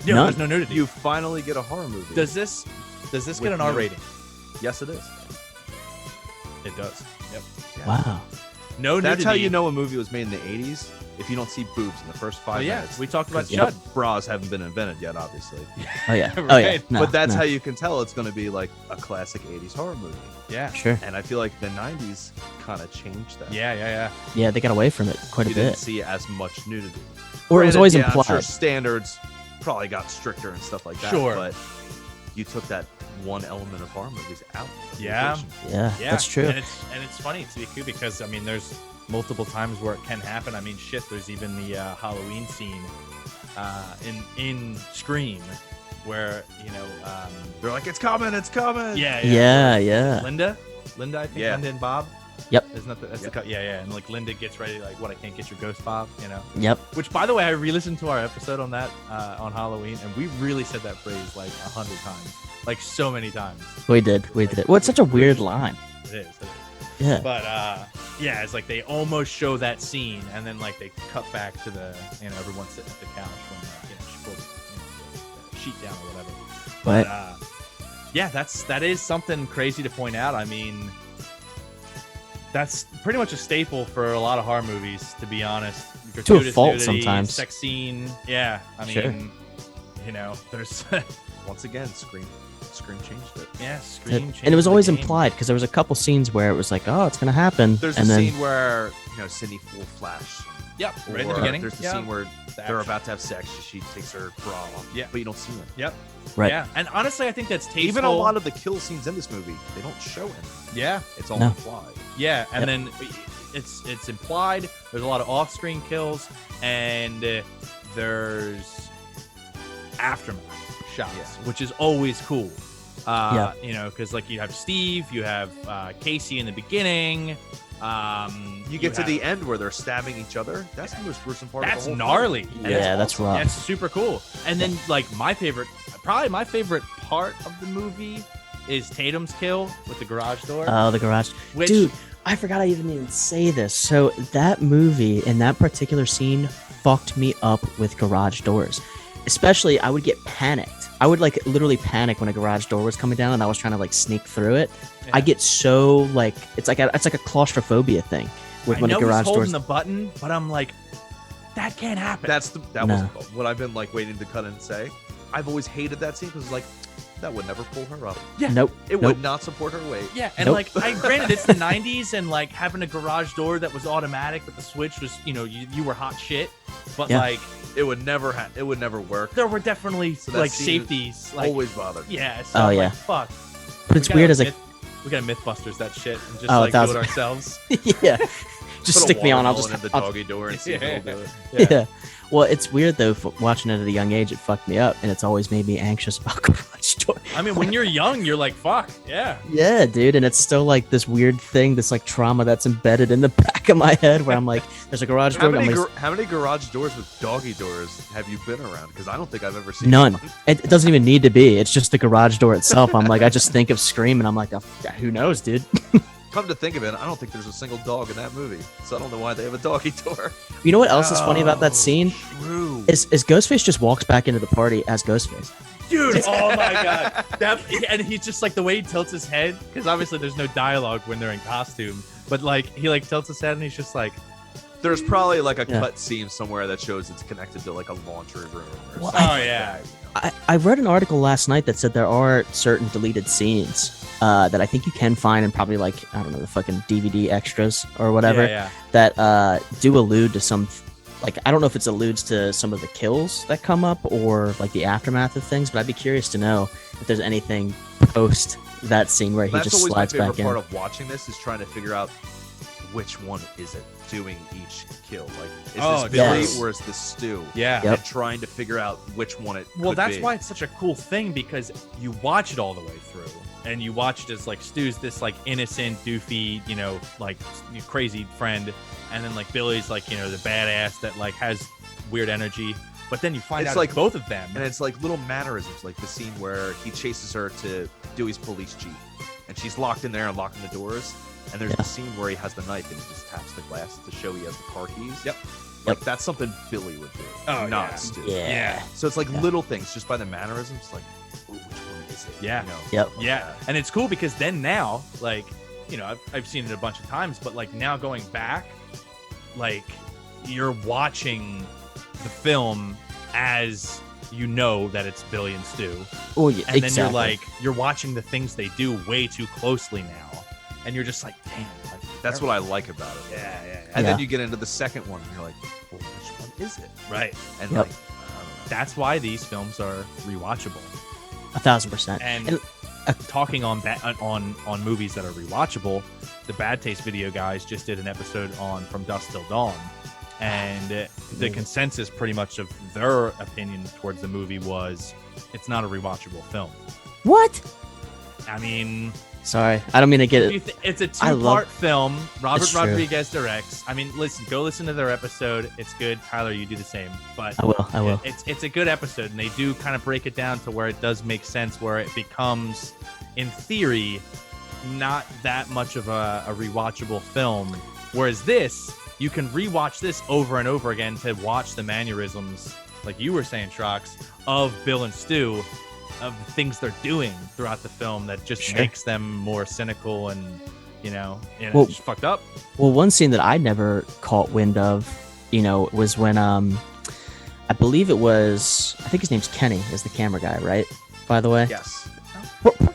Speaker 2: Yeah,
Speaker 1: None.
Speaker 2: there's no nudity.
Speaker 3: You finally get a horror movie.
Speaker 2: Does this get an R rating?
Speaker 3: Yes, it is.
Speaker 2: It does. Yep.
Speaker 3: Yeah.
Speaker 1: Wow.
Speaker 2: No nudity.
Speaker 3: That's how you know a movie was made in the 80s. If you don't see boobs in the first 5 minutes.
Speaker 2: We talked about
Speaker 3: 'cause
Speaker 2: Chud.
Speaker 3: Bras haven't been invented yet, obviously.
Speaker 1: Oh yeah. Oh yeah.
Speaker 2: Right.
Speaker 1: No,
Speaker 3: but that's
Speaker 1: no.
Speaker 3: how you can tell it's going to be like a classic 80s horror movie.
Speaker 2: Yeah.
Speaker 1: Sure.
Speaker 3: And I feel like the 90s kind of changed that.
Speaker 2: Yeah.
Speaker 1: Yeah, they got away from it quite
Speaker 3: You
Speaker 1: a
Speaker 3: didn't
Speaker 1: bit.
Speaker 3: see as much nudity.
Speaker 1: Or it was
Speaker 3: Granted,
Speaker 1: always
Speaker 3: I'm
Speaker 1: implied.
Speaker 3: sure standards probably got stricter and stuff like that.
Speaker 2: Sure.
Speaker 3: But you took that one element of horror movies out. of the
Speaker 2: Yeah.
Speaker 3: equation.
Speaker 1: Yeah, that's true.
Speaker 2: And it's funny to be cool because I mean there's multiple times where it can happen. I mean shit, there's even the Halloween scene in Scream where
Speaker 3: They're like, it's coming.
Speaker 1: Yeah.
Speaker 2: Linda I think.
Speaker 3: Yeah.
Speaker 2: Linda and Bob.
Speaker 1: Yep.
Speaker 2: Isn't that that's
Speaker 3: Yep.
Speaker 2: the yeah, and like Linda gets ready like what, I can't get your ghost, Bob,
Speaker 1: Yep.
Speaker 2: which by the way I re-listened to our episode on that on Halloween, and we really said that phrase like 100 times, like so many times.
Speaker 1: We did. Well, it's such a weird line.
Speaker 2: It is.
Speaker 1: Yeah.
Speaker 2: But it's like they almost show that scene, and then like they cut back to the everyone sitting at the couch when like she pulled the sheet down or whatever.
Speaker 1: Right.
Speaker 2: But that is something crazy to point out. I mean, that's pretty much a staple for a lot of horror movies, to be honest.
Speaker 1: To a
Speaker 2: Gratuitous
Speaker 1: fault
Speaker 2: nudity,
Speaker 1: sometimes.
Speaker 2: sex scene. Yeah, I mean,
Speaker 1: Sure.
Speaker 2: there's
Speaker 3: Once again, Scream changed it.
Speaker 2: Scream,
Speaker 1: And it was always
Speaker 2: changed the game.
Speaker 1: implied because there was a couple scenes where it was like, oh, it's gonna happen.
Speaker 3: There's
Speaker 1: and
Speaker 3: a
Speaker 1: then
Speaker 3: scene where Sydney full flash.
Speaker 2: Yep, right in the
Speaker 3: Or
Speaker 2: beginning.
Speaker 3: There's the
Speaker 2: Yeah.
Speaker 3: scene where
Speaker 2: The
Speaker 3: they're
Speaker 2: action.
Speaker 3: about to have sex. She takes her bra off.
Speaker 2: Yeah.
Speaker 3: But you don't see them.
Speaker 2: Yep.
Speaker 1: Right.
Speaker 2: Yeah, and honestly, I think that's tasteful.
Speaker 3: Even a lot of the kill scenes in this movie, they don't show him.
Speaker 2: Yeah.
Speaker 3: It's all
Speaker 1: No.
Speaker 3: implied.
Speaker 2: Yeah, and
Speaker 1: Yep.
Speaker 2: then it's implied. There's a lot of off-screen kills, and there's aftermath shots, which is always cool. You know, because like you have Steve, you have Casey in the beginning.
Speaker 3: You get to the end where they're stabbing each other. That's the most gruesome part.
Speaker 2: That's
Speaker 3: of the whole
Speaker 2: gnarly.
Speaker 3: Film.
Speaker 1: Yeah, that's rough.
Speaker 2: That's super cool. And then like probably my favorite part of the movie is Tatum's kill with the garage door.
Speaker 1: Oh, the garage. Dude, I forgot I even say this. So that movie in that particular scene fucked me up with garage doors. Especially, I would get panicked. I would like literally panic when a garage door was coming down and I was trying to like sneak through it. Yeah. I get so like it's like a claustrophobia thing with when a garage door.
Speaker 2: I was holding the button, but I'm like, that can't happen.
Speaker 3: That was what I've been like waiting to cut and say. I've always hated that scene because like that would never pull her up.
Speaker 1: Yeah, nope.
Speaker 3: It would not support her weight.
Speaker 2: Yeah, and like granted, it's the '90s, and like having a garage door that was automatic, but the switch was, you know, you were hot shit. But like
Speaker 3: it would never work.
Speaker 2: There were definitely like safeties. Like,
Speaker 3: always bothered.
Speaker 2: Yeah. So like, fuck.
Speaker 1: But it's weird as like
Speaker 2: we got Mythbusters that shit and just like do it ourselves.
Speaker 1: Yeah. Just stick me on. I'll just
Speaker 3: in the doggy door and see if it'll do
Speaker 1: it. Yeah. Well, it's weird though. Watching it at a young age, it fucked me up, and it's always made me anxious about garage door.
Speaker 2: I mean, when you're young, you're like, "Fuck, yeah."
Speaker 1: Yeah, dude, and it's still like this weird thing, this like trauma that's embedded in the back of my head, where I'm like, "There's a garage door."
Speaker 3: How many garage doors with doggy doors have you been around? Because I don't think I've ever seen
Speaker 1: none.
Speaker 3: One.
Speaker 1: It doesn't even need to be. It's just the garage door itself. I'm like, I just think of Scream, and I'm like, oh, who knows, dude.
Speaker 3: Come to think of it, I don't think there's a single dog in that movie, so I don't know why they have a doggy door.
Speaker 1: You know what else is funny about that scene?
Speaker 3: True.
Speaker 1: Is Ghostface just walks back into the party as Ghostface.
Speaker 2: Dude, oh my god. And he's just like the way he tilts his head, because obviously there's no dialogue when they're in costume, but like he like tilts his head and he's just like,
Speaker 3: there's probably like a cut scene somewhere that shows it's connected to like a laundry room or something.
Speaker 2: Oh yeah.
Speaker 1: I read an article last night that said there are certain deleted scenes that I think you can find in probably like, I don't know, the fucking DVD extras or whatever that do allude to some, like, I don't know if it alludes to some of the kills that come up or like the aftermath of things, but I'd be curious to know if there's anything post that scene where he just slides back in.
Speaker 3: That's always my favorite part of watching this is trying to figure out which one is it doing each kill. Like, is this Billy or is this Stu?
Speaker 2: Yeah.
Speaker 3: And trying to figure out which one it could
Speaker 2: that's
Speaker 3: be.
Speaker 2: why it's such a cool thing, because you watch it all the way through. And you watch it as like Stu's this like innocent, doofy, you know, like crazy friend, and then like Billy's like, you know, the badass that like has weird energy. But then you find out like both of them,
Speaker 3: and it's like little mannerisms, like the scene where he chases her to Dewey's police jeep, and she's locked in there and locking the doors. And there's the scene where he has the knife and he just taps the glass to show he has the car keys.
Speaker 2: Yep.
Speaker 3: Like that's something Billy would do.
Speaker 2: Oh,
Speaker 3: not Stu.
Speaker 2: Yeah.
Speaker 3: So it's like little things just by the mannerisms, like, ooh, which one is it?
Speaker 2: Yeah.
Speaker 3: You know,
Speaker 1: yep.
Speaker 2: Yeah. And it's cool because then now, like, you know, I've seen it a bunch of times, but like now going back, like you're watching the film as you know that it's Billy and Stu.
Speaker 1: Oh yeah.
Speaker 2: And then you're watching the things they do way too closely now. And you're just like, damn. Like,
Speaker 3: that's what I like about it.
Speaker 2: Yeah.
Speaker 3: And then you get into the second one, and you're like, well, which one is it?
Speaker 2: Right.
Speaker 3: And like,
Speaker 2: that's why these films are rewatchable.
Speaker 1: 1,000%.
Speaker 2: And talking on movies that are rewatchable, the Bad Taste Video guys just did an episode on From Dusk Till Dawn, and the consensus pretty much of their opinion towards the movie was it's not a rewatchable film.
Speaker 1: What?
Speaker 2: I mean,
Speaker 1: sorry, I don't mean to get it.
Speaker 2: It's a two-part film. Robert Rodriguez directs. I mean, go listen to their episode. It's good. Tyler, you do the same. But
Speaker 1: I will.
Speaker 2: It's a good episode, and they do kind of break it down to where it does make sense, where it becomes, in theory, not that much of a rewatchable film. Whereas this, you can rewatch this over and over again to watch the mannerisms, like you were saying, Trox, of Bill and Stu, of the things they're doing throughout the film that just makes them more cynical and, you know just fucked up.
Speaker 1: Well, one scene that I never caught wind of, was when I believe it was, I think his name's Kenny, is the camera guy, right? By the way.
Speaker 3: Yes.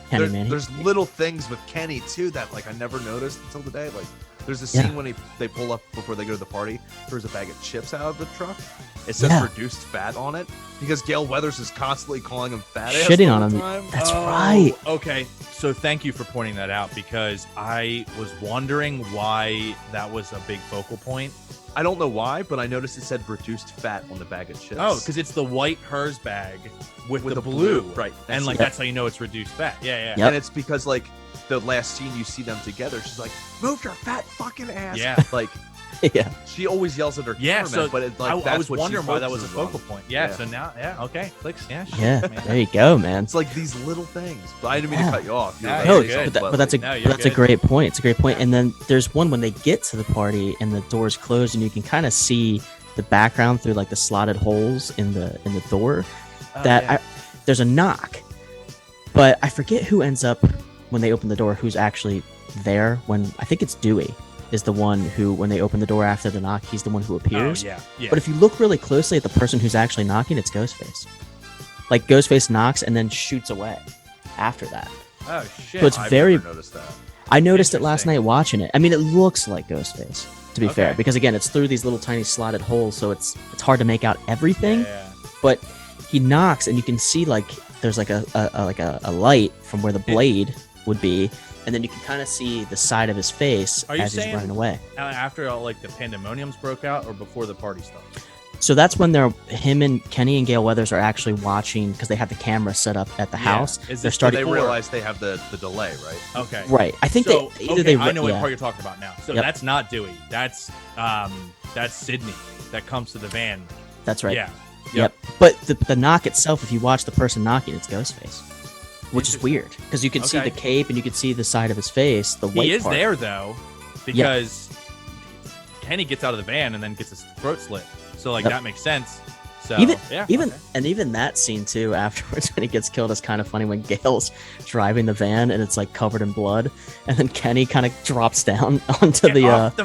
Speaker 1: Kenny, man.
Speaker 3: There's little things with Kenny too that like I never noticed until today. Like There's a scene when they pull up before they go to the party. There's a bag of chips out of the truck. It says reduced fat on it because Gale Weathers is constantly calling him fat ass.
Speaker 1: Shitting on him.
Speaker 3: Time.
Speaker 1: That's right.
Speaker 2: Okay, so thank you for pointing that out because I was wondering why that was a big focal point.
Speaker 3: I don't know why, but I noticed it said reduced fat on the bag of chips.
Speaker 2: Oh, because it's the white hers bag with the blue.
Speaker 3: Right.
Speaker 2: And like that's how you know it's reduced fat. Yeah.
Speaker 3: And it's because like the last scene you see them together, she's like, "Move your fat fucking ass."
Speaker 2: Yeah.
Speaker 3: Like she always yells at her cameraman,
Speaker 2: so
Speaker 3: but it's like
Speaker 2: I was wondering why that was a focal point. Yeah, so now okay. Clicks. Yeah,
Speaker 1: there you go, man.
Speaker 3: It's like these little things. But I didn't mean to cut you off.
Speaker 1: No, but that's a great point. It's a great point. And then there's one when they get to the party and the door's closed and you can kind of see the background through like the slotted holes in the door. There's a knock, but I forget who ends up when they open the door. Who's actually there? When I think it's Dewey is the one who, when they open the door after the knock, he's the one who appears.
Speaker 2: Yeah.
Speaker 1: But if you look really closely at the person who's actually knocking, it's Ghostface. Like Ghostface knocks and then shoots away after that.
Speaker 2: Oh shit!
Speaker 1: So it's very.
Speaker 3: Never noticed that.
Speaker 1: I noticed it last night watching it. I mean, it looks like Ghostface, to be fair, because again, it's through these little tiny slotted holes, so it's hard to make out everything.
Speaker 2: Yeah.
Speaker 1: But he knocks, and you can see like there's like a light from where the blade would be, and then you can kind of see the side of his face as he's running away.
Speaker 2: After all, like the pandemoniums broke out, or before the party started?
Speaker 1: So that's when him and Kenny and Gale Weathers are actually watching because they have the camera set up at the house.
Speaker 3: They're starting. They realize they have the delay, right?
Speaker 2: Okay.
Speaker 1: Right. I think
Speaker 2: I know what part you're talking about now. So that's not Dewey. That's Sydney that comes to the van.
Speaker 1: That's right.
Speaker 2: Yeah.
Speaker 1: Yep. But the knock itself, if you watch the person knocking, it's Ghostface, which is weird because you can see the cape and you can see the side of his face. The white
Speaker 2: he is
Speaker 1: part.
Speaker 2: there though, because Kenny gets out of the van and then gets his throat slit. So like that makes sense. So even that scene too afterwards when he gets killed is kind of funny when Gale's driving the van and it's like covered in blood, and then Kenny kind of drops down onto get off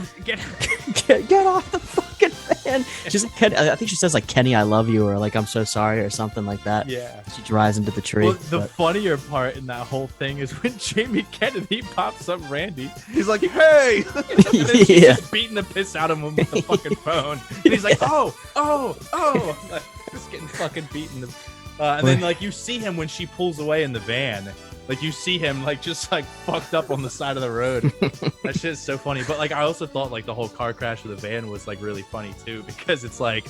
Speaker 2: the fucking van. I think she says like, "Kenny, I love you," or like, "I'm so sorry," or something like that. Yeah.
Speaker 1: She drives into the tree.
Speaker 2: Well, the funnier part in that whole thing is when Jamie Kennedy pops up Randy.
Speaker 3: He's like, "Hey!"
Speaker 2: And then she's just beating the piss out of him with the fucking phone. And he's like, "Oh!" Like, just getting fucking beaten. And then like you see him when she pulls away in the van. Like you see him like just like fucked up on the side of the road. That shit is so funny. But like I also thought like the whole car crash of the van was like really funny too, because it's like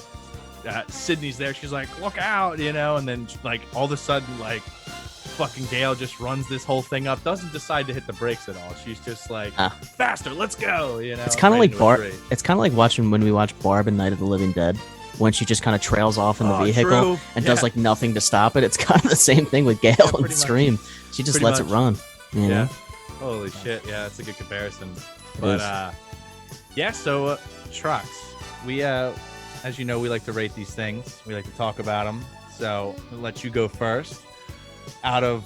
Speaker 2: Sydney's there, she's like, "Look out," and then like all of a sudden like fucking Gale just runs this whole thing up, doesn't decide to hit the brakes at all. She's just like, "Faster, let's go," It's
Speaker 1: kind of like It's kind of like watching when we watch Barb in Night of the Living Dead, when she just kind of trails off in the vehicle and does like nothing to stop it. It's kind of the same thing with Gale and Scream. She just lets it run. You know?
Speaker 2: Holy shit. Yeah, that's a good comparison. But so Trox, we as you know, we like to rate these things. We like to talk about them. So I'll let you go first. Out of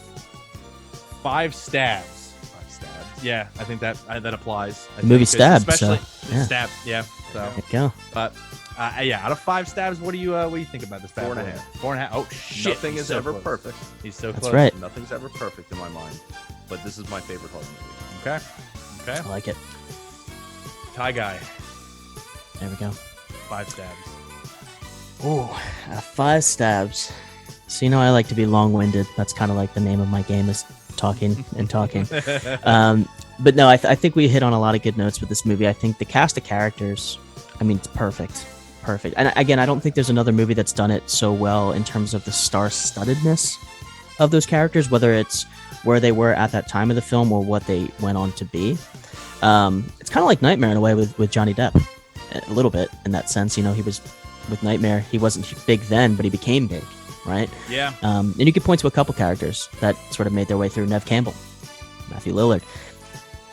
Speaker 2: 5 stabs. 5 stabs. Yeah, I think that applies.
Speaker 1: The movie Stab,
Speaker 2: especially
Speaker 1: so,
Speaker 2: Stab. Yeah. So
Speaker 1: there you go.
Speaker 2: But out of 5 stabs, what do you think about this?
Speaker 3: 4.5.
Speaker 2: 4.5. Oh shit!
Speaker 3: Nothing is ever perfect.
Speaker 2: He's so close.
Speaker 1: That's right.
Speaker 3: Nothing's ever perfect in my mind, but this is my favorite horror movie.
Speaker 2: Okay.
Speaker 1: I like it.
Speaker 2: Tie guy.
Speaker 1: There we go.
Speaker 2: 5 stabs.
Speaker 1: Ooh, out of 5 stabs. So I like to be long-winded. That's kind of like the name of my game, is talking and talking. But no, I think we hit on a lot of good notes with this movie. I think the cast of characters, I mean, it's perfect. And again, I don't think there's another movie that's done it so well in terms of the star-studdedness of those characters, whether it's where they were at that time of the film or what they went on to be. It's kind of like Nightmare in a way with Johnny Depp, a little bit in that sense. He was with Nightmare. He wasn't big then, but he became big, right?
Speaker 2: Yeah.
Speaker 1: And you could point to a couple characters that sort of made their way through. Nev Campbell, Matthew Lillard.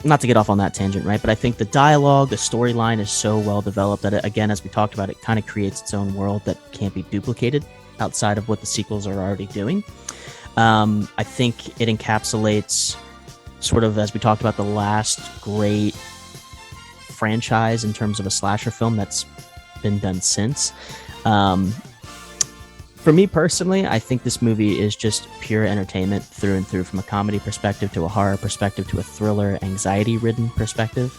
Speaker 1: Not to get off on that tangent, right? But I think the dialogue, the storyline is so well developed that, again, as we talked about, it kind of creates its own world that can't be duplicated outside of what the sequels are already doing. I think it encapsulates sort of, as we talked about, the last great franchise in terms of a slasher film that's been done since. For me personally, I think this movie is just pure entertainment through and through, from a comedy perspective to a horror perspective to a thriller, anxiety-ridden perspective.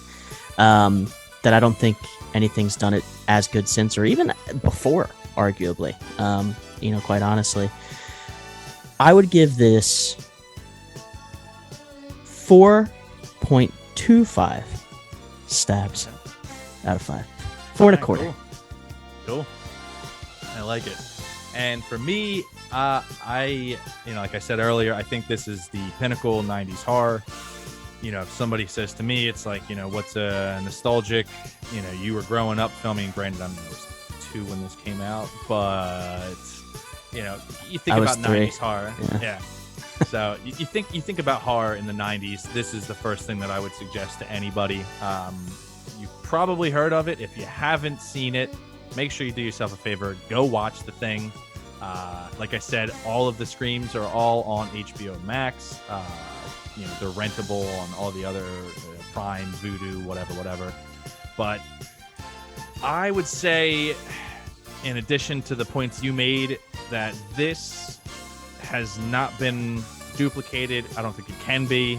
Speaker 1: that I don't think anything's done it as good since, or even before, arguably. Quite honestly, I would give this 4.25 stabs out of 5. 4.25.
Speaker 2: Cool. I like it. And for me, like I said earlier, I think this is the pinnacle 90s horror. If somebody says to me, it's like, what's a nostalgic, you were growing up filming, granted, I was 2 when this came out, but, you think about
Speaker 1: 3.
Speaker 2: 90s horror. Yeah. So you think about horror in the 90s, this is the first thing that I would suggest to anybody. You've probably heard of it. If you haven't seen it, make sure you do yourself a favor. Go watch The Thing. Like I said, all of the Screams are all on HBO Max. They're rentable on all the other Prime, Vudu, whatever. But I would say, in addition to the points you made, that this has not been duplicated. I don't think it can be.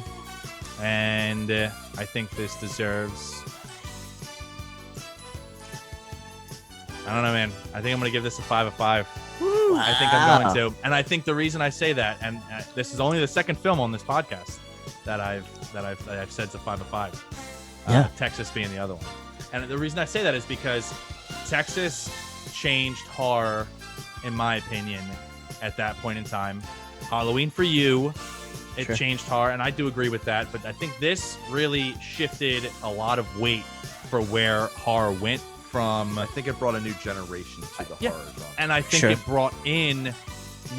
Speaker 2: And I think this deserves... I don't know, man. I think I'm going to give this a 5 of 5.
Speaker 1: Woo!
Speaker 2: I think I'm going to. And I think the reason I say that, and this is only the second film on this podcast that I've said it's a 5 of 5.
Speaker 1: Yeah.
Speaker 2: Texas being the other one. And the reason I say that is because Texas changed horror, in my opinion, at that point in time. Halloween For You, it changed horror, and I do agree with that. But I think this really shifted a lot of weight for where horror went from.
Speaker 3: I think it brought a new generation to the horror genre.
Speaker 2: And I think it brought in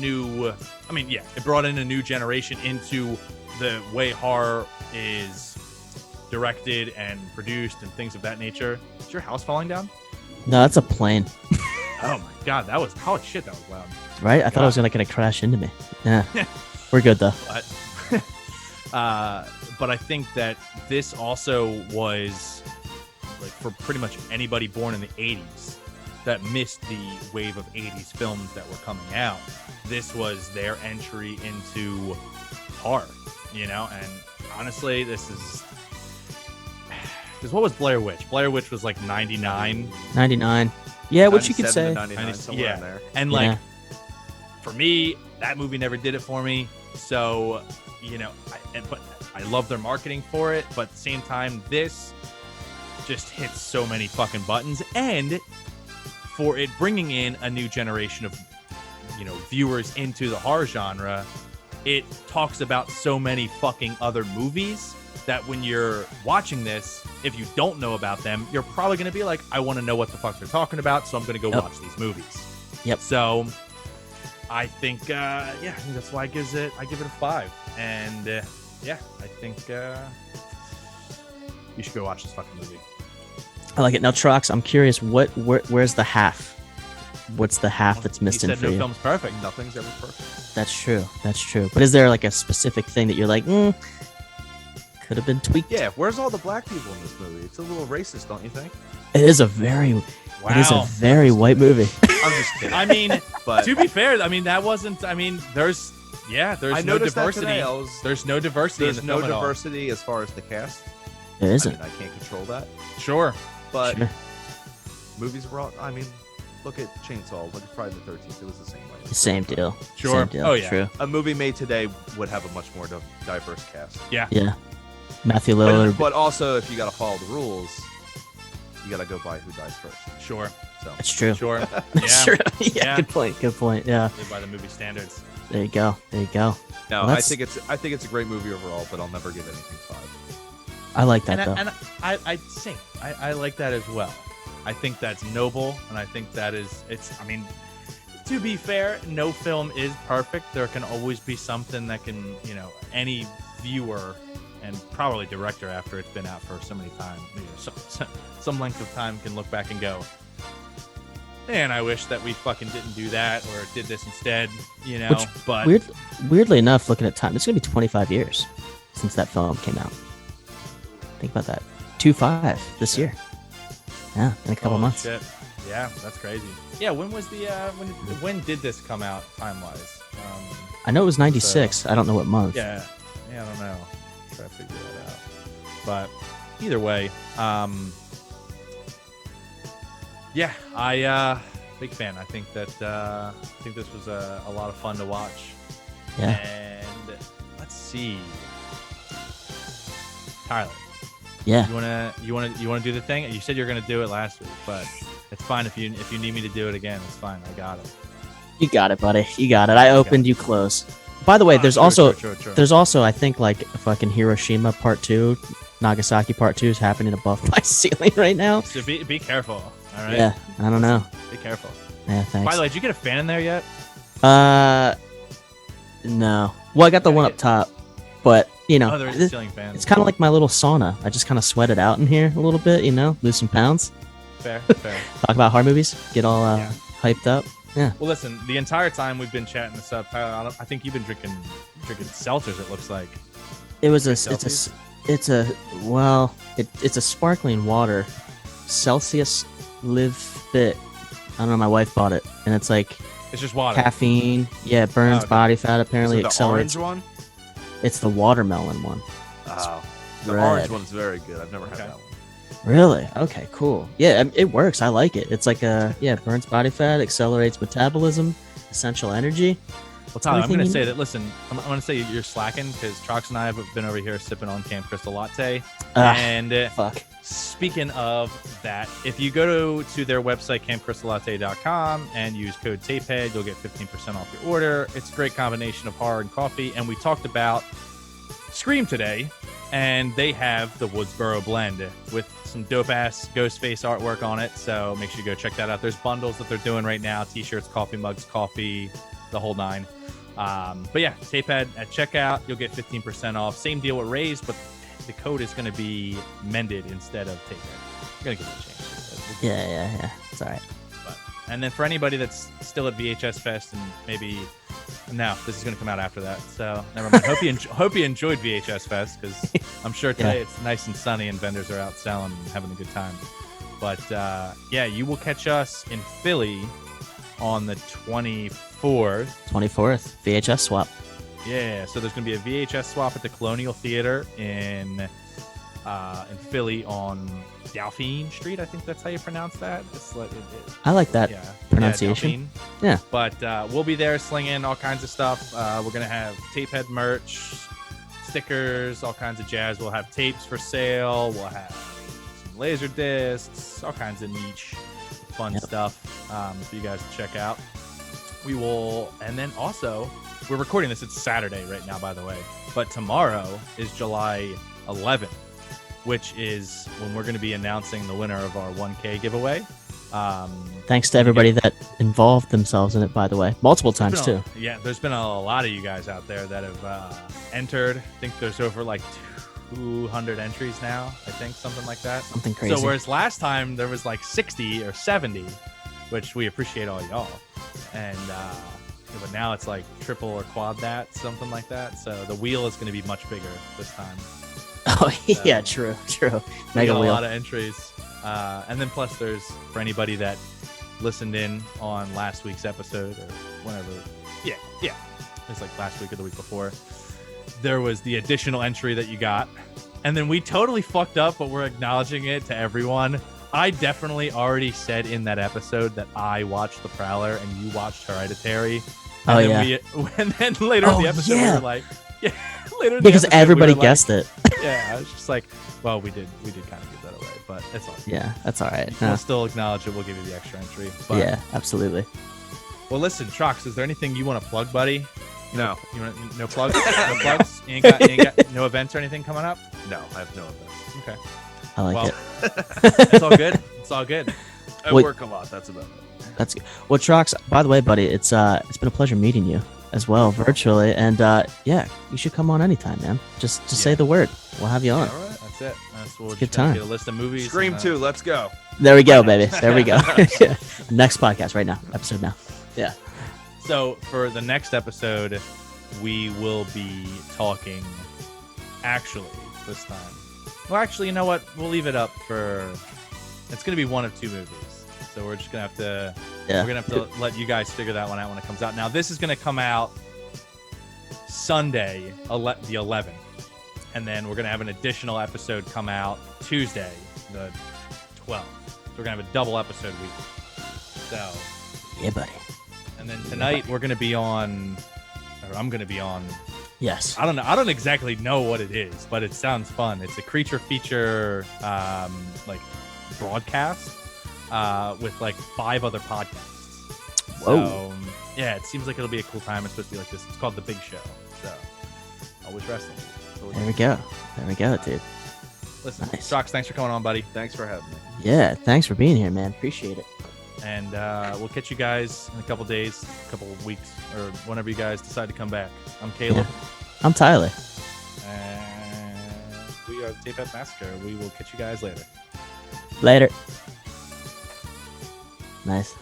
Speaker 2: it brought in a new generation into the way horror is directed and produced and things of that nature. Is your house falling down?
Speaker 1: No, that's a plane.
Speaker 2: Oh my god, that was holy shit, that was loud.
Speaker 1: Right? I thought it was gonna crash into me. Yeah. We're good though.
Speaker 2: But I think that this also was like for pretty much anybody born in the 80s that missed the wave of 80s films that were coming out. This was their entry into horror, and honestly, this is because what was Blair Witch? Blair Witch was like 99.
Speaker 1: 99. Yeah, what you could say.
Speaker 3: 99, somewhere in there.
Speaker 2: And for me, that movie never did it for me. So, but I love their marketing for it. But at the same time, this just hits so many fucking buttons. And for it bringing in a new generation of, viewers into the horror genre, it talks about so many fucking other movies that when you're watching this, if you don't know about them, you're probably going to be like, I want to know what the fuck they're talking about, so I'm going to go watch these movies.
Speaker 1: Yep.
Speaker 2: So I think, I think that's why I give it a 5. And I think you should go watch this fucking movie.
Speaker 1: I like it. Now, Trox, I'm curious, where's the half? What's the half that's missing for
Speaker 2: no
Speaker 1: you?
Speaker 2: film's perfect.
Speaker 3: Nothing's ever perfect.
Speaker 1: That's true. But is there like a specific thing that you're like, could have been tweaked?
Speaker 3: Yeah, where's all the black people in this movie? It's a little racist, don't you think?
Speaker 1: It is a very white movie.
Speaker 3: I'm just kidding.
Speaker 2: I mean,
Speaker 3: but
Speaker 2: to be fair, that wasn't. There's no diversity. There's no diversity.
Speaker 3: There's
Speaker 2: in the
Speaker 3: no
Speaker 2: film at all.
Speaker 3: diversity as far as the cast.
Speaker 1: There isn't.
Speaker 3: I can't control that.
Speaker 2: Sure,
Speaker 3: but movies were all. Look at Chainsaw. Look at Friday the 13th. It was the same way.
Speaker 1: Same deal.
Speaker 2: Sure.
Speaker 1: Same deal.
Speaker 2: Oh yeah.
Speaker 1: True.
Speaker 3: A movie made today would have a much more diverse cast.
Speaker 2: Yeah.
Speaker 1: Yeah. Matthew Lillard.
Speaker 3: But also, if you got to follow the rules, you got to go by who dies first.
Speaker 2: Sure.
Speaker 3: So
Speaker 1: That's true.
Speaker 2: Sure.
Speaker 1: That's true. Yeah. Good point. Yeah.
Speaker 2: Live by the movie standards.
Speaker 1: There you go.
Speaker 3: No,
Speaker 1: Well,
Speaker 3: I think it's a great movie overall, but I'll never give anything 5.
Speaker 1: I like that though.
Speaker 2: I like that as well. I think that's noble, and I think that is to be fair, no film is perfect. There can always be something that can, any viewer and probably director after it's been out for so many times, some length of time can look back and go, man, I wish that we fucking didn't do that or did this instead, but
Speaker 1: weirdly enough, looking at time, it's going to be 25 years since that film came out. Think about that. 25 this year. Yeah, in a couple months.
Speaker 2: Shit. Yeah, that's crazy. Yeah, when was the when did this come out time wise?
Speaker 1: I know it was 96. I don't know what month.
Speaker 2: Yeah, I don't know. Try to figure that out. But either way, yeah, I big fan. I think that this was a lot of fun to watch.
Speaker 1: Yeah.
Speaker 2: And let's see, Tyler.
Speaker 1: Yeah.
Speaker 2: You wanna do the thing? You said you were gonna do it last week, but it's fine if you need me to do it again. It's fine. I got it.
Speaker 1: You got it, buddy. You got it. I opened, you close. By the way, there's also I think like fucking Hiroshima Part 2, Nagasaki Part 2 is happening above my ceiling right now.
Speaker 2: So be careful. All right.
Speaker 1: Yeah, I don't know.
Speaker 2: Be careful.
Speaker 1: Yeah, thanks.
Speaker 2: By the way, did you get a fan in there yet?
Speaker 1: No. Well, I got the one up top, but you know,
Speaker 2: there's a ceiling fan.
Speaker 1: It's kind of like my little sauna. I just kind of sweat it out in here a little bit, you know, lose some pounds.
Speaker 2: Fair.
Speaker 1: Talk about horror movies, get all hyped up. Yeah.
Speaker 2: Well, listen, the entire time we've been chatting this up, Tyler, I think you've been drinking seltzers. It looks like
Speaker 1: it's a sparkling water, Celsius Live Fit. I don't know. My wife bought it, and it's like
Speaker 2: it's just water.
Speaker 1: Caffeine. Yeah, it burns body fat. Apparently,
Speaker 3: Is it the
Speaker 1: accelerates.
Speaker 3: orange one?
Speaker 1: It's the watermelon one.
Speaker 3: Oh, the
Speaker 1: red.
Speaker 3: orange one's very good. I've never had that one.
Speaker 1: Really? Okay, cool. Yeah, it works. I like it. It's like it burns body fat, accelerates metabolism, essential energy.
Speaker 2: Well, Tyler, I'm going to say that. Listen, I'm going to say you're slacking because Trox and I have been over here sipping on Camp Crystal Latte. And
Speaker 1: fuck.
Speaker 2: Speaking of that, if you go to their website, campcrystallatte.com, and use code Tapehead, you'll get 15% off your order. It's a great combination of horror and coffee. And we talked about Scream today, and they have the Woodsboro blend with some dope-ass Ghostface artwork on it. So make sure you go check that out. There's bundles that they're doing right now, T-shirts, coffee mugs, coffee, the whole nine. But yeah, Tapehead at checkout, you'll get 15% off. Same deal with Raise, but the code is going to be mended instead of Tapehead. You're going to give it a change.
Speaker 1: Yeah. It's all right.
Speaker 2: And then for anybody that's still at VHS Fest and maybe... No, this is going to come out after that, so never mind. Hope you enjoyed VHS Fest, because I'm sure today it's nice and sunny and vendors are out selling and having a good time. But yeah, you will catch us in Philly on the 24th.
Speaker 1: 24th, VHS swap.
Speaker 2: Yeah, so there's going to be a VHS swap at the Colonial Theater in Philly on Dauphine Street. I think that's how you pronounce that. It's like,
Speaker 1: I like that pronunciation. Yeah.
Speaker 2: But we'll be there slinging all kinds of stuff. We're going to have Tapehead merch, stickers, all kinds of jazz. We'll have tapes for sale. We'll have some laser discs, all kinds of niche fun stuff for you guys to check out. We will, and then also, we're recording this. It's Saturday right now, by the way. But tomorrow is July 11th, which is when we're going to be announcing the winner of our 1K giveaway.
Speaker 1: Thanks to everybody that involved themselves in it, by the way. Multiple times, too.
Speaker 2: Yeah, there's been a lot of you guys out there that have entered. I think there's over like 200 entries now, I think, something like that.
Speaker 1: Something crazy.
Speaker 2: So whereas last time there was like 60 or 70, which we appreciate all y'all. And but now it's like triple or quad that, something like that. So the wheel is going to be much bigger this time.
Speaker 1: Oh, yeah, true.
Speaker 2: Mega wheel. A lot of entries. And then plus there's, for anybody that listened in on last week's episode or whenever. Yeah. It's like last week or the week before. There was the additional entry that you got. And then we totally fucked up, but we're acknowledging it to everyone. I definitely already said in that episode that I watched The Prowler and you watched Hereditary. And and then later in the episode, we were like, later
Speaker 1: because everybody guessed it.
Speaker 2: Yeah, I was just like, well, we did kind of give that away, but it's all right.
Speaker 1: Yeah, that's all right.
Speaker 2: We'll still acknowledge it. We'll give you the extra entry. But,
Speaker 1: yeah, absolutely.
Speaker 2: Well, listen, Trox, is there anything you want to plug, buddy?
Speaker 3: No.
Speaker 2: No plugs? No plugs? You ain't got no events or anything coming up?
Speaker 3: No, I have no events.
Speaker 2: Okay.
Speaker 1: I like it.
Speaker 2: It's all good. It's all good.
Speaker 3: I work a lot. That's about it.
Speaker 1: That's good. Well, Trox, by the way, buddy, it's been a pleasure meeting you as well virtually, and yeah, you should come on anytime, man. Just say the word. We'll have you on.
Speaker 2: All right, that's it. We'll
Speaker 1: good time.
Speaker 2: Get a list of movies.
Speaker 3: Scream 2. Let's go.
Speaker 1: There we go, baby. There we go. Next podcast right now. Episode now. Yeah.
Speaker 2: So for the next episode, we will be talking. Actually, this time. Well, actually, you know what? We'll leave it up for. It's going to be one of two movies, so we're just going to have to. Yeah. We're going to have to let you guys figure that one out when it comes out. Now, this is going to come out Sunday, the 11th. And then we're going to have an additional episode come out Tuesday, the 12th. So we're going to have a double episode week. So,
Speaker 1: Yeah, buddy.
Speaker 2: and then tonight we're going to be on, or I'm going to be on.
Speaker 1: Yes.
Speaker 2: I don't exactly know what it is, but it sounds fun. It's a creature feature, like broadcast, with like 5 other podcasts.
Speaker 1: Whoa.
Speaker 2: So, yeah, it seems like it'll be a cool time. It's supposed to be like this. It's called The Big Show. So, always wrestling.
Speaker 1: There we go. There we go, dude.
Speaker 2: Listen,
Speaker 1: Nice.
Speaker 2: Trox, thanks for coming on, buddy.
Speaker 3: Thanks for having me.
Speaker 1: Yeah, thanks for being here, man. Appreciate it.
Speaker 2: And we'll catch you guys in a couple days, a couple weeks, or whenever you guys decide to come back. I'm Caleb.
Speaker 1: Yeah. I'm Tyler.
Speaker 2: And we are the Tapehead Massacre. We will catch you guys later.
Speaker 1: Later. Nice.